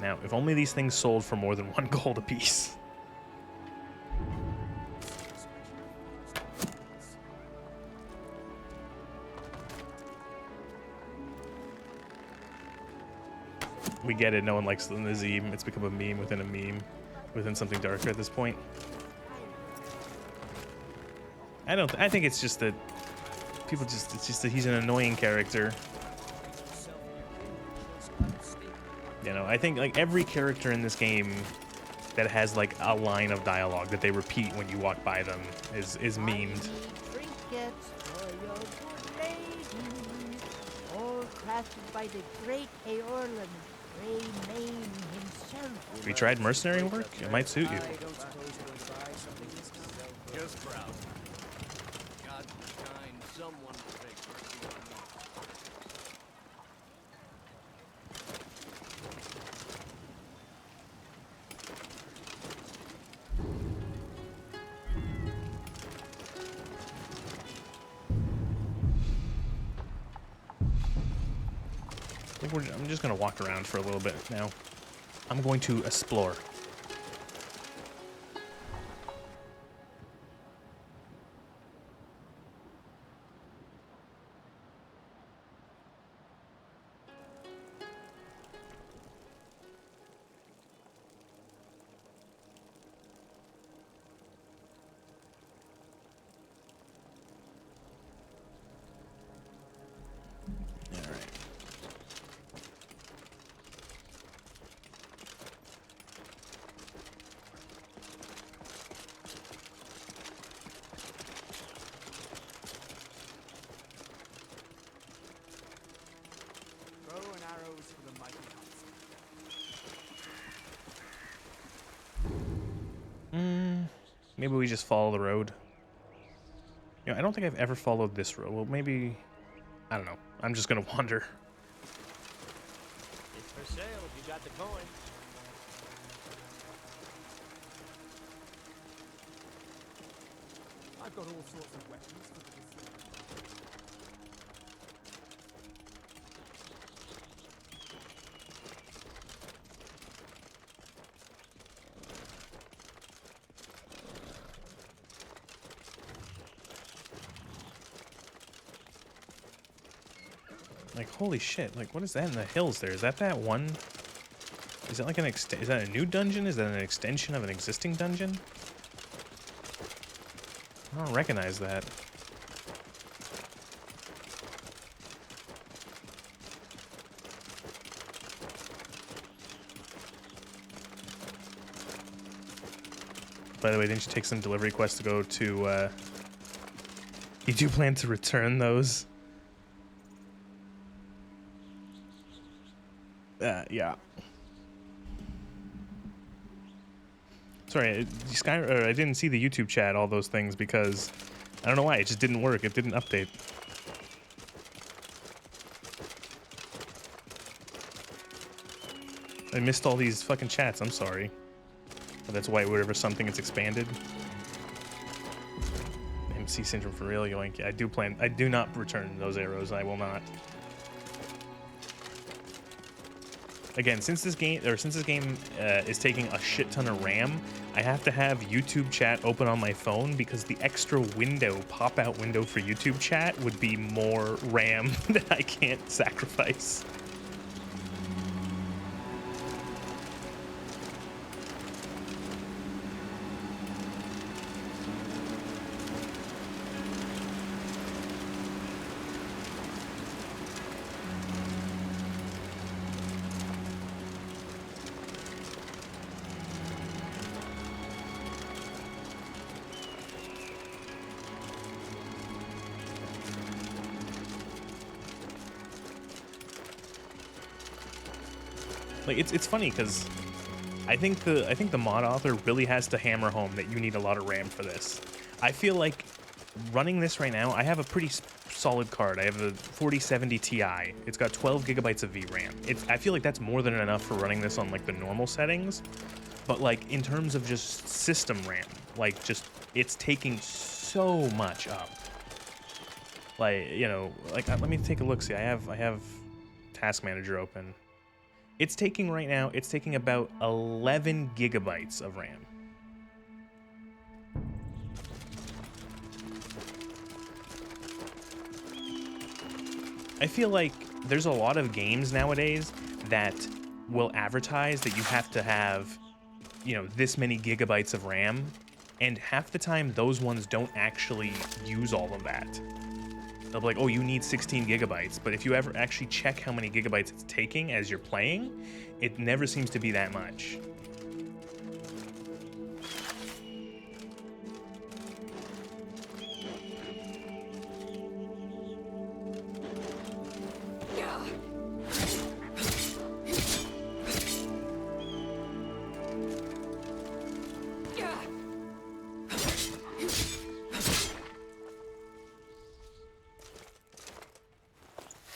Now, if only these things sold for more than 1 gold apiece. We get it, no one likes the Nazim. It's become a meme within a meme, within something darker at this point. I think it's just that people it's just that he's an annoying character. You know, I think like every character in this game that has like a line of dialogue that they repeat when you walk by them is memed. Trinkets for your good lady, all crafted by the great Eorlin, Grey Mane himself. We tried mercenary work? It might suit you. Just proud. God kind, someone will take mercy on me. I'm just gonna walk around for a little bit now. I'm going to explore. Maybe we just follow the road. You know, I don't think I've ever followed this road. Well, maybe... I don't know. I'm just gonna wander. It's for sale if you got the coin. I've got all sorts of weapons for this. Like, holy shit. Like, what is that in the hills there? Is that one? Is that like an is that a new dungeon? Is that an extension of an existing dungeon? I don't recognize that. By the way, didn't you take some delivery quests to go to, You do plan to return those? Yeah. Sorry, I didn't see the YouTube chat, all those things, because I don't know why, it just didn't work. It didn't update. I missed all these fucking chats, I'm sorry. But that's why whatever something is expanded. MC syndrome for real, yoink. I do not return those arrows, I will not. Again, since this game is taking a shit ton of RAM, I have to have YouTube chat open on my phone because the extra pop-out window for YouTube chat would be more RAM that I can't sacrifice. Like it's funny because I think the mod author really has to hammer home that you need a lot of RAM for this. I feel like running this right now, I have a pretty solid card. I have a 4070 Ti. It's got 12 gigabytes of VRAM. I feel like that's more than enough for running this on like the normal settings. But like in terms of just system RAM, like just it's taking so much up. Like, you know, like let me take a look. See, I have Task Manager open. It's taking right now, it's taking about 11 gigabytes of RAM. I feel like there's a lot of games nowadays that will advertise that you have to have, you know, this many gigabytes of RAM, and half the time those ones don't actually use all of that. They'll be like, oh, you need 16 gigabytes, but if you ever actually check how many gigabytes it's taking as you're playing, it never seems to be that much.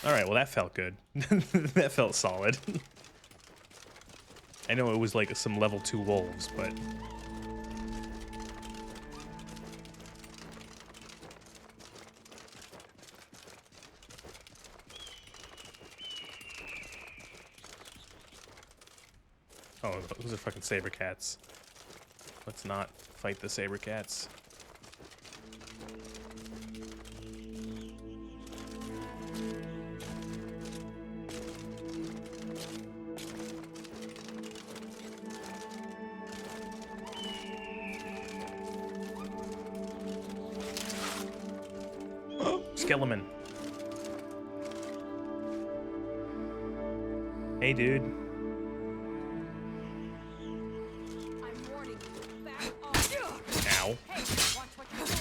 Alright, well that felt good. That felt solid. I know it was like some level 2 wolves, but... Oh, those are fucking saber cats. Let's not fight the saber cats. Skeleton. Hey, dude. I'm warning you. Back off. Ow. Hey, watch what you're doing.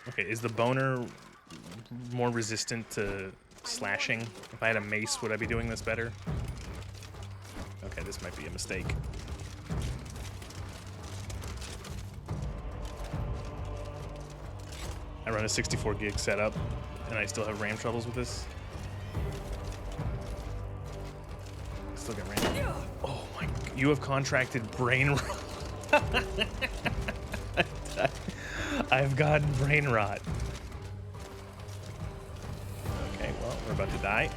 Okay, is the boner more resistant to slashing? If I had a mace, would I be doing this better? Okay, this might be a mistake. I run a 64 gig setup, and I still have RAM troubles with this. Still get RAM. Oh my! You have contracted brain rot. I've gotten brain rot. Okay, well, we're about to die.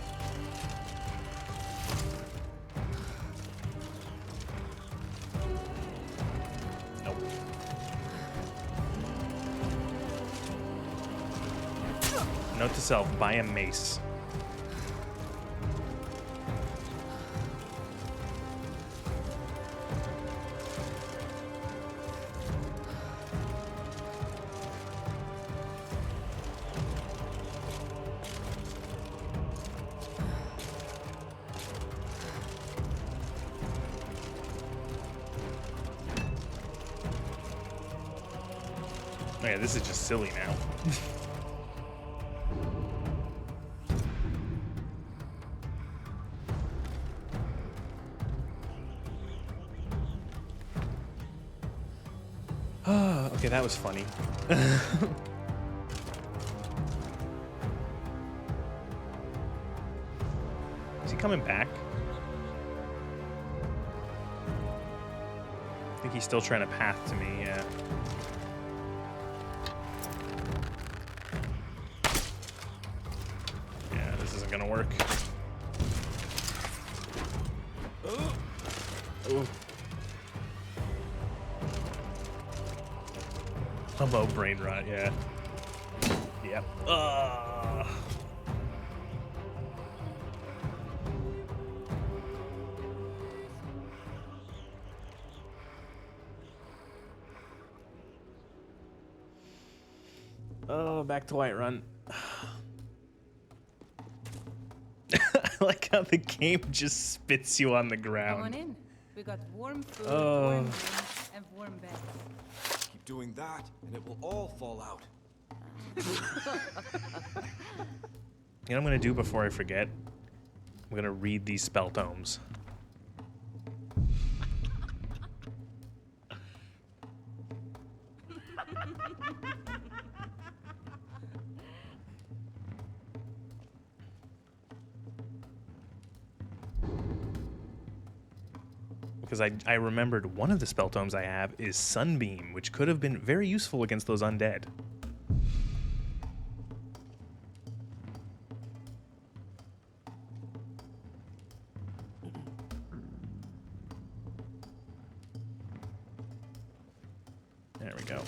Nope. Note to self, buy a mace. Oh yeah, this is just silly now. Okay, that was funny. Is he coming back? I think he's still trying to path to me, yeah. Yeah, this isn't gonna work. Ooh. Hello, brain rot, yeah. Yep. Oh, back to Whiterun. I like how the game just spits you on the ground. Come on in. We got warm food, Oh. warm drinks, and warm beds. Keep doing that, and it will all fall out. You know what I'm gonna do before I forget? I'm gonna read these spell tomes. because I remembered one of the spell tomes I have is Sunbeam, which could have been very useful against those undead. There we go.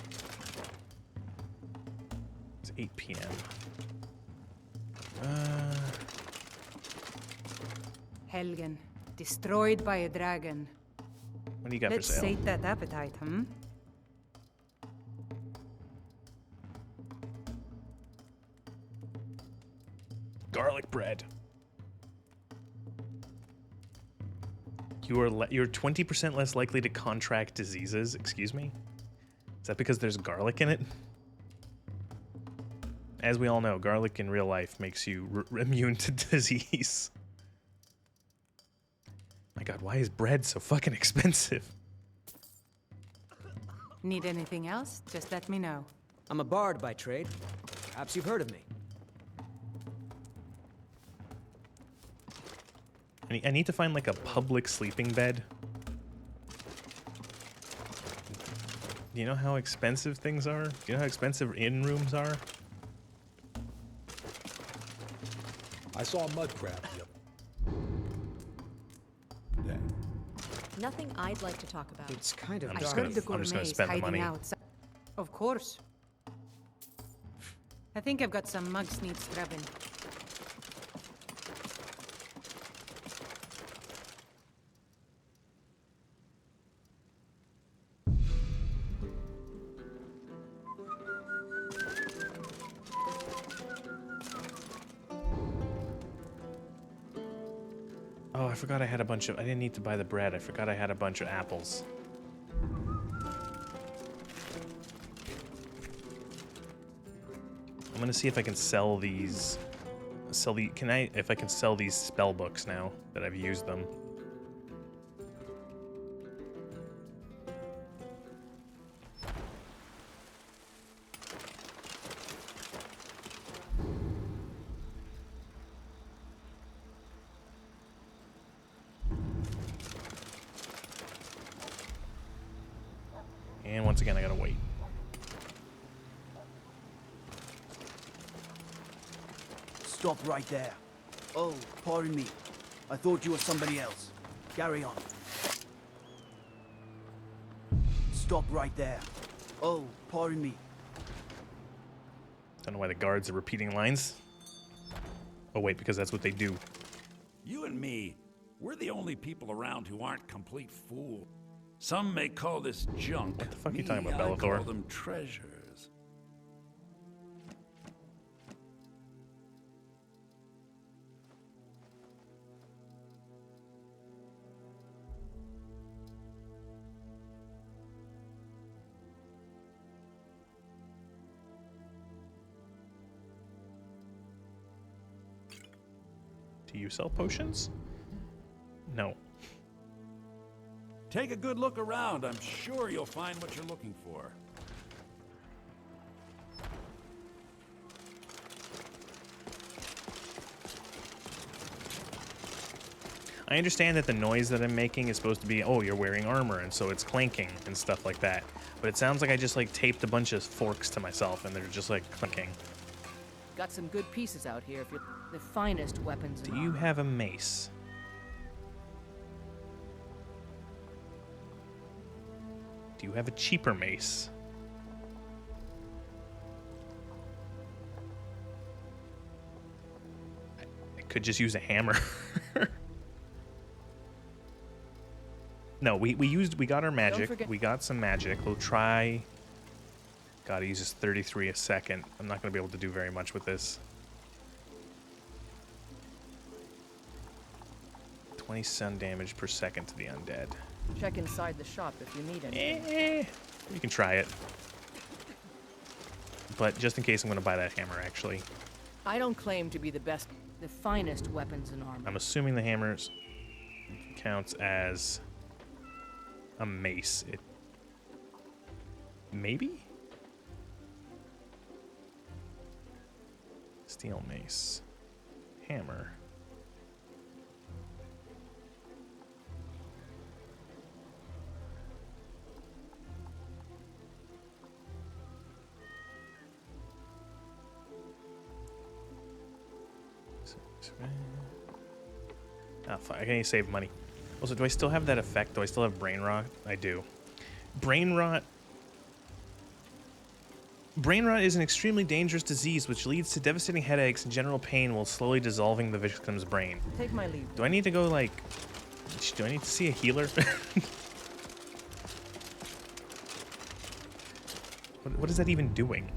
It's 8 p.m. Helgen, destroyed by a dragon. What do you got Let's for sale? sate that appetite, hmm? Garlic bread. You're 20% less likely to contract diseases. Excuse me? Is that because there's garlic in it? As we all know, garlic in real life makes you immune to disease. My god, why is bread so fucking expensive? Need anything else? Just let me know. I'm a bard by trade. Perhaps you've heard of me. I need to find like a public sleeping bed. Do you know how expensive things are? Do you know how expensive inn rooms are? I saw a mud crab. Nothing I'd like to talk about. It's kind of I'm dark. just gonna spend the money. Of course. I think I've got some mugs need scrubbing. Oh, I forgot I had a bunch of... I didn't need to buy the bread. I forgot I had a bunch of apples. I'm gonna see if I can sell these... if I can sell these spell books now that I've used them. And once again, I gotta wait. Stop right there. Oh, pardon me. I thought you were somebody else. Carry on. Stop right there. Oh, pardon me. Don't know why the guards are repeating lines. Oh wait, because that's what they do. You and me, we're the only people around who aren't complete fools. Some may call this junk. What the fuck are you talking about, I Bellathor? call them treasures. Do you sell potions? No. Take a good look around. I'm sure you'll find what you're looking for. I understand that the noise that I'm making is supposed to be, oh, you're wearing armor, and so it's clanking and stuff like that. But it sounds like I just like taped a bunch of forks to myself, and they're just like clinking. Got some good pieces out here if you're the finest weapons. Do you have a mace? Do you have a cheaper mace? I could just use a hammer. No, we got our magic. We got some magic. We'll try. God, he uses 33 a second. I'm not going to be able to do very much with this. 20 sun damage per second to the undead. Check inside the shop if you need anything. You can try it. But just in case, I'm going to buy that hammer, actually. I don't claim to be the finest weapons and armor. I'm assuming the hammer counts as a mace. Maybe? Steel mace. Hammer. Ah, fuck. I can't even save money. Also, do I still have that effect? Do I still have brain rot? I do. Brain rot. Brain rot is an extremely dangerous disease which leads to devastating headaches and general pain while slowly dissolving the victim's brain. Take my leave. Do I need to go, like... Do I need to see a healer? What is that even doing?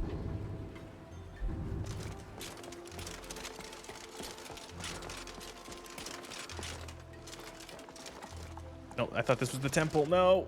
No, I thought this was the temple. No!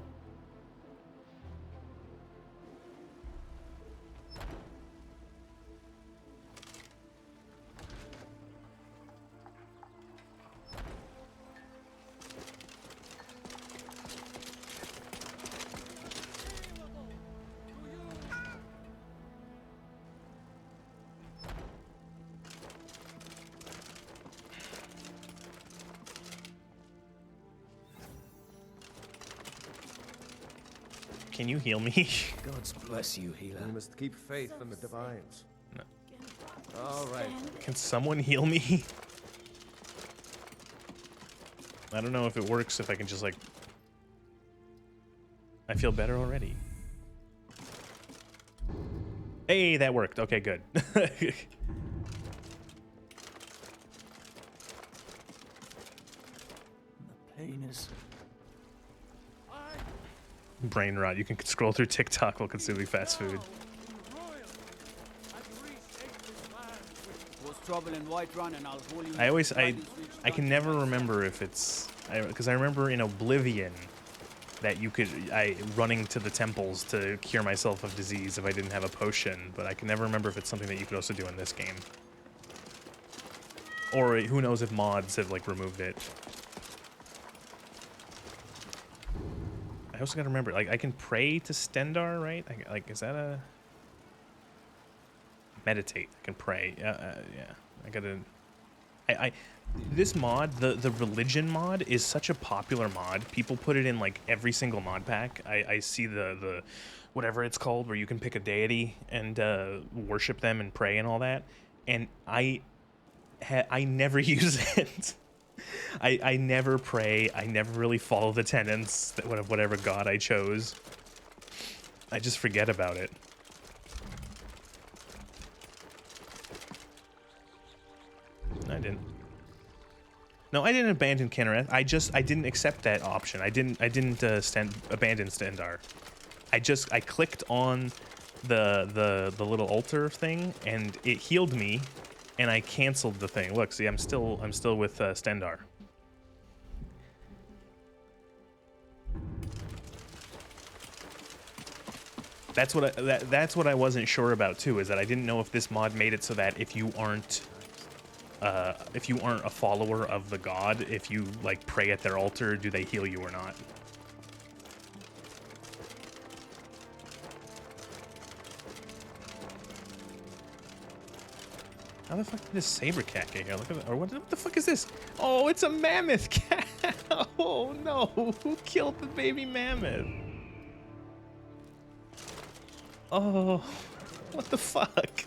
Can you heal me? God bless you, healer. We must keep faith in the divines. No. All right. Can someone heal me? I don't know if it works if I can just, like... I feel better already. Hey, that worked. Okay, good. The pain is... Brain rot. You can scroll through TikTok while consuming fast food. What's trouble in Whiterun, and I'll hold you. I can never remember if it's... Because I remember in Oblivion that you could... running to the temples to cure myself of disease if I didn't have a potion, but I can never remember if it's something that you could also do in this game. Or who knows if mods have, like, removed it. I also gotta remember, like, I can pray to Stendar, right? Like, is that a... Meditate. I can pray. Yeah. I gotta... This mod, the religion mod, is such a popular mod. People put it in, like, every single mod pack. I see the whatever it's called, where you can pick a deity and worship them and pray and all that. And I never use it. I never pray. I never really follow the tenets of whatever god I chose. I just forget about it. I didn't. No, I didn't abandon Kinnereth. I didn't accept that option. I didn't abandon Stendar. I clicked on the little altar thing and it healed me. And I canceled the thing. Look, see, I'm still with Stendar. That's what I wasn't sure about too. Is that I didn't know if this mod made it so that if you aren't a follower of the god, if you like pray at their altar, do they heal you or not? How the fuck did this saber cat get here? Look at that. Or what the fuck is this? Oh, it's a mammoth cat. Oh no, who killed the baby mammoth? Oh, what the fuck?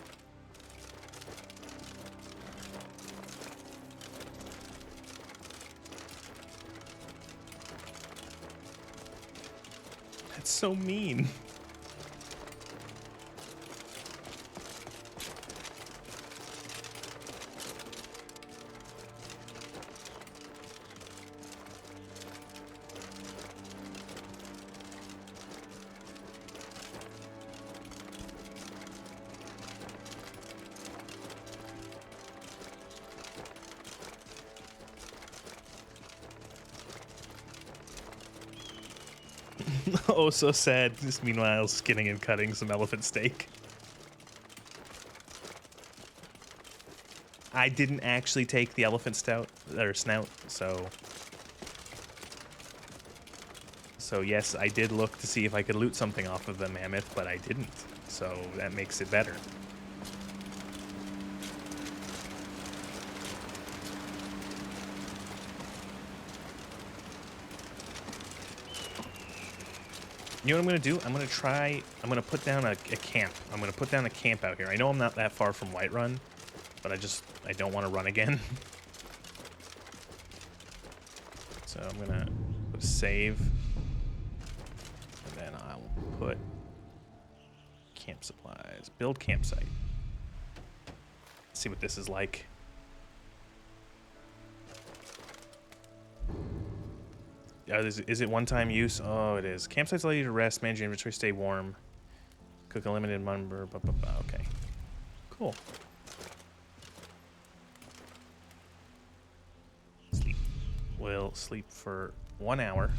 That's so mean. Oh, so sad. Just meanwhile, skinning and cutting some elephant steak. I didn't actually take the elephant snout, so yes, I did look to see if I could loot something off of the mammoth, but I didn't. So that makes it better. You know what I'm going to do? I'm going to put down a camp. I'm going to put down a camp out here. I know I'm not that far from Whiterun, but I don't want to run again. So I'm gonna put a save, and then I'll put camp supplies. Build campsite. Let's see what this is like. Is it one-time use? Oh, it is. Campsites allow you to rest, manage your inventory, stay warm, cook a limited number. Blah, blah, blah. Okay, cool. Sleep. We'll sleep for 1 hour.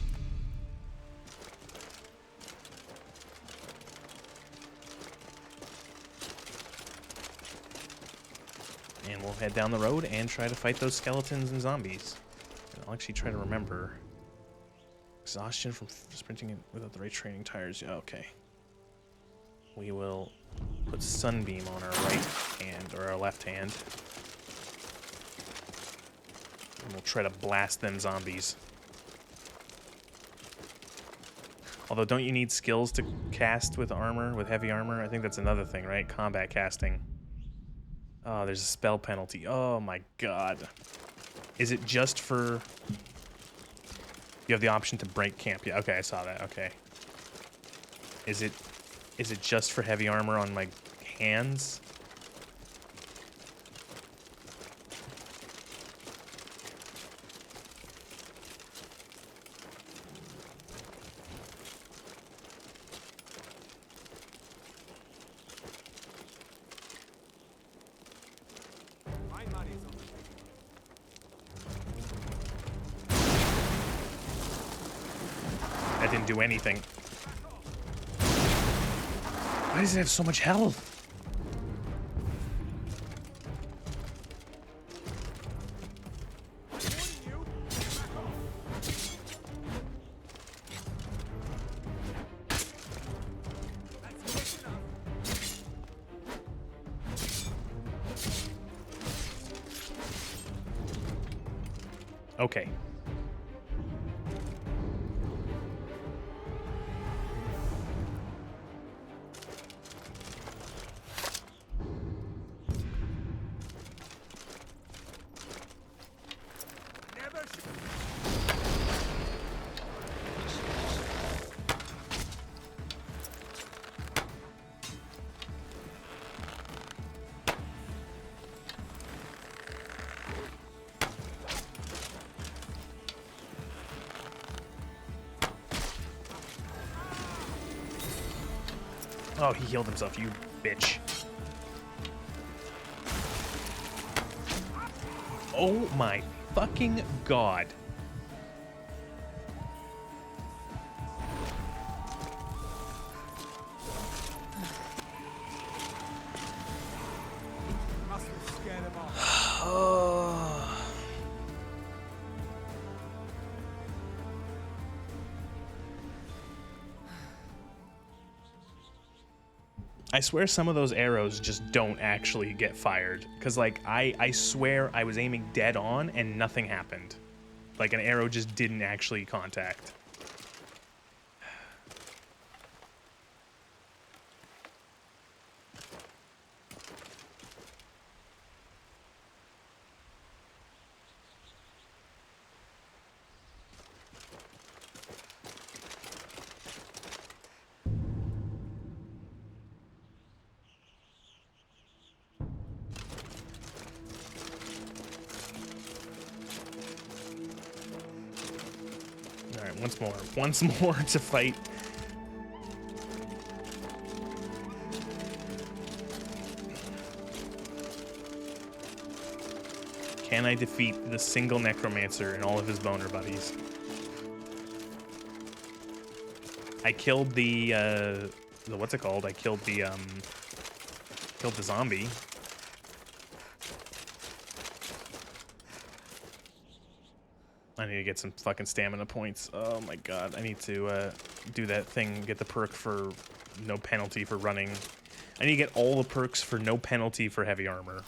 And we'll head down the road and try to fight those skeletons and zombies. And I'll actually try to remember. Exhaustion from sprinting without the right training tires. Yeah, okay. We will put Sunbeam on our right hand, or our left hand. And we'll try to blast them zombies. Although, don't you need skills to cast with armor, with heavy armor? I think that's another thing, right? Combat casting. Oh, there's a spell penalty. Oh my god. Is it just for... You have the option to break camp. Yeah, okay, I saw that. Okay. Is it just for heavy armor on my hands? That didn't do anything. Why does it have so much health? Okay. Oh, he healed himself, you bitch. Oh my fucking god. I swear some of those arrows just don't actually get fired. Because, like, I swear I was aiming dead on and nothing happened. Like, an arrow just didn't actually contact. Once more to fight. Can I defeat the single necromancer and all of his boner buddies? I killed the what's it called? I killed the zombie. I need to get some fucking stamina points. Oh my god, I need to do that thing, get the perk for no penalty for running. I need to get all the perks for no penalty for heavy armor.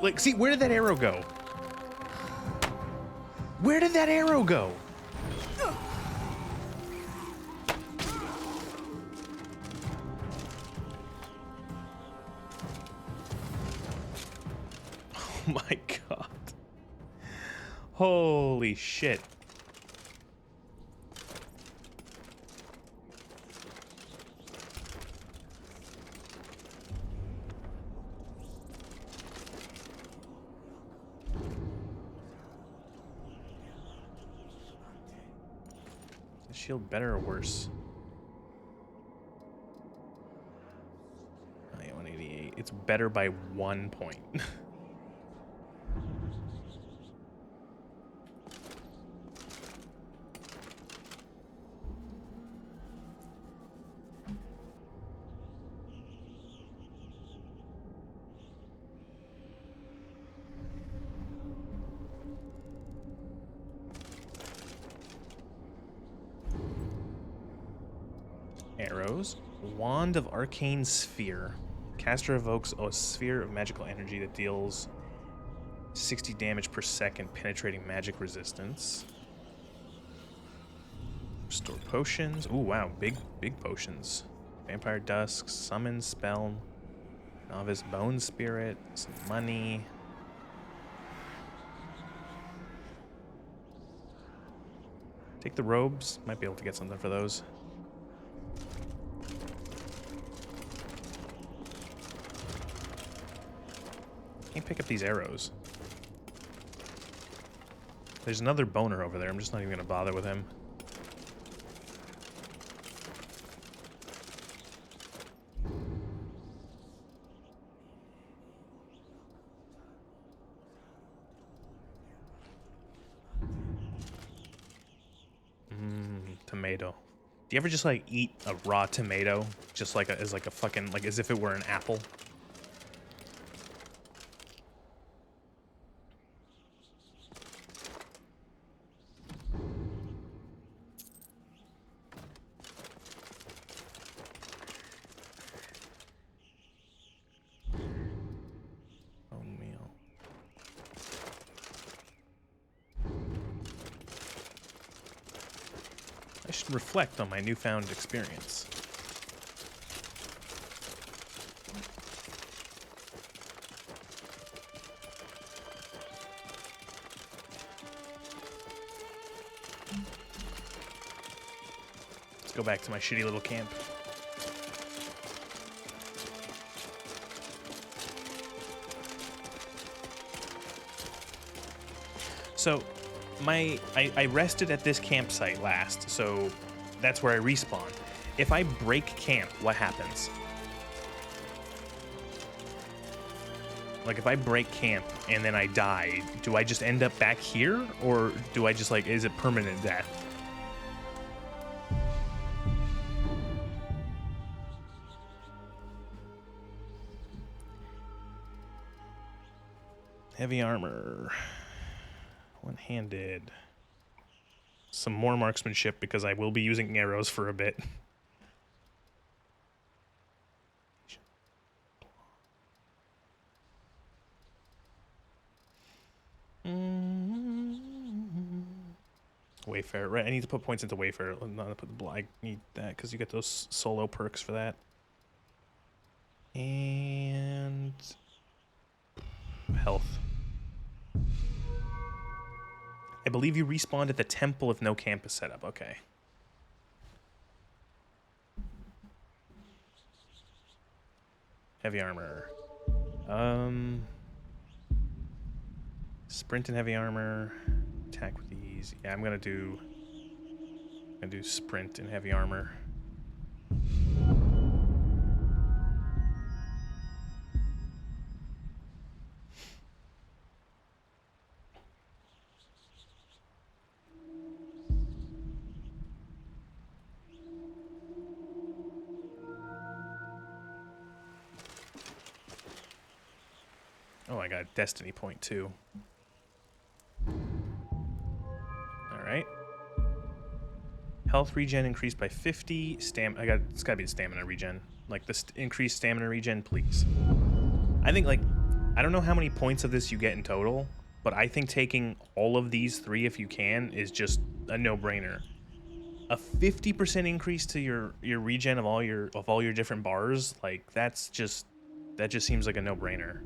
Like, see, where did that arrow go? Where did that arrow go? Oh my god. Holy shit. Is the shield better or worse? Oh, yeah, 188. It's better by 1 point. Arrows. Wand of Arcane Sphere. Caster evokes a sphere of magical energy that deals 60 damage per second, penetrating magic resistance. Restore potions. Ooh, wow, big potions. Vampire Dusk, Summon Spell, Novice Bone Spirit, some money. Take the robes. Might be able to get something for those. Can't pick up these arrows. There's another boner over there. I'm just not even gonna bother with him. Tomato. Do you ever just like eat a raw tomato, just like as like a fucking, like as if it were an apple? Oatmeal. I should reflect on my newfound experience. Let's go back to my shitty little camp. So, I rested at this campsite last, so that's where I respawn. If I break camp, what happens? Like, if I break camp and then I die, do I just end up back here? Or do I just, like, is it permanent death? Heavy armor. One-handed. Some more marksmanship because I will be using arrows for a bit. Wayfarer, right? I need to put points into Wayfarer. I'm not gonna put the I need that because you get those solo perks for that. And health. I believe you respawned at the temple if no camp is set up. Okay. Heavy armor. Sprint and heavy armor. Attack with ease. Yeah, I'm gonna do sprint and heavy armor. Oh, I got a destiny point too. Alright. Health regen increased by 50. It's gotta be the stamina regen. Like, the increased stamina regen, please. I think, like, I don't know how many points of this you get in total, but I think taking all of these 3 if you can is just a no-brainer. A 50% increase to your regen of all your different bars, like that just seems like a no-brainer.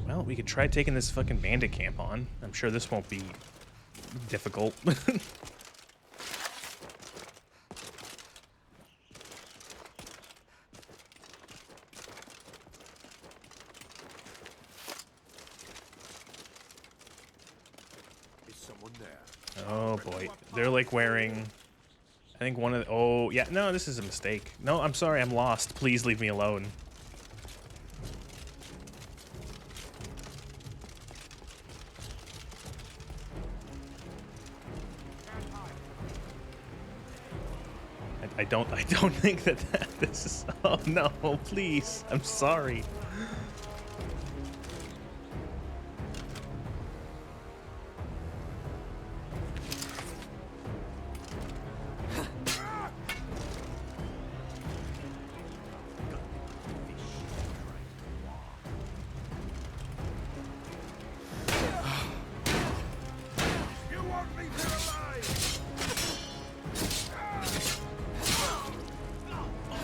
Well, we could try taking this fucking bandit camp on. I'm sure this won't be difficult. Is someone there? Oh boy, they're like wearing, I think one of the, oh yeah, no, this is a mistake. No, I'm sorry, I'm lost. Please leave me alone. I don't think that this is, oh no, please, I'm sorry.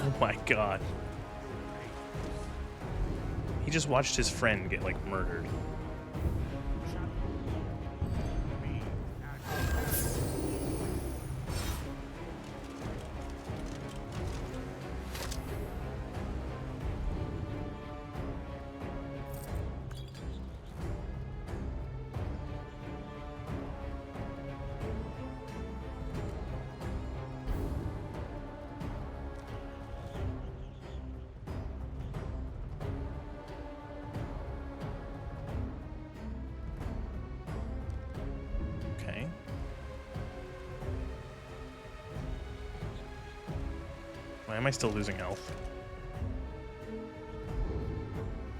Oh my god. He just watched his friend get, like, murdered. Okay. Why am I still losing health?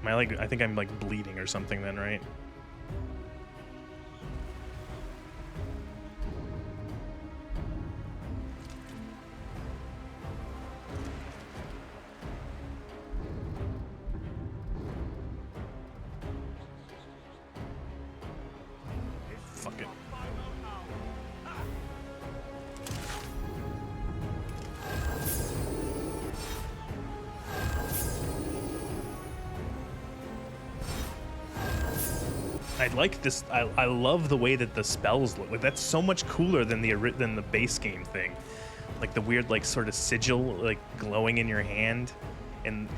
Am I like, I think I'm like bleeding or something then, right? Fuck it. I like this. I love the way that the spells look. Like, that's so much cooler than the base game thing. Like the weird like sort of sigil like glowing in your hand, and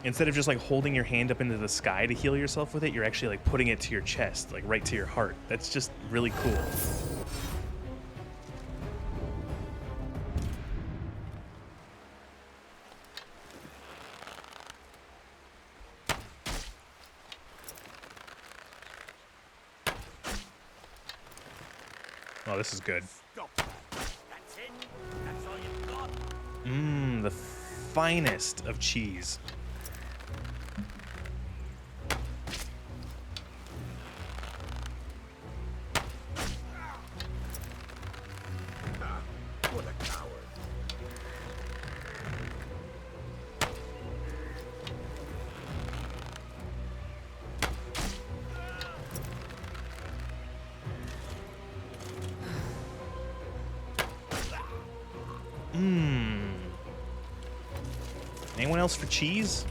instead of just like holding your hand up into the sky to heal yourself with it, you're actually like putting it to your chest, like right to your heart. That's just really cool. Oh, this is good. Mmm, the finest of cheese. What a coward. Mmm. Anyone else for cheese?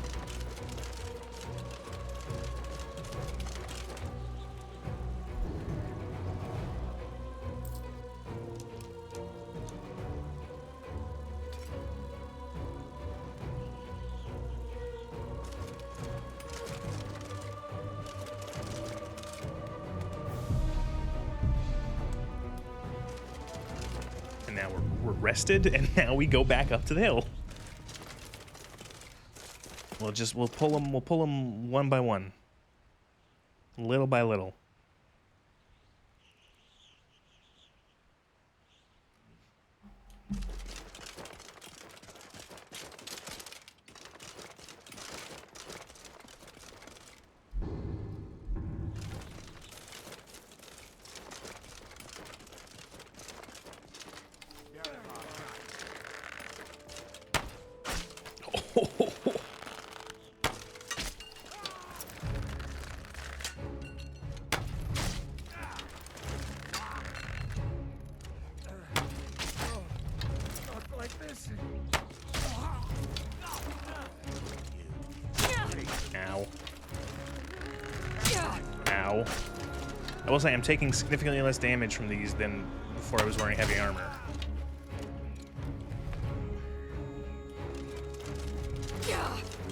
And now we're rested, and now we go back up to the hill. We'll pull them one by one. Little by little. Ow. I will say I'm taking significantly less damage from these than before I was wearing heavy armor.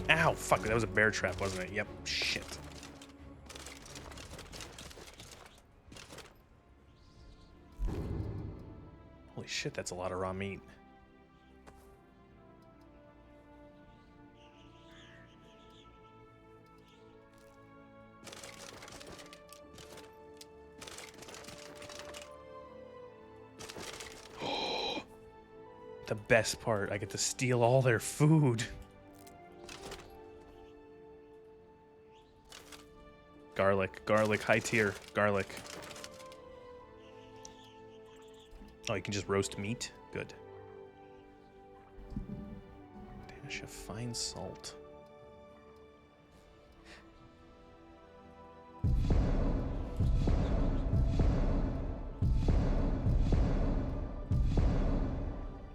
Ow, fuck, that was a bear trap, wasn't it? Yep, shit. Holy shit, that's a lot of raw meat. The best part, I get to steal all their food. Garlic, high tier, garlic. Oh, you can just roast meat? Good. Dash of fine salt.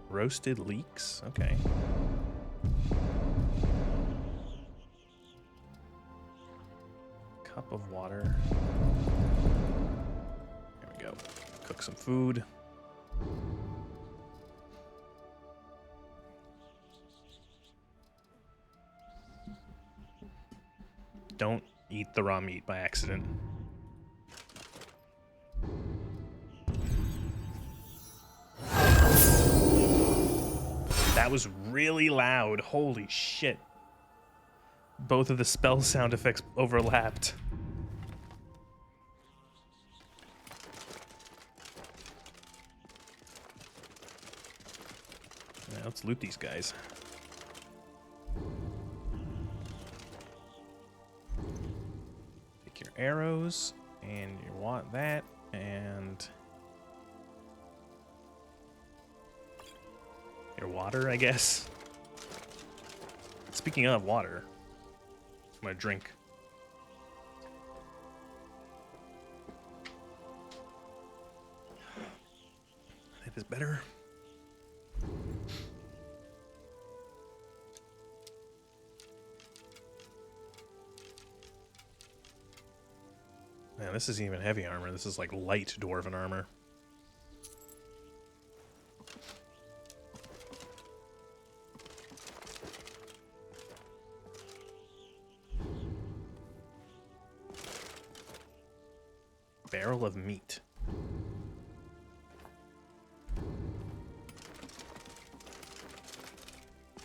Roasted leeks? Okay. Cup of water. There we go. Cook some food. Don't eat the raw meat by accident. That was really loud. Holy shit. Both of the spell sound effects overlapped. Yeah, let's loot these guys. Take your arrows, and you want that, and your water, I guess. Speaking of water, I'm gonna drink. That is better. Man, this isn't even heavy armor. This is like light dwarven armor. Barrel of meat. I'm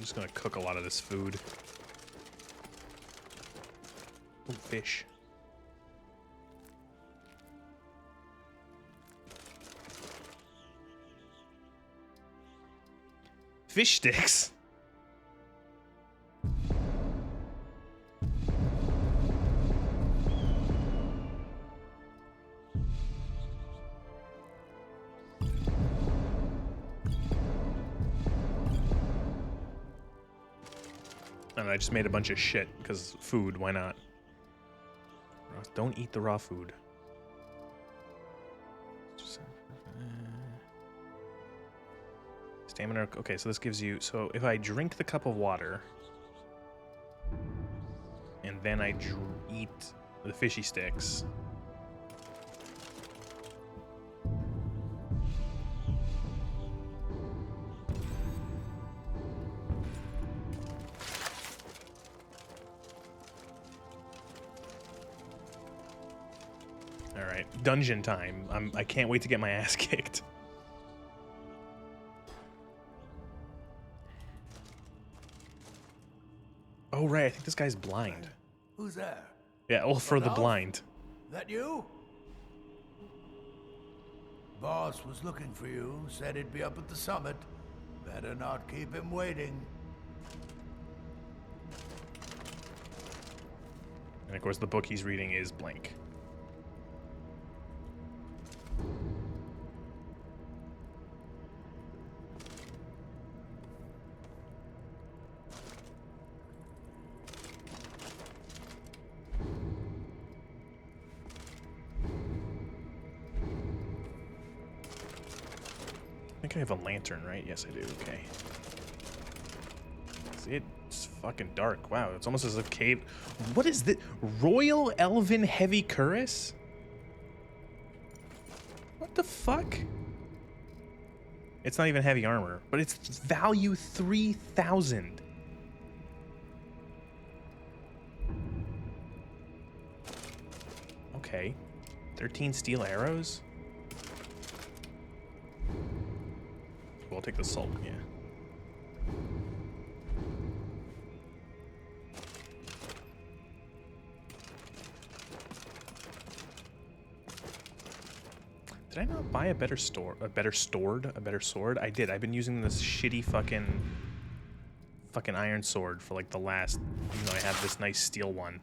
just gonna cook a lot of this food. Ooh, fish. Fish sticks? And I just made a bunch of shit, because food, why not? Don't eat the raw food. Stamina, okay, so this gives you, so if I drink the cup of water, and then I eat the fishy sticks, alright, dungeon time. I can't wait to get my ass kicked. Oh, right, I think this guy's blind. Who's there? Yeah, well, for the Rudolph? blind. That you? Boss was looking for you, said he'd be up at the summit. Better not keep him waiting. And of course, the book he's reading is blank. I think I have a lantern, right? Yes, I do. Okay. It's fucking dark. Wow, it's almost as if cave... What is this? Royal Elven Heavy Cuirass? the fuck? It's not even heavy armor, but it's value 3,000. Okay. 13 steel arrows? We'll take the salt, yeah. Did I not buy a better sword? I did. I've been using this shitty fucking iron sword for like the last, even though I have this nice steel one.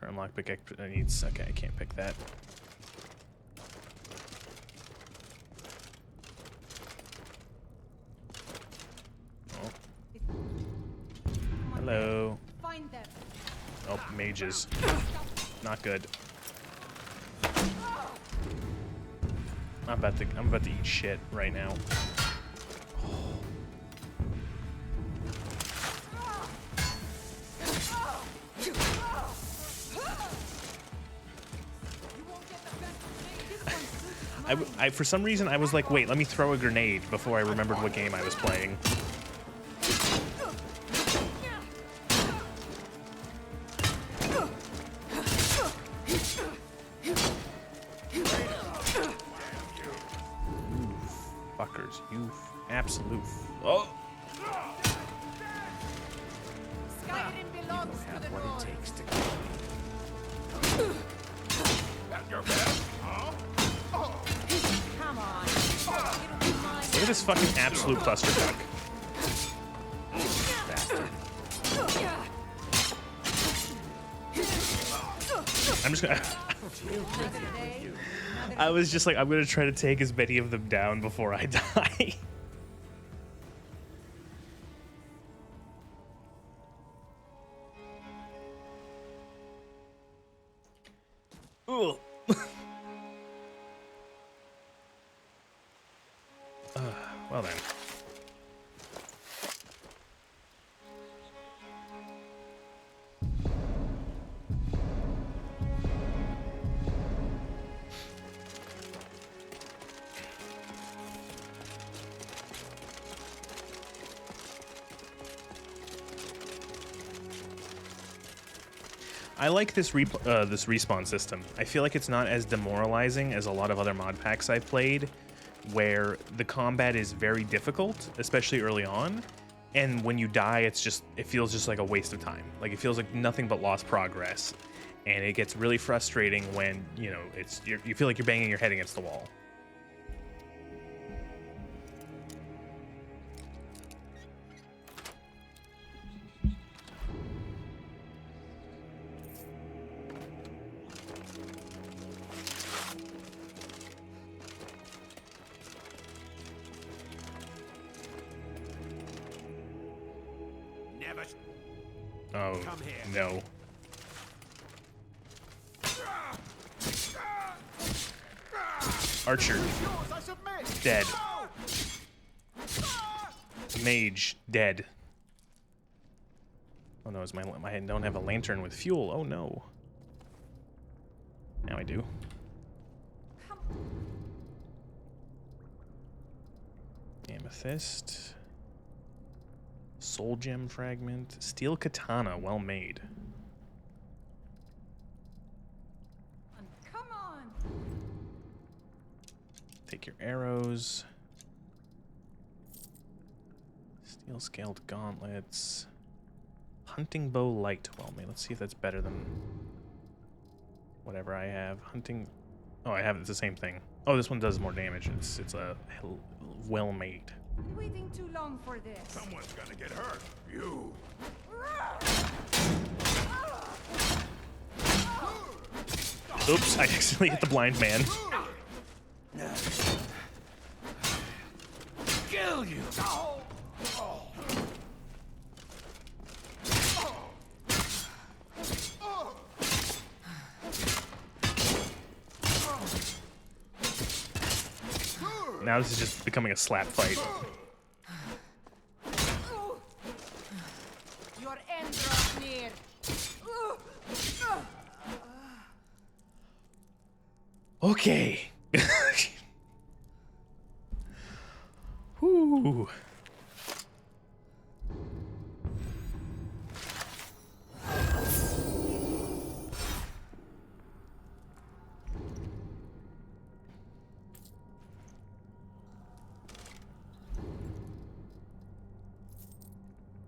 Current lockpick needs, okay, I can't pick that. Oh. Hello. Find them. Oh, mages. Not good. I'm about to eat shit right now. I for some reason I was like, wait, let me throw a grenade before I remembered what game I was playing. Fuckers, you absolute. Oh. Skyrim belongs to the What North. it takes to At your best, huh? Come on. Look at this fucking absolute clusterfuck. I'm just gonna. I was just like, I'm gonna try to take as many of them down before I die. Ugh. Well then. I like this this respawn system. I feel like it's not as demoralizing as a lot of other mod packs I've played, where the combat is very difficult, especially early on, and when you die, it feels just like a waste of time. Like, it feels like nothing but lost progress, and it gets really frustrating when, you know, you feel like you're banging your head against the wall. Oh, no. Archer. Dead. Mage. Dead. Oh no, I don't have a lantern with fuel. Oh no. Now I do. Amethyst. Soul gem fragment. Steel katana, well made. Come on. Take your arrows. Steel scaled gauntlets. Hunting bow light, well made. Let's see if that's better than whatever I have. Hunting. Oh, I have it's the same thing. Oh, this one does more damage. It's a well made. Waiting too long for this. Someone's gonna get hurt. You. Oops, I accidentally hit the blind man. Kill you. Now this is just becoming a slap fight. Your end draws near. Okay. Whew.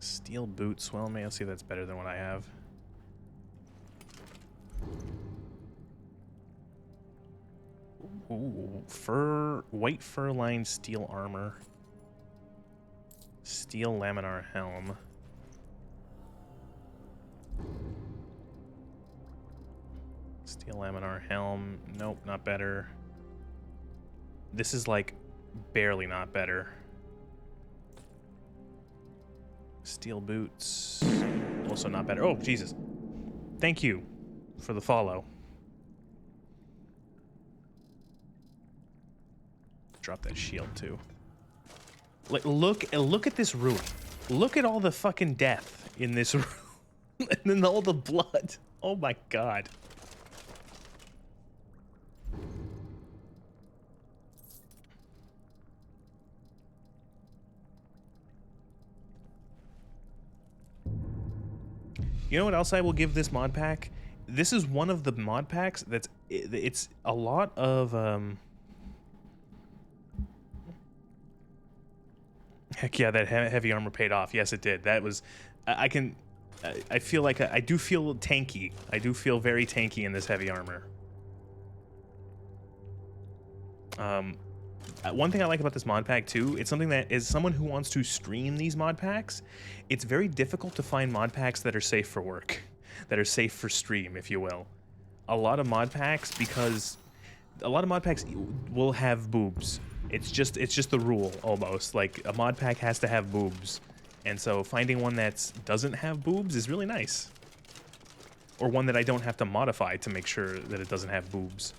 Steel boots. Well, maybe I'll see if that's better than what I have. Ooh, white fur-lined steel armor. Steel laminar helm. Steel laminar helm. Nope, not better. This is like barely not better. Steel boots. Also not better. Oh, Jesus. Thank you for the follow. Drop that shield too. Like, look at this room. Look at all the fucking death in this room. And then all the blood. Oh my god. You know what else I will give this mod pack? This is one of the mod packs that's it's a lot of heck yeah, that heavy armor paid off. Yes, it did. That was I feel like I do feel tanky. I do feel very tanky in this heavy armor. One thing I like about this mod pack too, it's something that is someone who wants to stream these mod packs, it's very difficult to find mod packs that are safe for work, that are safe for stream, if you will. A lot of mod packs, because a lot of mod packs will have boobs. It's just the rule almost. Like a mod pack has to have boobs. And so finding one that doesn't have boobs is really nice. Or one that I don't have to modify to make sure that it doesn't have boobs.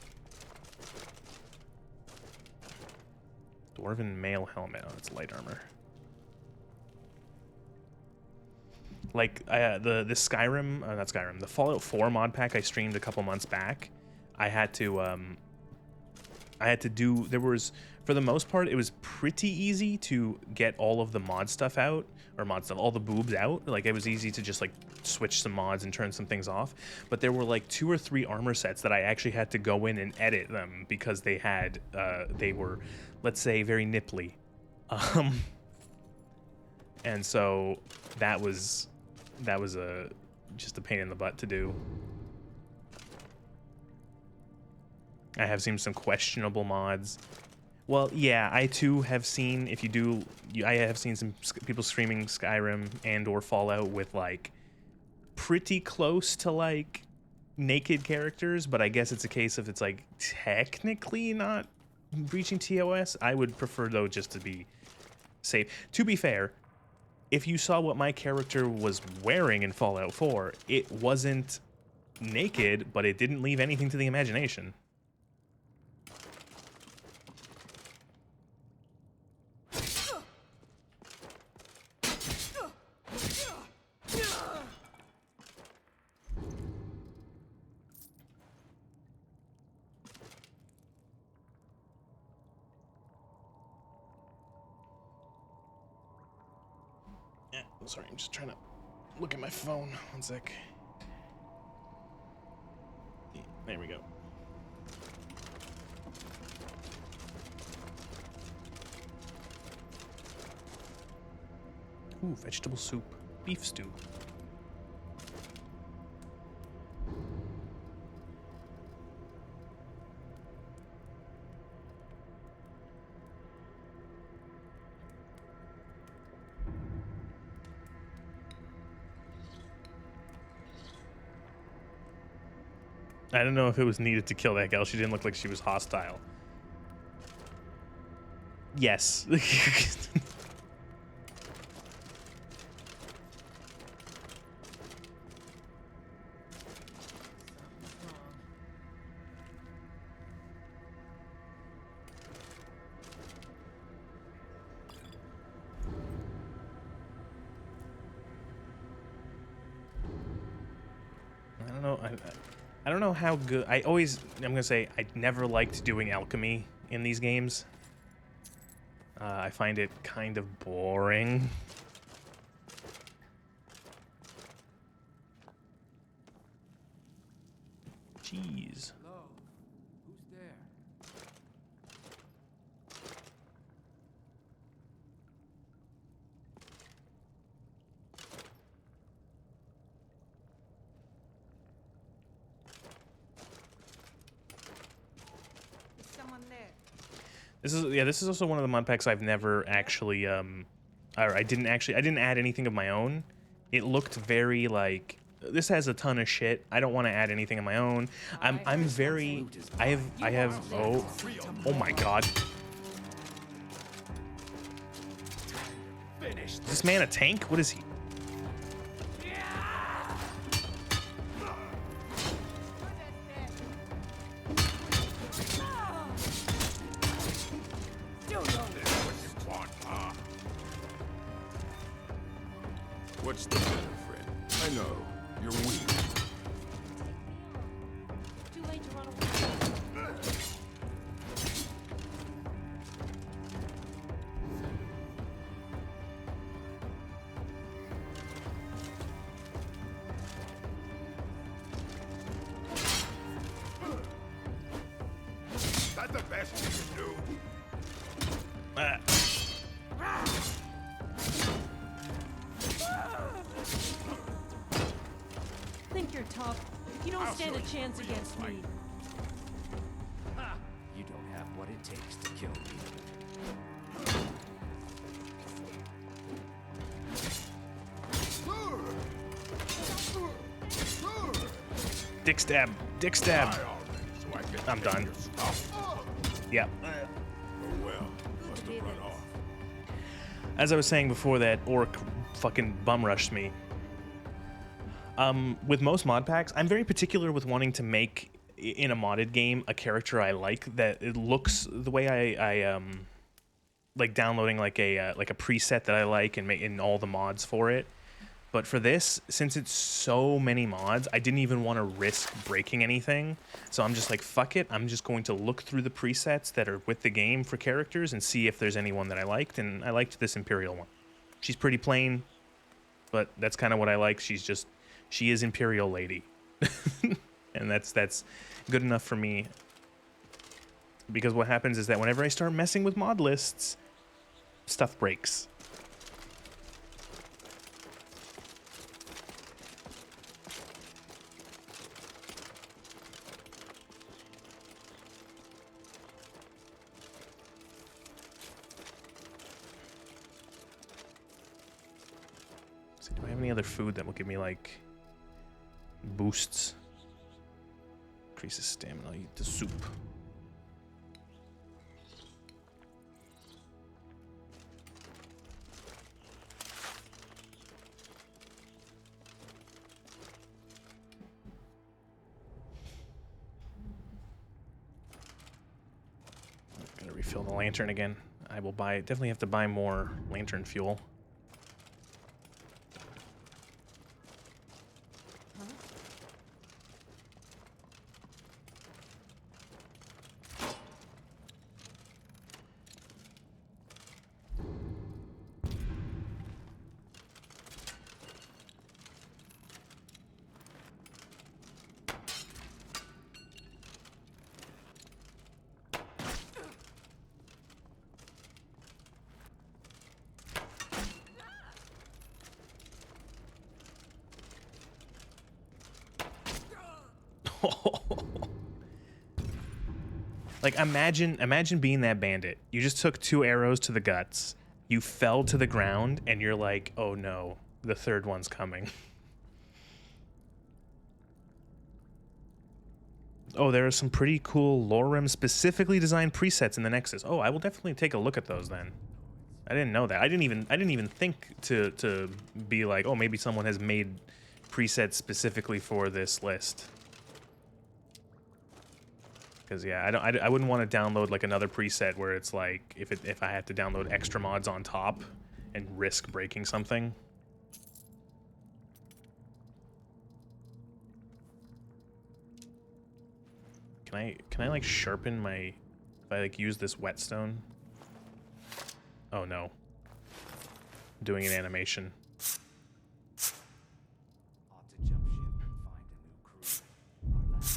Dwarven mail helmet. Oh, it's light armor. Like the Skyrim, not Skyrim, the Fallout 4 mod pack I streamed a couple months back. I had to do. There was, for the most part, it was pretty easy to get all of the mod stuff out, or mod stuff, all the boobs out. Like it was easy to just like switch some mods and turn some things off. But there were like 2 or 3 armor sets that I actually had to go in and edit them because they had they were, let's say, very nipply. And so that was just a pain in the butt to do. I have seen some questionable mods. Well, yeah, I too have seen, I have seen some people streaming Skyrim and or Fallout with like pretty close to like naked characters, but I guess it's a case of it's like technically not breaching TOS. I would prefer though just to be safe. To be fair, if you saw what my character was wearing in Fallout 4, it wasn't naked, but it didn't leave anything to the imagination. Sorry, I'm just trying to look at my phone. One sec. Yeah, there we go. Ooh, vegetable soup. Beef stew. I don't know if it was needed to kill that gal. She didn't look like she was hostile. Yes. I don't know. I don't know how good. I'm gonna say I never liked doing alchemy in these games. I find it kind of boring. Jeez. Hello? Who's there? Is someone there? This is also one of the mod packs I've never actually or I didn't add anything of my own. It looked very like this has a ton of shit. I don't want to add anything of my own. I have oh my god. Is this man a tank? What is he? What's the matter, friend? I know. You're weak. Too late to run away. That's the best you can do. Think you're tough. You don't stand a chance against me. You don't have what it takes to kill me. Dick stab. Dick stab. I'm done. Yep. As I was saying before, that orc fucking bum rushed me. With most mod packs, I'm very particular with wanting to make in a modded game a character I like, that it looks the way I like downloading like a preset that I like and making all the mods for it. But for this, since it's so many mods, I didn't even want to risk breaking anything. So I'm just like, fuck it. I'm just going to look through the presets that are with the game for characters and see if there's anyone that I liked. And I liked this Imperial one. She's pretty plain, but that's kind of what I like. She is Imperial Lady. And that's good enough for me. Because what happens is that whenever I start messing with mod lists, stuff breaks. So do I have any other food that will give me like boosts? Increases stamina. I'll eat the soup. I'm gonna refill the lantern again. I will definitely have to buy more lantern fuel. Like imagine being that bandit. You just took 2 arrows to the guts. You fell to the ground and you're like, "Oh no, the third one's coming." Oh, there are some pretty cool LoreRim specifically designed presets in the Nexus. Oh, I will definitely take a look at those then. I didn't know that. I didn't even think to be like, "Oh, maybe someone has made presets specifically for this list." Because yeah, I wouldn't want to download like another preset where it's like if I had to download extra mods on top and risk breaking something. Can I like sharpen my, if I like use this whetstone? Oh no. I'm doing an animation.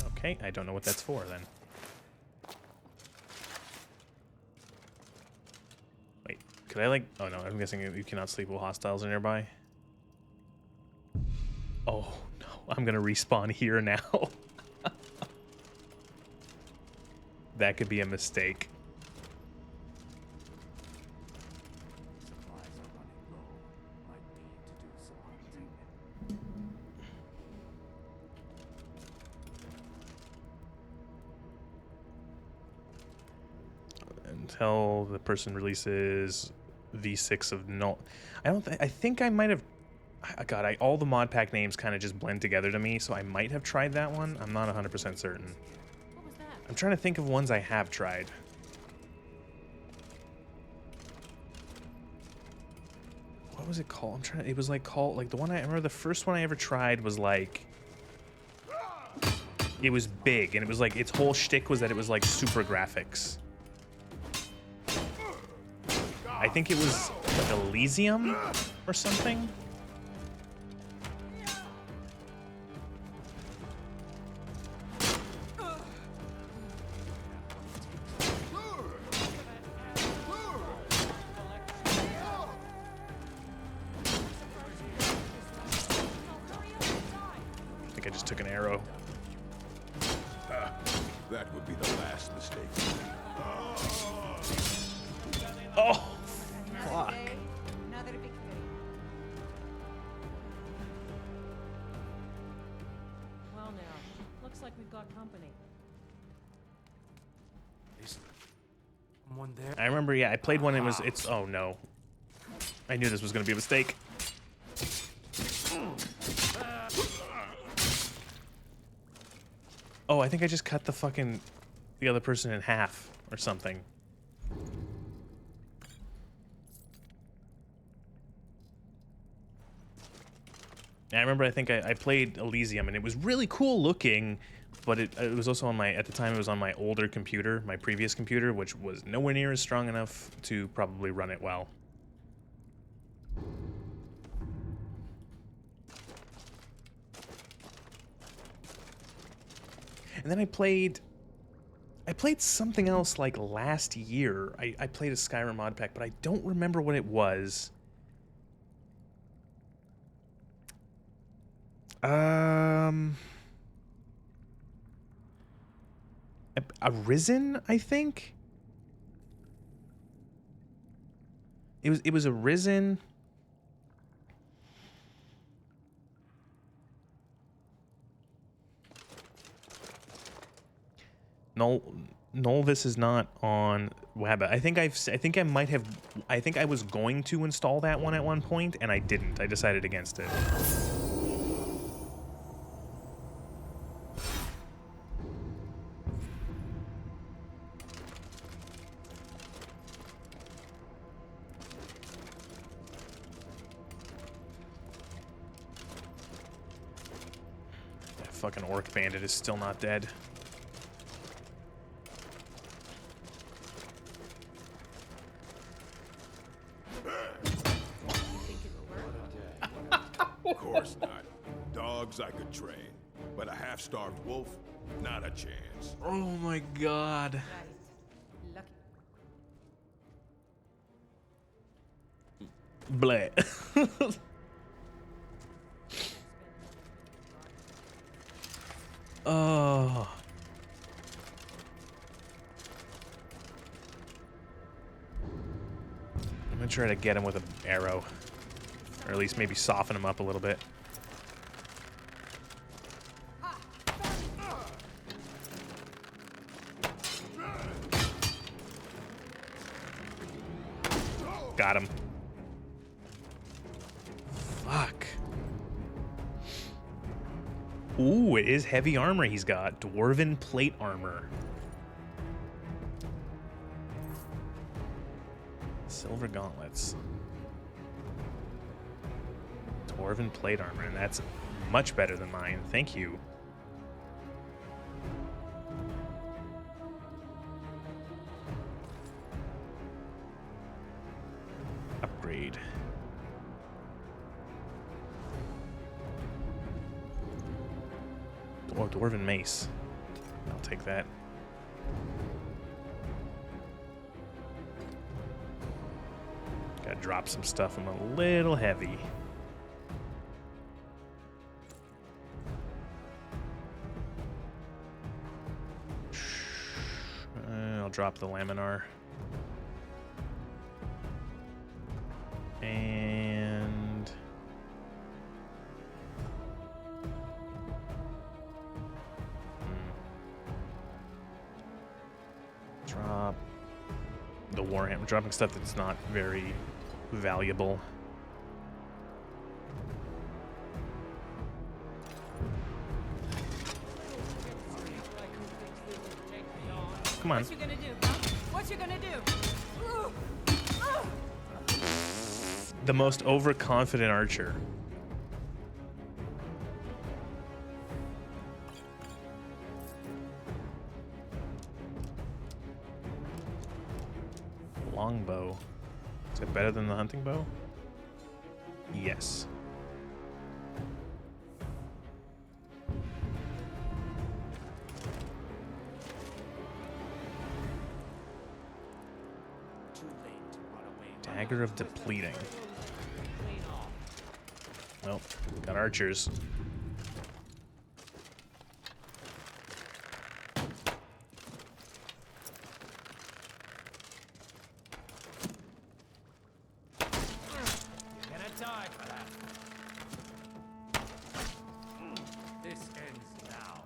Okay, I don't know what that's for then. Wait, could I like, oh no, I'm guessing you cannot sleep while hostiles are nearby. Oh no, I'm gonna respawn here now. That could be a mistake. Until the person releases V6 of null. I think I might have. God, all the mod pack names kind of just blend together to me, so I might have tried that one. I'm not 100% certain. What was that? I'm trying to think of ones I have tried. What was it called? I'm trying. It was like called like the one I remember. The first one I ever tried was like. It was big, and it was like its whole shtick was that it was like super graphics. I think it was like Elysium or something. I think I just took an arrow. That would be the last mistake. Oh, fuck. Another victory. Well now, looks like we've got company. Is someone there? I remember, yeah, I played one. It's. Oh no, I knew this was gonna be a mistake. Oh, I think I just cut the other person in half or something. I remember I think I played Elysium, and it was really cool looking, but it was also on my, at the time it was on my older computer, my previous computer, which was nowhere near as strong enough to probably run it well. And then I played something else like last year. I played a Skyrim mod pack, but I don't remember what it was. Arisen, I think. It was Arisen. No, this is not on Wabba. I think I was going to install that one at one point, and I didn't. I decided against it. That fucking orc bandit is still not dead. Of course not. Dogs I could train, but a half-starved wolf, not a chance. Oh my god. Bleh. Oh. I'm gonna try to get him with an arrow. Or at least maybe soften him up a little bit. Got him. Fuck. Ooh, it is heavy armor he's got. Dwarven plate armor. Silver gauntlets. Dwarven plate armor, and that's much better than mine. Thank you. Oh, dwarven mace. I'll take that. Gotta drop some stuff. I'm a little heavy. I'll drop the laminar. And drop the warhammer. Dropping stuff that's not very valuable. Come on. What you gonna do, huh? What you gonna do? The most overconfident archer. Longbow. Is it better than the hunting bow? Yes. Dagger of depleting. Well, got archers. You're gonna die for that. This ends now.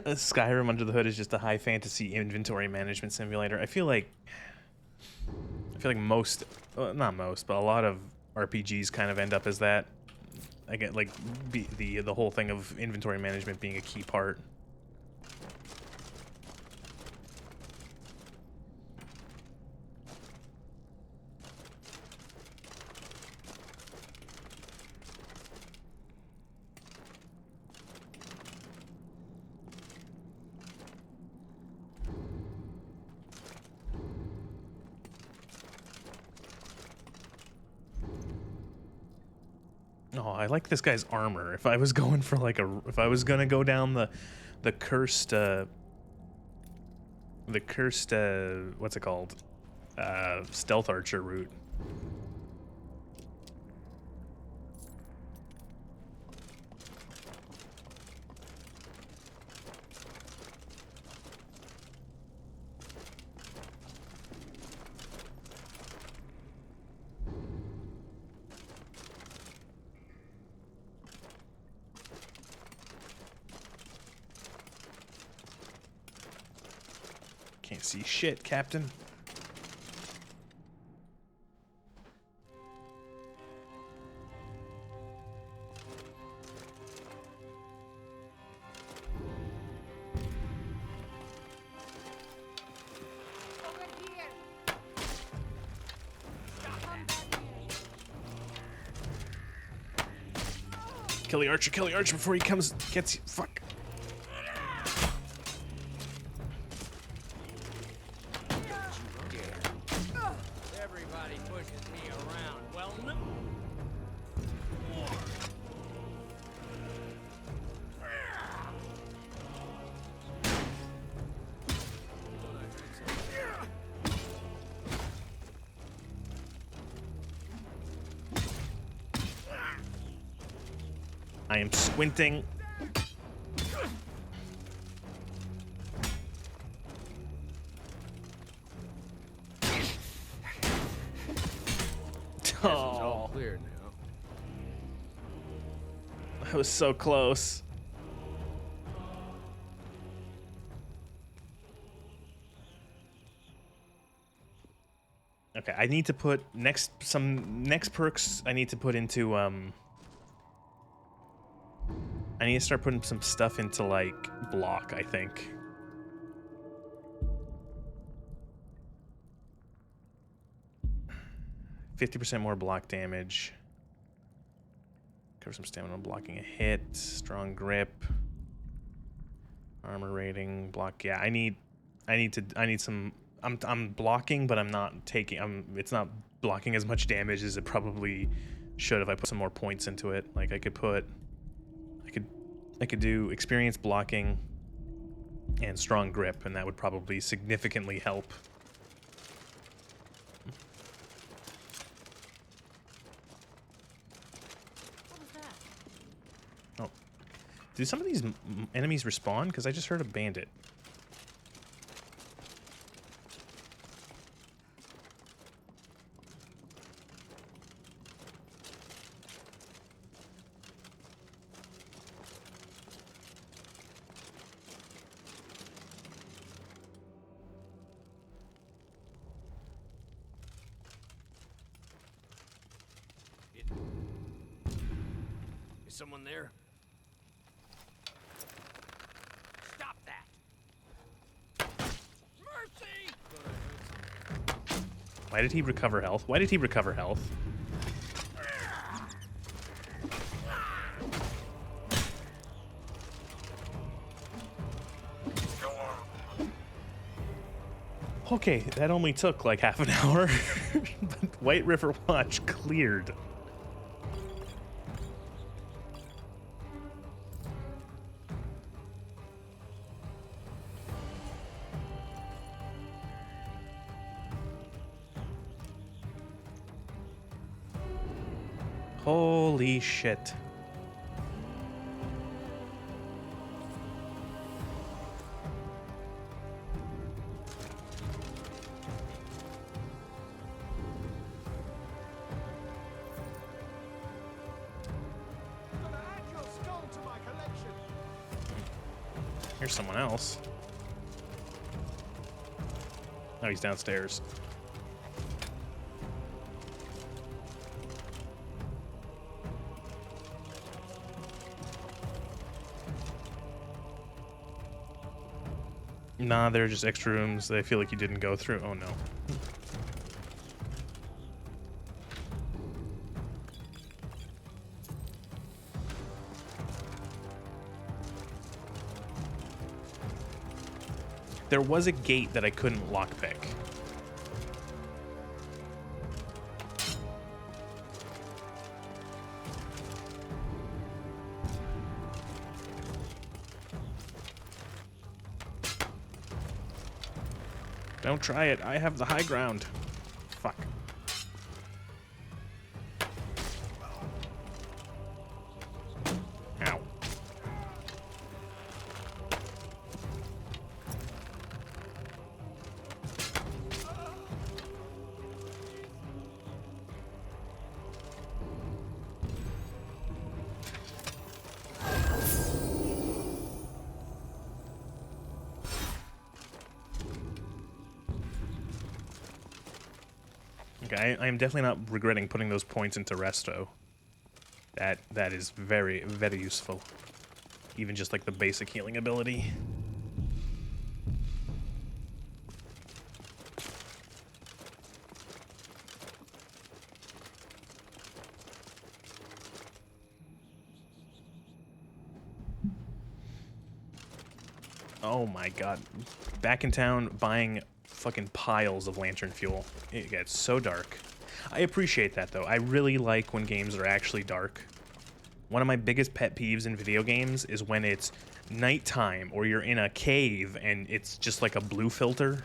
Skyrim Under the Hood is just a high fantasy inventory management simulator. I feel like most, well, not most, but a lot of RPGs kind of end up as that. I get like the whole thing of inventory management being a key part. Oh, I like this guy's armor. If I was going for like if I was gonna go down the cursed what's it called, stealth archer route. Can't see shit, Captain. Kill the archer before he gets you. Fuck. Everybody pushes me around. Well, no. I am squinting. Oh. All clear now. I was so close. Okay, I need to put some next perks I need to put into I need to start putting some stuff into like block, I think. 50% more block damage. Cover some stamina blocking a hit. Strong grip. Armor rating. Block. Yeah, I need some. I'm blocking, but I'm not taking. It's not blocking as much damage as it probably should if I put some more points into it. Like I could do experience blocking and strong grip, and that would probably significantly help. Oh, do some of these enemies respawn? Because I just heard a bandit. Is someone there? Stop that! Mercy! Why did he recover health? Why did he recover health? Okay, that only took like half an hour. But White River Watch cleared. Holy shit. Here's someone else. Oh, he's downstairs. Nah, they're just extra rooms that I feel like you didn't go through. Oh no. There was a gate that I couldn't lockpick. Don't try it. I have the high ground. Fuck. Ow. Okay, I am definitely not regretting putting those points into resto. That is very, very useful. Even just like the basic healing ability. Oh my god. Back in town buying fucking piles of lantern fuel. It gets so dark. I appreciate that though. I really like when games are actually dark. One of my biggest pet peeves in video games is when it's nighttime or you're in a cave and it's just like a blue filter.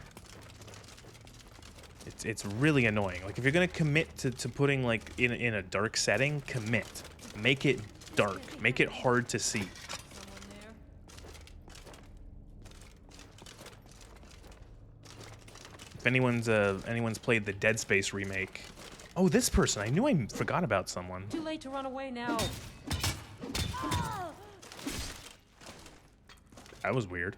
It's really annoying. Like if you're gonna commit to putting like in a dark setting, commit. Make it dark. Make it hard to see. If anyone's played the Dead Space remake. Oh, this person. I knew I forgot about someone. Too late to run away now. That was weird.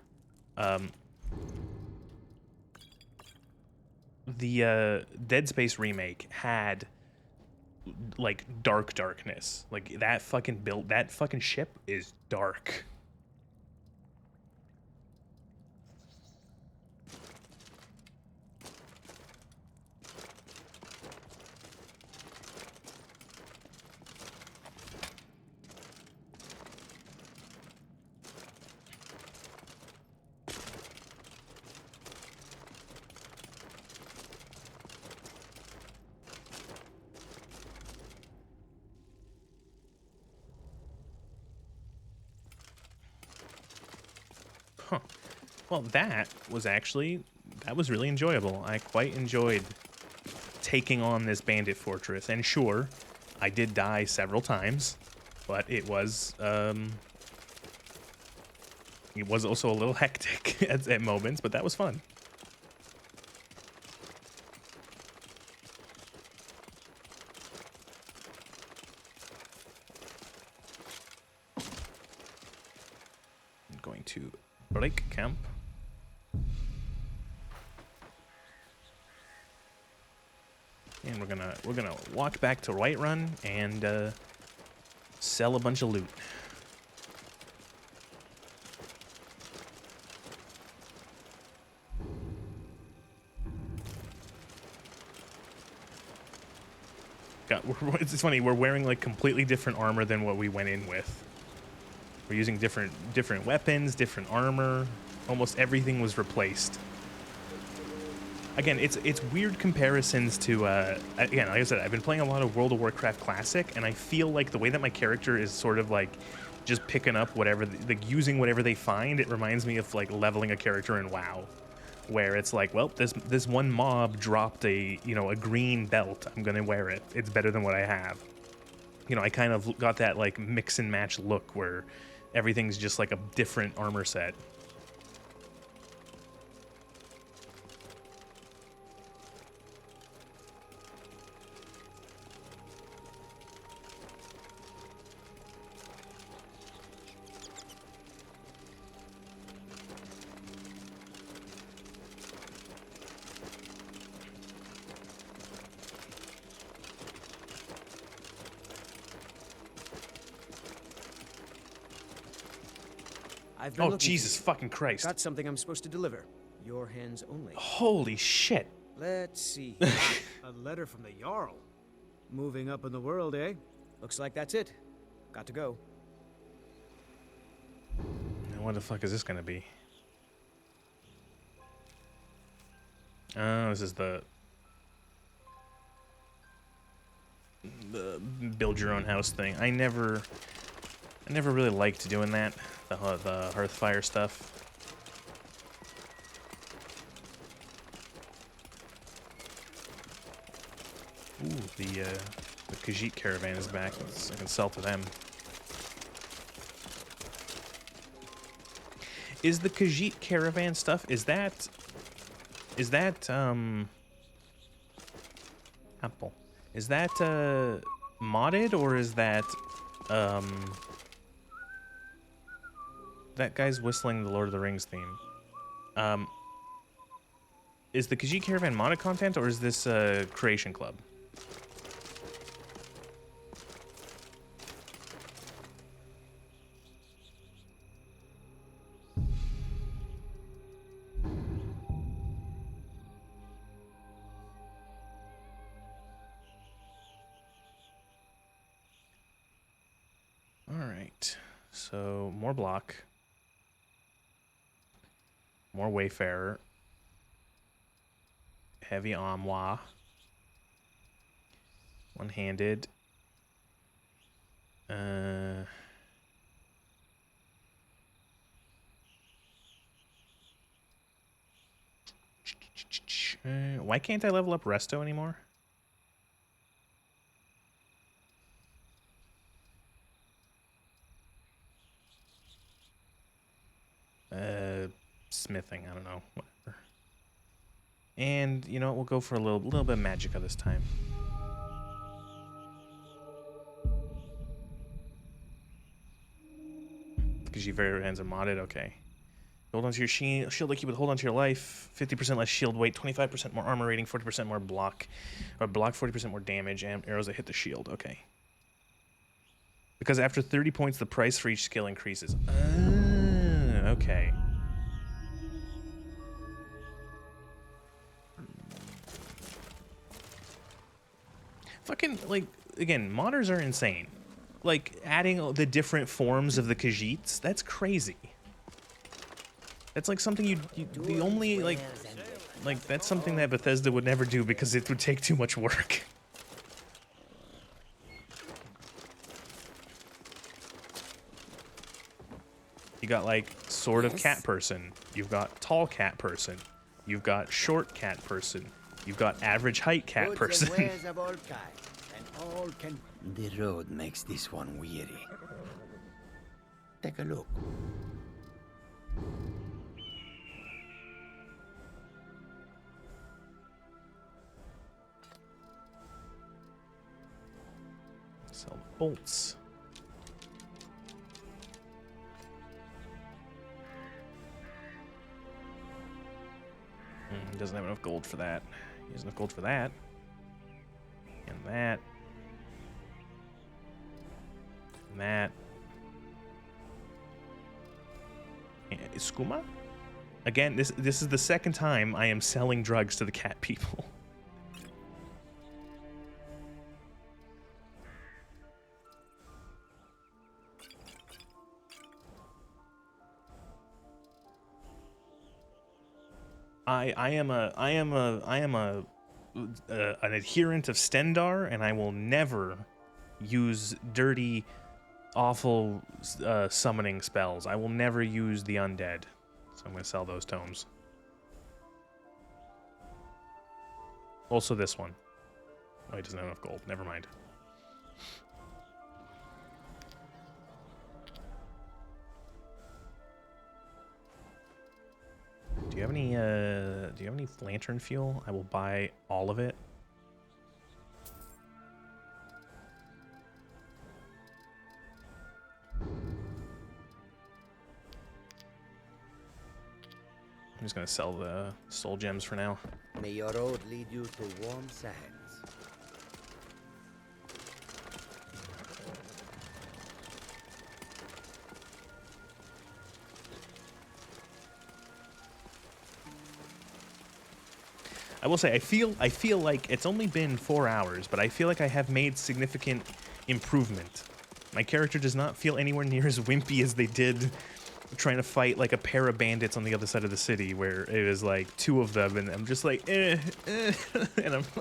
The Dead Space remake had like darkness. Like that fucking ship is dark. Well, that was really enjoyable. I quite enjoyed taking on this bandit fortress. And sure, I did die several times, but it was also a little hectic at moments, but that was fun. I'm going to break camp. And we're gonna walk back to Whiterun and sell a bunch of loot. It's funny, we're wearing like completely different armor than what we went in with. We're using different weapons, different armor. Almost everything was replaced. Again, it's weird comparisons to again, like I said, I've been playing a lot of World of Warcraft Classic, and I feel like the way that my character is sort of like just picking up whatever, like using whatever they find, it reminds me of like leveling a character in WoW, where it's like, well, this one mob dropped a green belt. I'm gonna wear it. It's better than what I have. I kind of got that like mix and match look where everything's just like a different armor set. I've been Oh, looking for Jesus you. fucking Christ. Got something I'm supposed to deliver. Your hands only. Holy shit. Let's see. A letter from the Jarl. Moving up in the world, eh? Looks like that's it. Got to go. Now, what the fuck is this gonna be? Oh, this is the build your own house thing. I never really liked doing that, the Hearthfire stuff. Ooh, the Khajiit caravan is back. I can sell to them. Is the Khajiit caravan stuff, is that Apple? Is that modded, or is that that guy's whistling the Lord of the Rings theme? Is the Khajiit caravan modded content, or is this Creation Club? Alright, so more block, more Wayfarer, heavy Amwa, one-handed, why can't I level up Resto anymore? Smithing, I don't know, whatever. And you know what, we'll go for a little bit of Magicka this time. Because your very hands are modded, okay. Hold on to your shield like you would hold on to your life. 50% less shield weight, 25% more armor rating, 40% more block. Or block 40% more damage, and arrows that hit the shield, okay. Because after 30 points, the price for each skill increases. Okay. Fucking, like, again, modders are insane. Like, adding the different forms of the Khajiits, that's crazy. That's like something the only, like, that's something that Bethesda would never do because it would take too much work. You got like sort of cat person. You've got tall cat person. You've got short cat person. You've got average height cat person. Of all kinds, and all can... The road makes this one weary. Take a look. Sell bolts. Doesn't have enough gold for that. He has enough gold for that. And that. And that. And Skooma? Again, this is the second time I am selling drugs to the cat people. I am an adherent of Stendar, and I will never use dirty, awful summoning spells. I will never use the undead. So I'm going to sell those tomes. Also this one. Oh, he doesn't have enough gold. Never mind. Do you have any lantern fuel? I will buy all of it. I'm just gonna sell the soul gems for now. May your road lead you to warm sands. I will say, I feel like it's only been 4 hours, but I feel like I have made significant improvement. My character does not feel anywhere near as wimpy as they did trying to fight like a pair of bandits on the other side of the city, where it was like 2 of them, and I'm just like, and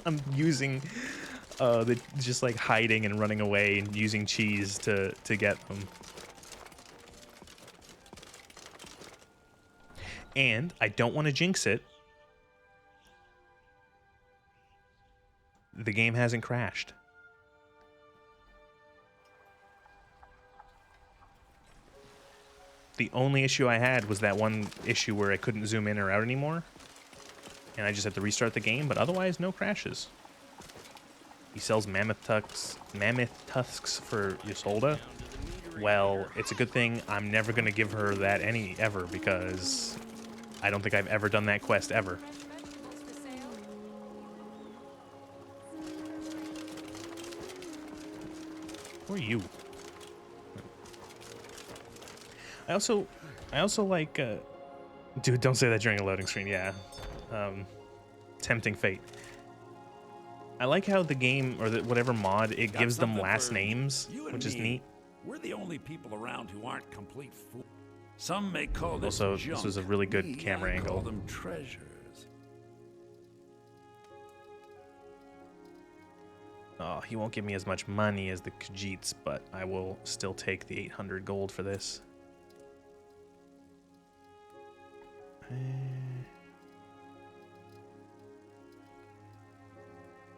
I'm using just like hiding and running away and using cheese to get them. And I don't want to jinx it. The game hasn't crashed. The only issue I had was that one issue where I couldn't zoom in or out anymore. And I just had to restart the game, but otherwise, no crashes. He sells mammoth tusks for Isolde. Well, it's a good thing I'm never going to give her that ever, because I don't think I've ever done that quest ever. Who are you? I also like, dude, don't say that during a loading screen, yeah. Tempting fate. I like how the game, or whatever mod, it gives them last names, which is neat. We're the only people around who aren't complete fools. Some may call this Also, junk. this was a really good camera angle. Call them treasures. Oh, he won't give me as much money as the Khajiits, but I will still take the 800 gold for this.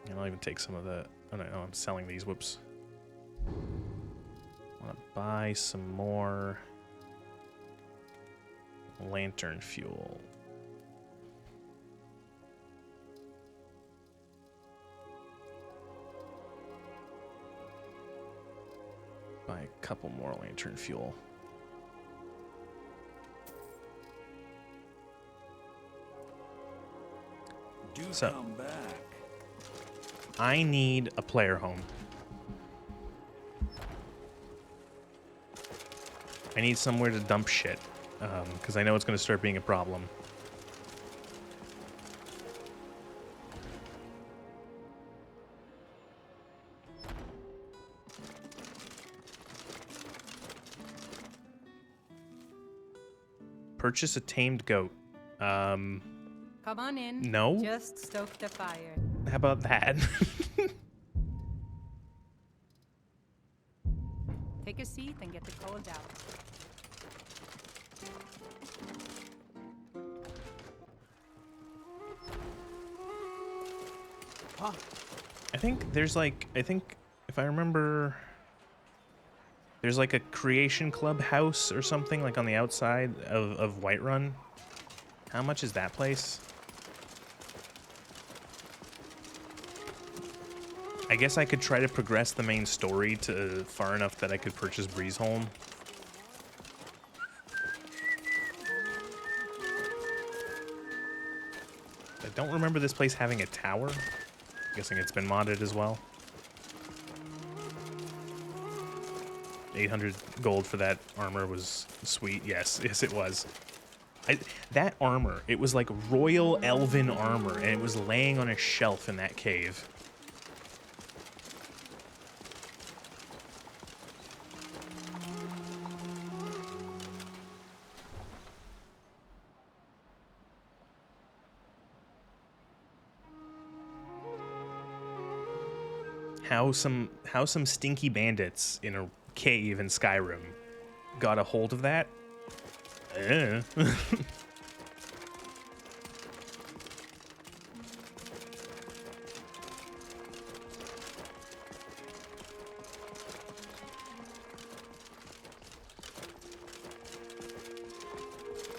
And I'll even take some of the... Oh, no, I'm selling these. Whoops. I want to buy some more lantern fuel. Buy a couple more lantern fuel. Do So, come back. I need a player home. I need somewhere to dump shit, because I know it's going to start being a problem. Purchase a tamed goat. Come on in. No? Just stoke the fire. How about that? Take a seat and get the cold out. I think there's like, if I remember, there's like a creation club house or something like on the outside of Whiterun. How much is that place? I guess I could try to progress the main story to far enough that I could purchase Breezeholm. I don't remember this place having a tower. I'm guessing it's been modded as well. 800 gold for that armor was sweet. Yes, yes it was. That armor, it was like royal elven armor, and it was laying on a shelf in that cave. How some stinky bandits in a cave in Skyrim got a hold of that? Oh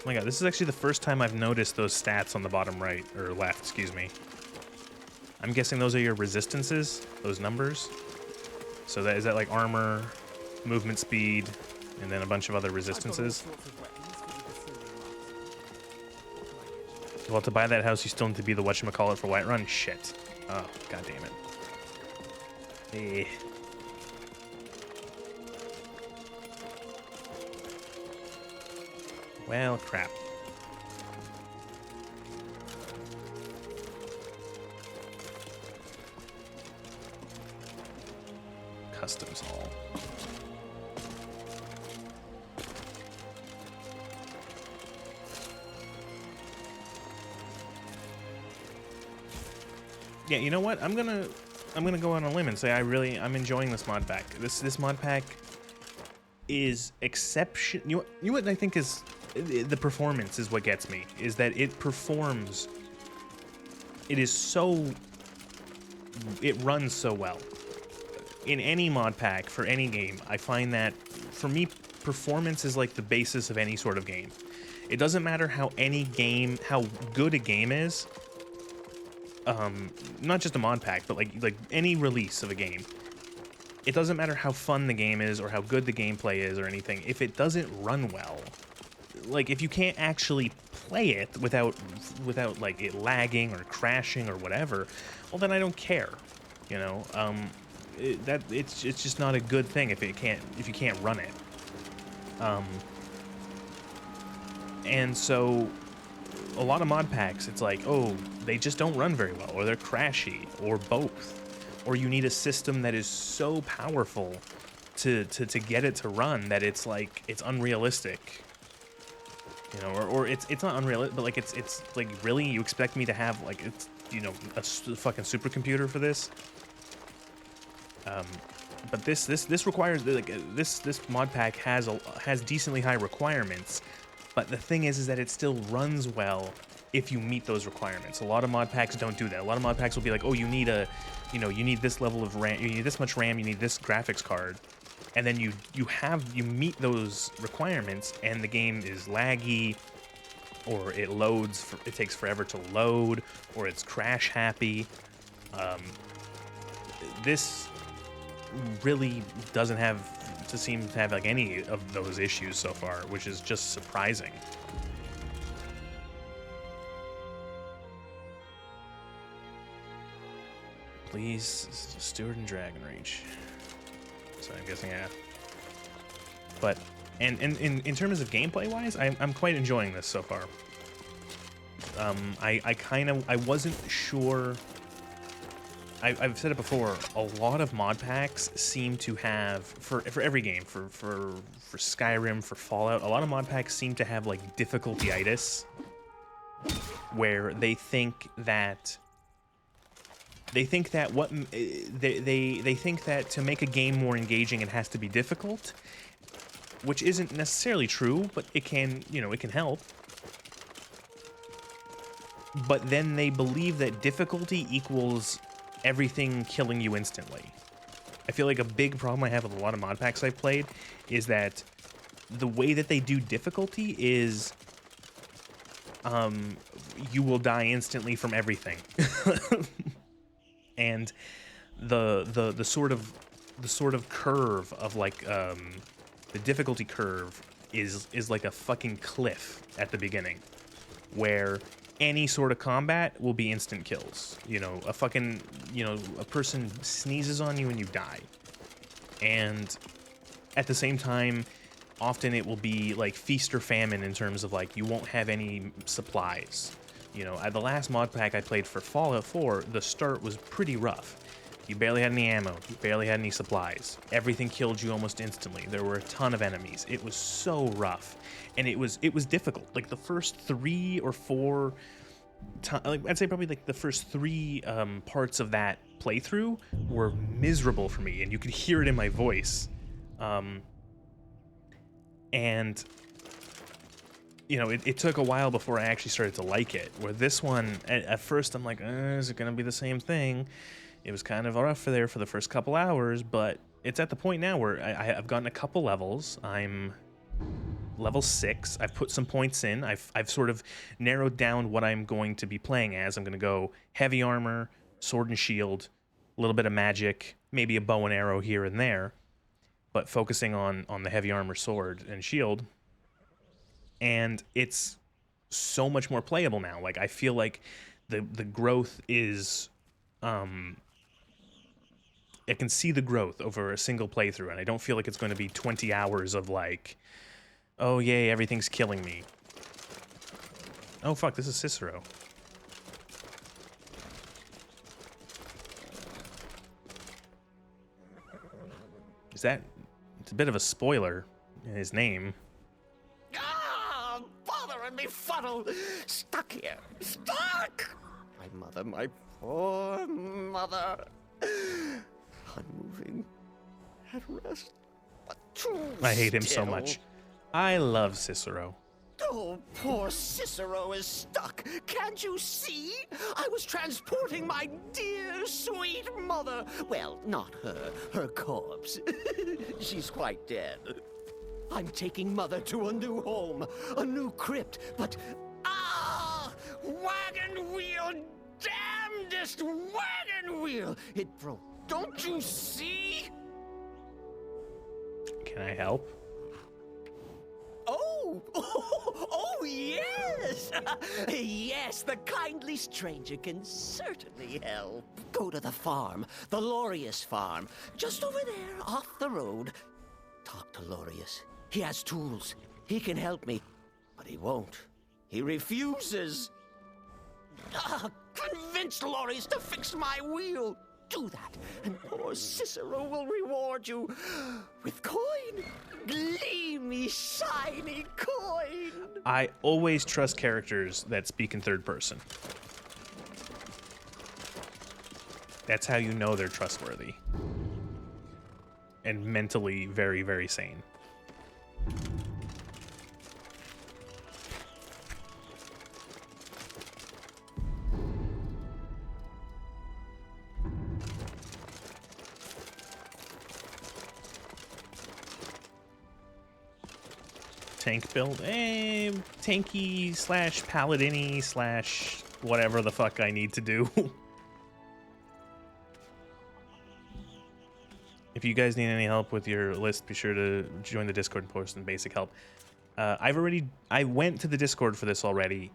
my god, this is actually the first time I've noticed those stats on the bottom right, or left, excuse me. I'm guessing those are your resistances, those numbers. So is that like armor, movement speed, and then a bunch of other resistances? Well, to buy that house, you still need to be the whatchamacallit for Whiterun? Shit. Oh, god damn it. Eh. Well, crap. Customs hall. Yeah, you know what? I'm gonna go on a limb and say I'm enjoying this mod pack. This mod pack is exception. You know what I think is the performance is what gets me. Is that it performs. It is so. It runs so well. In any mod pack for any game, I find that for me, performance is like the basis of any sort of game. It doesn't matter how good a game is. Not just a mod pack, but like any release of a game. It doesn't matter how fun the game is or how good the gameplay is or anything. If it doesn't run well, like if you can't actually play it without like it lagging or crashing or whatever, well then I don't care. You know, it's just not a good thing if you can't run it. And so a lot of mod packs, it's like, oh, they just don't run very well, or they're crashy, or both. Or you need a system that is so powerful to get it to run that it's like, it's unrealistic. You know, or it's not unrealistic, but like it's like, really, you expect me to have like, it's, you know, a fucking supercomputer for this? But this requires, like, this mod pack has decently high requirements, but the thing is that it still runs well if you meet those requirements. A lot of mod packs don't do that. A lot of mod packs will be like, oh, you need this level of RAM, you need this much RAM, you need this graphics card, and then you meet those requirements, and the game is laggy, or it loads, it takes forever to load, or it's crash happy. This really doesn't seem to have like any of those issues so far, which is just surprising. Please, Steward and Dragon Reach. So I'm guessing, yeah. But and in terms of gameplay wise, I'm quite enjoying this so far. I wasn't sure. I've said it before, a lot of mod packs seem to have, for every game, for Skyrim, for Fallout, a lot of mod packs seem to have like difficulty-itis, where they think that they think that to make a game more engaging it has to be difficult, which isn't necessarily true, but it can, you know, it can help. But then they believe that difficulty equals everything killing you instantly. I feel like a big problem I have with a lot of mod packs I've played is that the way that they do difficulty is you will die instantly from everything. And the sort of curve of like the difficulty curve is like a fucking cliff at the beginning, where any sort of combat will be instant kills. You know, a person sneezes on you and you die. And at the same time, often it will be like feast or famine in terms of like you won't have any supplies. You know, the last mod pack I played for Fallout 4, the start was pretty rough. You barely had any ammo, you barely had any supplies. Everything killed you almost instantly. There were a ton of enemies. It was so rough, and it was difficult. Like the first 3 or 4, I'd say probably like the first 3 parts of that playthrough were miserable for me, and you could hear it in my voice. And you know, it took a while before I actually started to like it. Where this one, at first I'm like, is it gonna be the same thing? It was kind of rough there for the first couple hours, but it's at the point now where I've gotten a couple levels. I'm level 6. I've put some points in. I've sort of narrowed down what I'm going to be playing as. I'm gonna go heavy armor, sword and shield, a little bit of magic, maybe a bow and arrow here and there, but focusing on the heavy armor, sword, and shield. And it's so much more playable now. Like, I feel like the growth is I can see the growth over a single playthrough, and I don't feel like it's going to be 20 hours of like, oh yay, everything's killing me. Oh fuck, this is Cicero. Is that... It's a bit of a spoiler in his name. Ah, bothering me funnel! Stuck here! Stuck! My poor mother. Unmoving. At rest. But too I hate him so still. much. I love Cicero. Oh, poor Cicero is stuck. Can't you see? I was transporting my dear, sweet mother. Well, not her corpse. She's quite dead. I'm taking Mother to a new home, a new crypt, but... Ah! Wagon wheel! Damnedest wagon wheel! It broke. Don't you see? Can I help? Oh, yes! Yes, the kindly stranger can certainly help. Go to the farm, the Lorius farm, just over there, off the road. Talk to Lorius. He has tools. He can help me, but he won't. He refuses. Convince Lorius to fix my wheel. Do that, and poor Cicero will reward you with coin. Gleamy, shiny coin. I always trust characters that speak in third person. That's how you know they're trustworthy. And mentally very, very sane. Tank build, tanky slash paladin-y slash whatever the fuck I need to do. If you guys need any help with your list, be sure to join the Discord and post some basic help. I went to the Discord for this already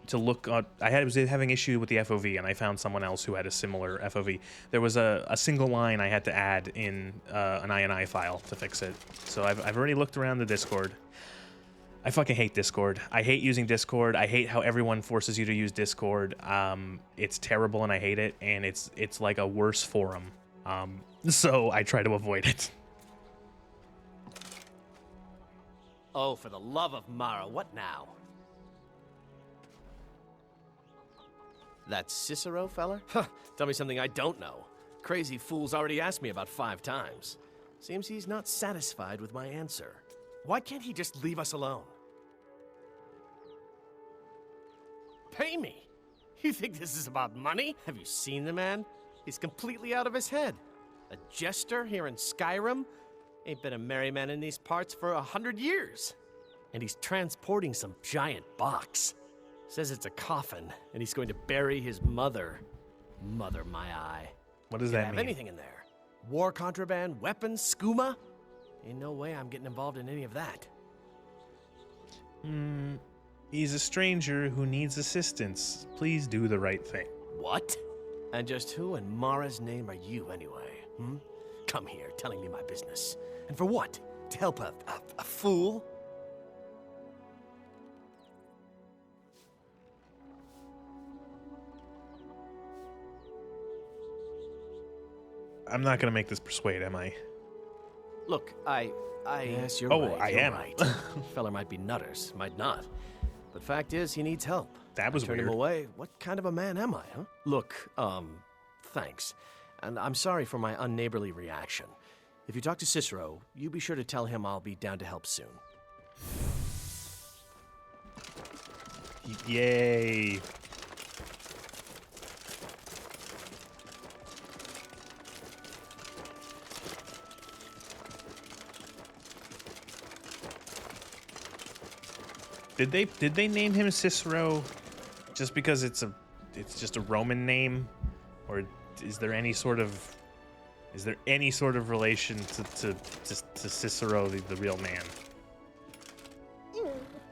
to look at, I was having issue with the FOV, and I found someone else who had a similar FOV. There was a single line I had to add in an INI file to fix it. So I've already looked around the Discord. I fucking hate Discord. I hate using Discord. I hate how everyone forces you to use Discord. It's terrible and I hate it, and it's like a worse forum. So I try to avoid it. Oh, for the love of Mara, what now? That Cicero fella? Huh, tell me something I don't know. Crazy fool's already asked me about 5 times. Seems he's not satisfied with my answer. Why can't he just leave us alone? Pay me? You think this is about money? Have you seen the man? He's completely out of his head. A jester here in Skyrim? Ain't been a merry man in these parts for 100 years. And he's transporting some giant box. Says it's a coffin, and he's going to bury his mother. Mother, my eye. What does Could that have mean? anything in there. War contraband, weapons, skooma? Ain't no way I'm getting involved in any of that. He's a stranger who needs assistance. Please do the right thing. What? And just who in Mara's name are you, anyway? Come here, telling me my business. And for what? To help a fool? I'm not gonna make this persuade, am I? Look, Yes, you're Oh, right. I you're am. Right. Feller might be nutters, might not. But fact is, he needs help. That was I turned weird. him away. What kind of a man am I, huh? Look, thanks. And I'm sorry for my unneighborly reaction. If you talk to Cicero, you be sure to tell him I'll be down to help soon. Yay. Did they name him Cicero just because it's just a Roman name, or is there any sort of relation to Cicero, the real man?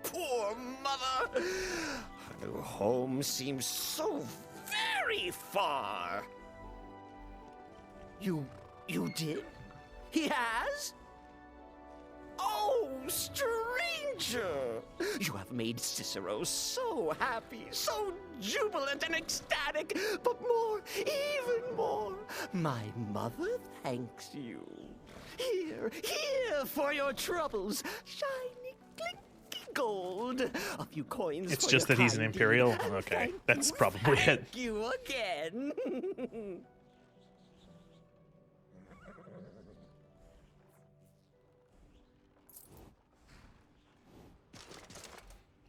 Poor mother. Her new home seems so very far. You did? He has? Oh, stranger! You have made Cicero so happy, so jubilant and ecstatic, but more, even more, my mother thanks you. Here for your troubles, shiny, clinky gold. A few coins. It's for just your that he's an kind imperial? deed, and Okay, thank that's you, probably it. Thank you again.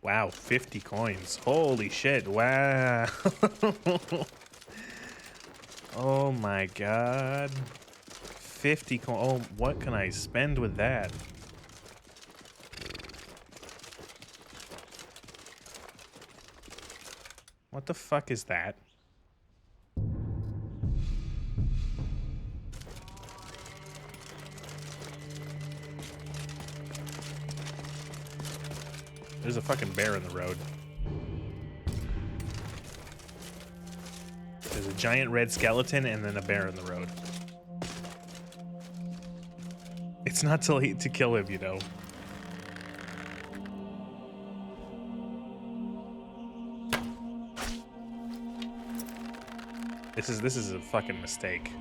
Wow, 50 coins. Holy shit. Wow. Oh my god. 50 coins. Oh, what can I spend with that? What the fuck is that? There's a fucking bear in the road. There's a giant red skeleton and then a bear in the road. It's not too late to kill him, you know. This is a fucking mistake.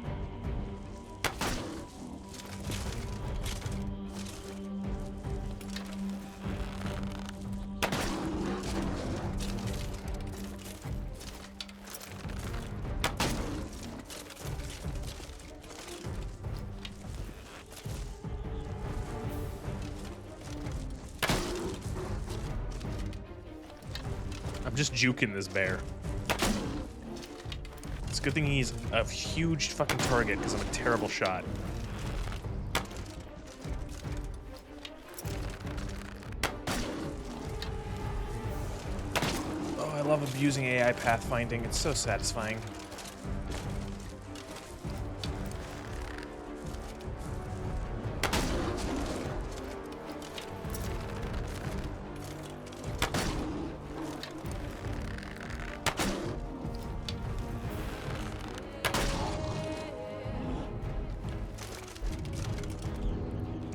I'm just juking this bear. It's a good thing he's a huge fucking target because I'm a terrible shot. Oh, I love abusing AI pathfinding. It's so satisfying.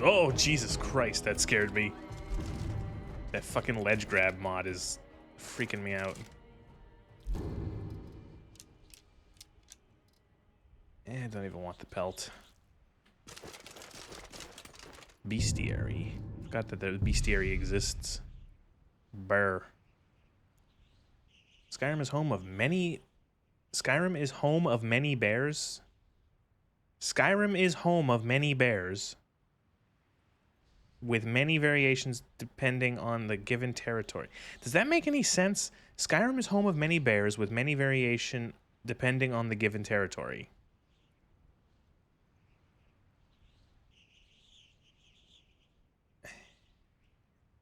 Oh, Jesus Christ, that scared me. That fucking ledge grab mod is freaking me out. I don't even want the pelt. Bestiary. Forgot that the bestiary exists. Bear. Skyrim is home of many... Skyrim is home of many bears? Skyrim is home of many bears. with many variations depending on the given territory. Does that make any sense? Skyrim is home of many bears with many variation depending on the given territory.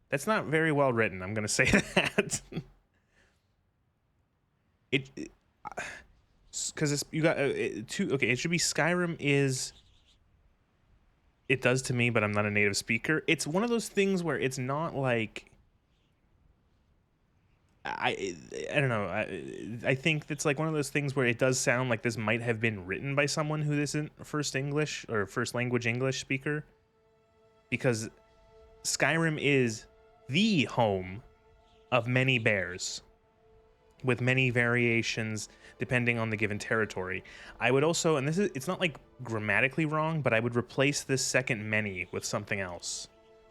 That's not very well written, I'm going to say that. Because you got two. Okay, it should be Skyrim is. It does to me, but I'm not a native speaker. It's one of those things where it's not like. I don't know. I think it's like one of those things where it does sound like this might have been written by someone who isn't first English or first language English speaker, because Skyrim is the home of many bears with many variations depending on the given territory. I would also, and it's not like grammatically wrong, but I would replace this second many with something else,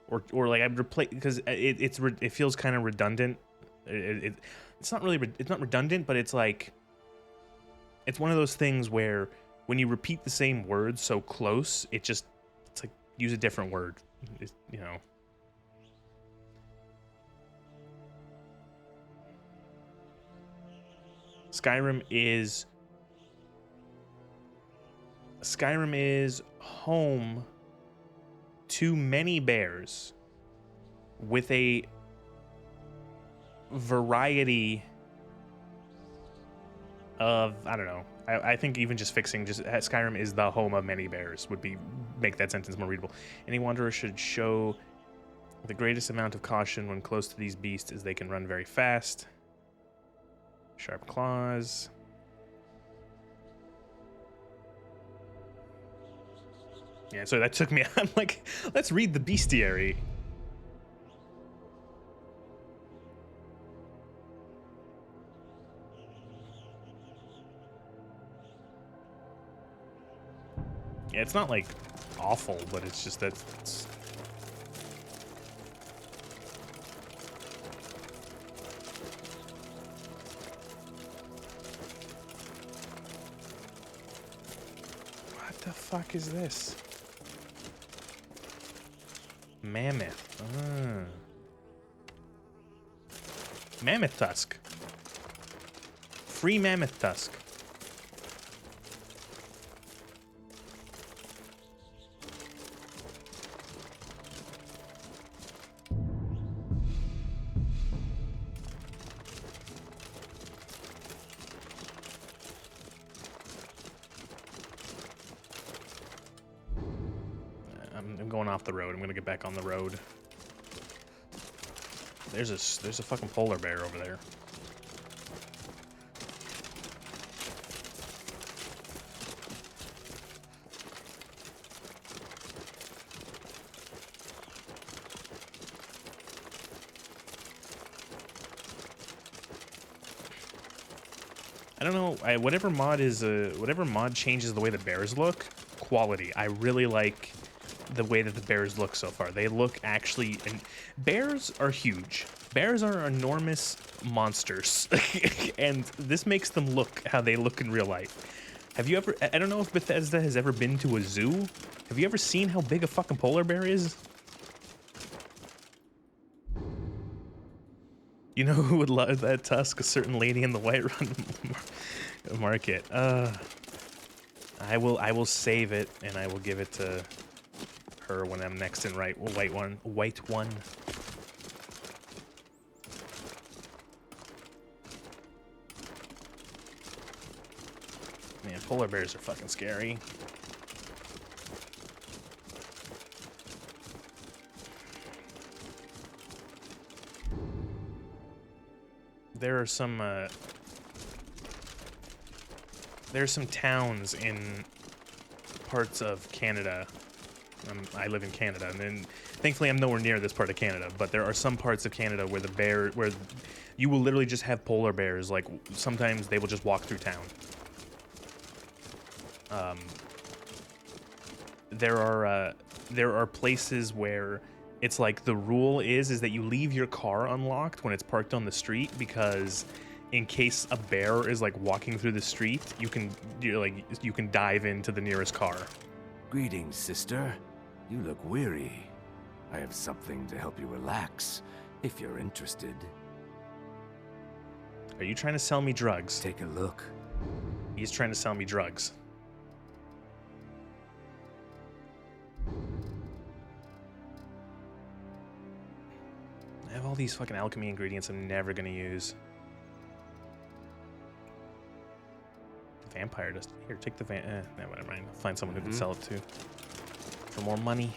or like I'd replace, because it feels kind of redundant. It's not redundant, but it's like, it's one of those things where when you repeat the same word so close, it's like use a different word, you know. Skyrim is home to many bears with a variety of, I don't know. I think even just fixing Skyrim is the home of many bears would make that sentence more readable. Any wanderer should show the greatest amount of caution when close to these beasts, as they can run very fast. Sharp claws. Yeah, so that took me, I'm like, let's read the bestiary. Yeah, it's not like awful, but it's just that's what the fuck is this? Mammoth. Mammoth tusk. Free mammoth tusk. I'm going off the road. I'm gonna get back on the road. There's a fucking polar bear over there. I don't know. Whatever mod changes the way the bears look, quality. I really like the way that the bears look so far. They look actually, and bears are huge. Bears are enormous monsters, and this makes them look how they look in real life. Have you ever? I don't know if Bethesda has ever been to a zoo. Have you ever seen how big a fucking polar bear is? You know who would love that tusk? A certain lady in the Whiterun market. I will save it and I will give it to her when I'm next in white one. Man, polar bears are fucking scary. There are some towns in parts of Canada. I live in Canada, and then thankfully I'm nowhere near this part of Canada, but there are some parts of Canada where you will literally just have polar bears. Like, sometimes they will just walk through town. There are places where it's like the rule is that you leave your car unlocked when it's parked on the street, because in case a bear is like walking through the street, you can dive into the nearest car. Greetings, sister. You look weary. I have something to help you relax, if you're interested. Are you trying to sell me drugs? Take a look. He's trying to sell me drugs. I have all these fucking alchemy ingredients I'm never gonna use. Vampire dust. Here, take the never mind. I'll find someone who can sell it to. For more money.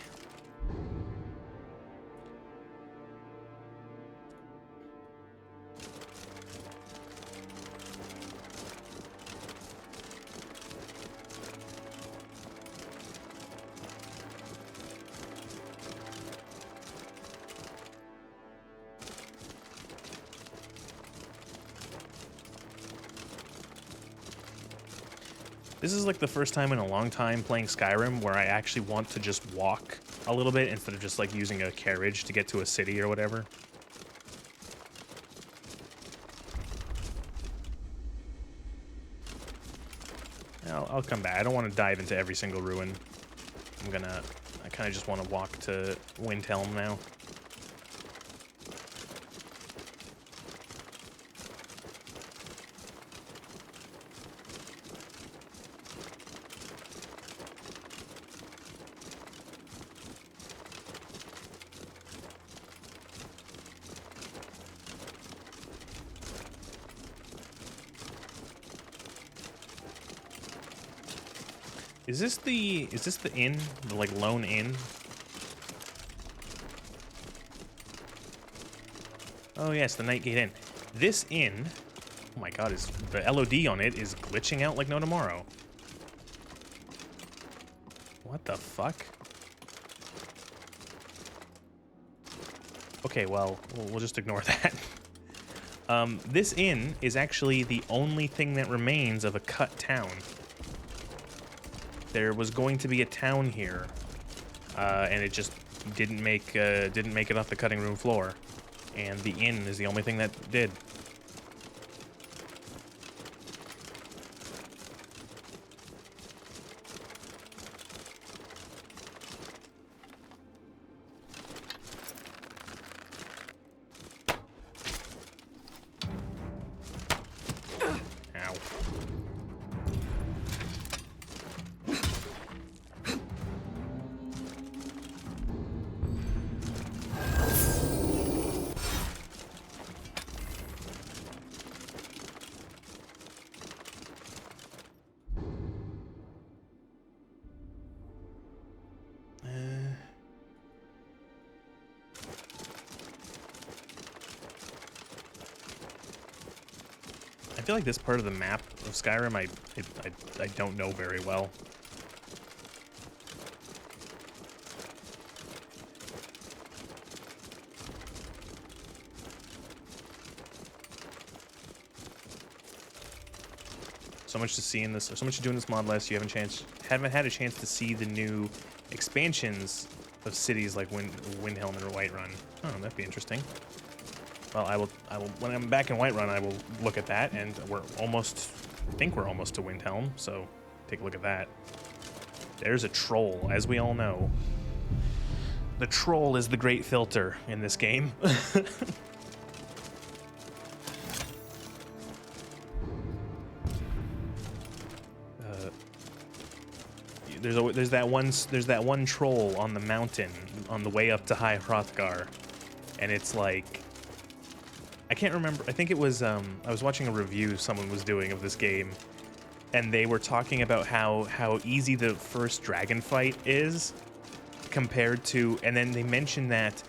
This is like the first time in a long time playing Skyrim where I actually want to just walk a little bit instead of just like using a carriage to get to a city or whatever. I'll come back. I don't want to dive into every single ruin. I kind of just want to walk to Windhelm now. Is this the inn? The like lone inn? Oh yes, the Nightgate Inn. This inn, oh my god, is the LOD on it is glitching out like no tomorrow. What the fuck? Okay, well, we'll just ignore that. This inn is actually the only thing that remains of a cut town. There was going to be a town here, and it just didn't make it off the cutting room floor, and the inn is the only thing that did. Ow. I feel like this part of the map of Skyrim I don't know very well. So much to see in this, so much to do in this mod list. You haven't had a chance to see the new expansions of cities like Windhelm and Whiterun. Oh, that'd be interesting. Well, I will. When I'm back in Whiterun, I will look at that, and I think we're almost to Windhelm. So take a look at that. There's a troll, as we all know. The troll is the great filter in this game. There's that one troll on the mountain on the way up to High Hrothgar, and it's like, I can't remember. I think it was I was watching a review someone was doing of this game, and they were talking about how easy the first dragon fight is compared to, and then they mentioned that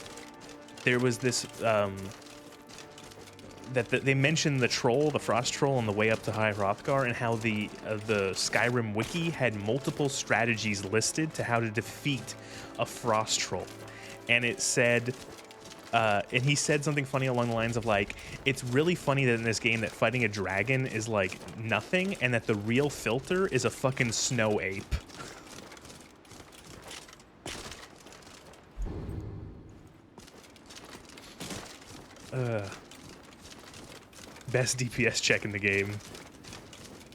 there was this they mentioned the troll, the frost troll, on the way up to High Hrothgar, and how the Skyrim wiki had multiple strategies listed to how to defeat a frost troll, and it said. And he said something funny along the lines of like, it's really funny that in this game that fighting a dragon is like nothing, and that the real filter is a fucking snow ape. Best DPS check in the game.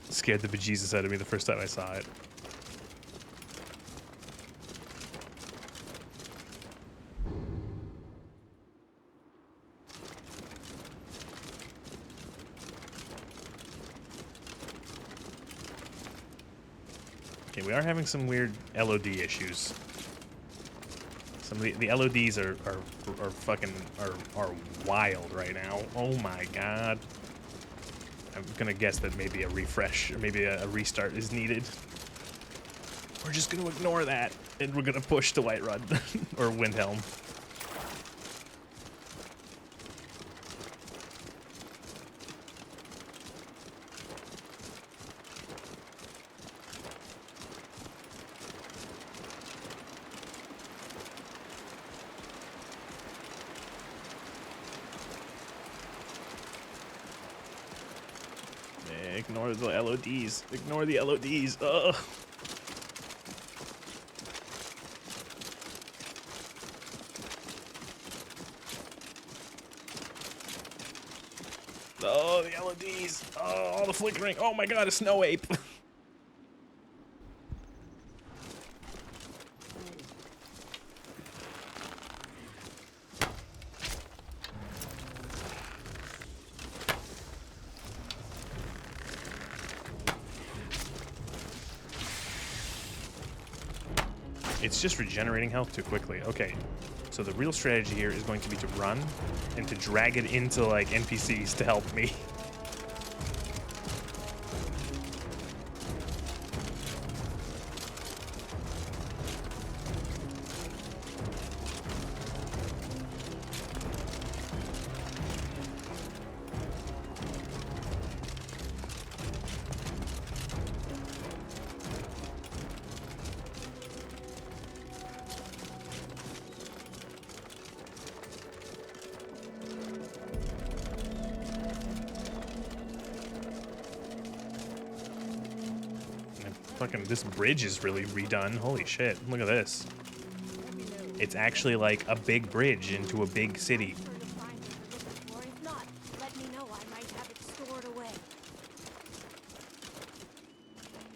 Scared the bejesus out of me the first time I saw it. Okay, we are having some weird LOD issues. Some of the LODs are fucking are wild right now. Oh my god. I'm gonna guess that maybe a refresh or maybe a restart is needed. We're just gonna ignore that and we're gonna push to Whiterun or Windhelm. Ignore the LODs. Ignore the LODs. Ugh. Oh, the LODs. Oh, all the flickering. Oh my god, a snow ape. It's just regenerating health too quickly. Okay, so the real strategy here is going to be to run and to drag it into like NPCs to help me. Fucking this bridge is really redone. Holy shit, look at this. It's actually like a big bridge into a big city. Or if not, let me know. I might have it stored away.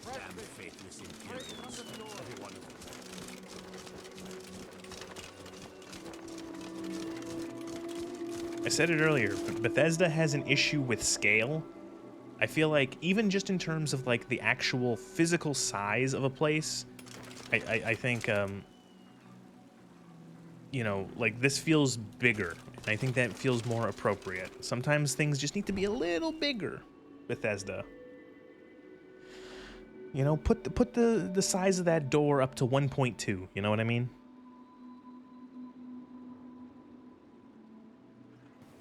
Damn faithless Imperials. Every one of them. I said it earlier, but Bethesda has an issue with scale. I feel like even just in terms of like the actual physical size of a place, I think, you know, like this feels bigger. And I think that feels more appropriate. Sometimes things just need to be a little bigger, Bethesda. You know, put the size of that door up to 1.2, you know what I mean?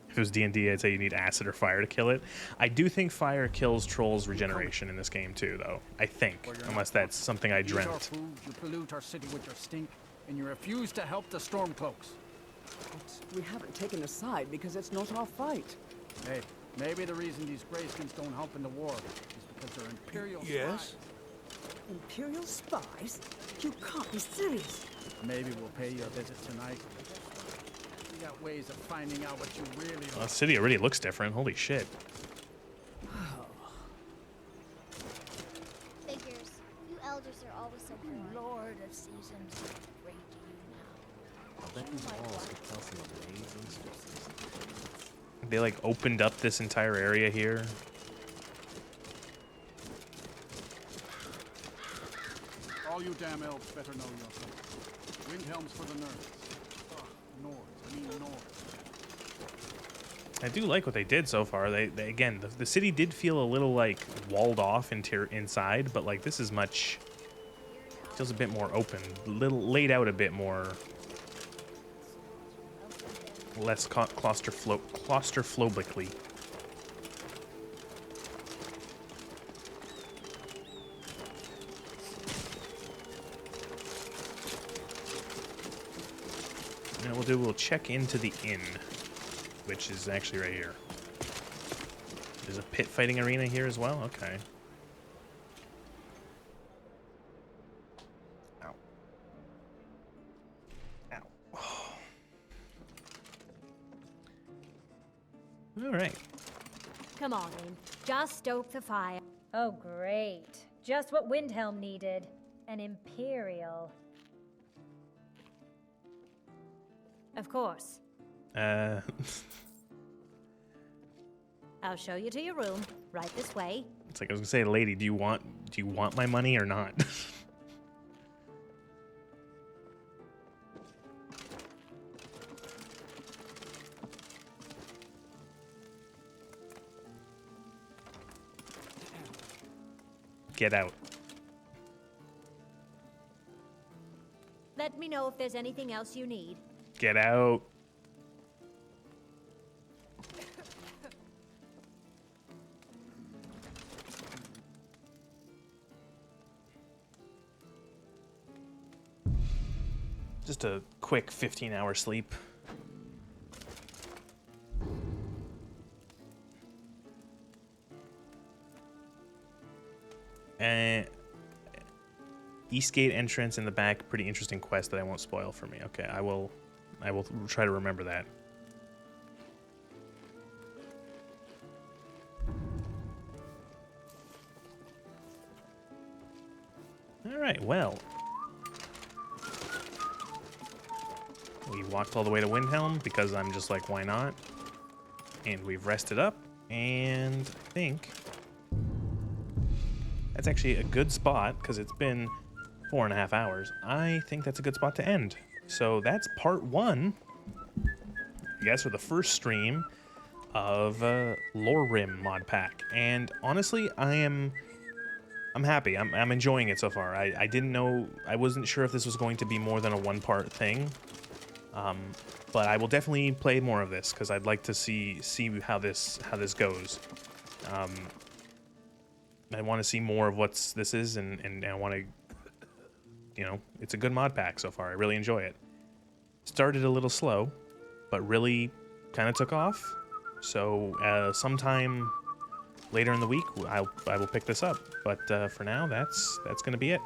If it was D&D, I'd say you need acid or fire to kill it. I do think fire kills trolls regeneration in this game too, though. I think, unless that's something I dreamt. Use our food, you pollute our city with your stink, and you refuse to help the Stormcloaks. But we haven't taken a side because it's not our fight. Hey, maybe the reason these Greysons don't help in the war is because they're Imperial spies. Imperial spies? You can't be serious. Maybe we'll pay you a visit tonight. We got ways of finding out what you really are. The city already looks different. Holy shit. Figures. You elders are always so good. Lord of seasons, great do you now. I bet these walls could tell some amazing stories. They like opened up this entire area here. All you damn elves better know yourself. Windhelms for the nerds. Nords. I mean Nords. I do like what they did so far. They again, the city did feel a little like walled off inside, but like this is much, feels a bit more open, laid out a bit more, less claustrophobically. Now we'll check into the inn, which is actually right here. There's a pit fighting arena here as well? Okay. Ow. Ow. Oh. All right. Come on in. Just stoke the fire. Oh, great. Just what Windhelm needed. An Imperial. Of course. Uh. I'll show you to your room. Right this way. It's like I was gonna say, lady, do you want my money or not? Get out. Let me know if there's anything else you need. Get out. Just a quick 15-hour sleep. Eastgate entrance in the back, pretty interesting quest that I won't spoil for me. Okay, I will try to remember that. All right, well. We walked all the way to Windhelm because I'm just like, why not? And we've rested up, and I think that's actually a good spot because it's been 4.5 hours. I think that's a good spot to end. So that's part 1, I guess, for the first stream of LoreRim mod pack. And honestly, I'm happy. I'm enjoying it so far. I didn't know, I wasn't sure if this was going to be more than a 1-part thing. But I will definitely play more of this because I'd like to see how this goes. I want to see more of what this is, and I want to, you know, it's a good mod pack so far. I really enjoy it. Started a little slow, but really kind of took off. So sometime later in the week, I will pick this up. But for now, that's gonna be it.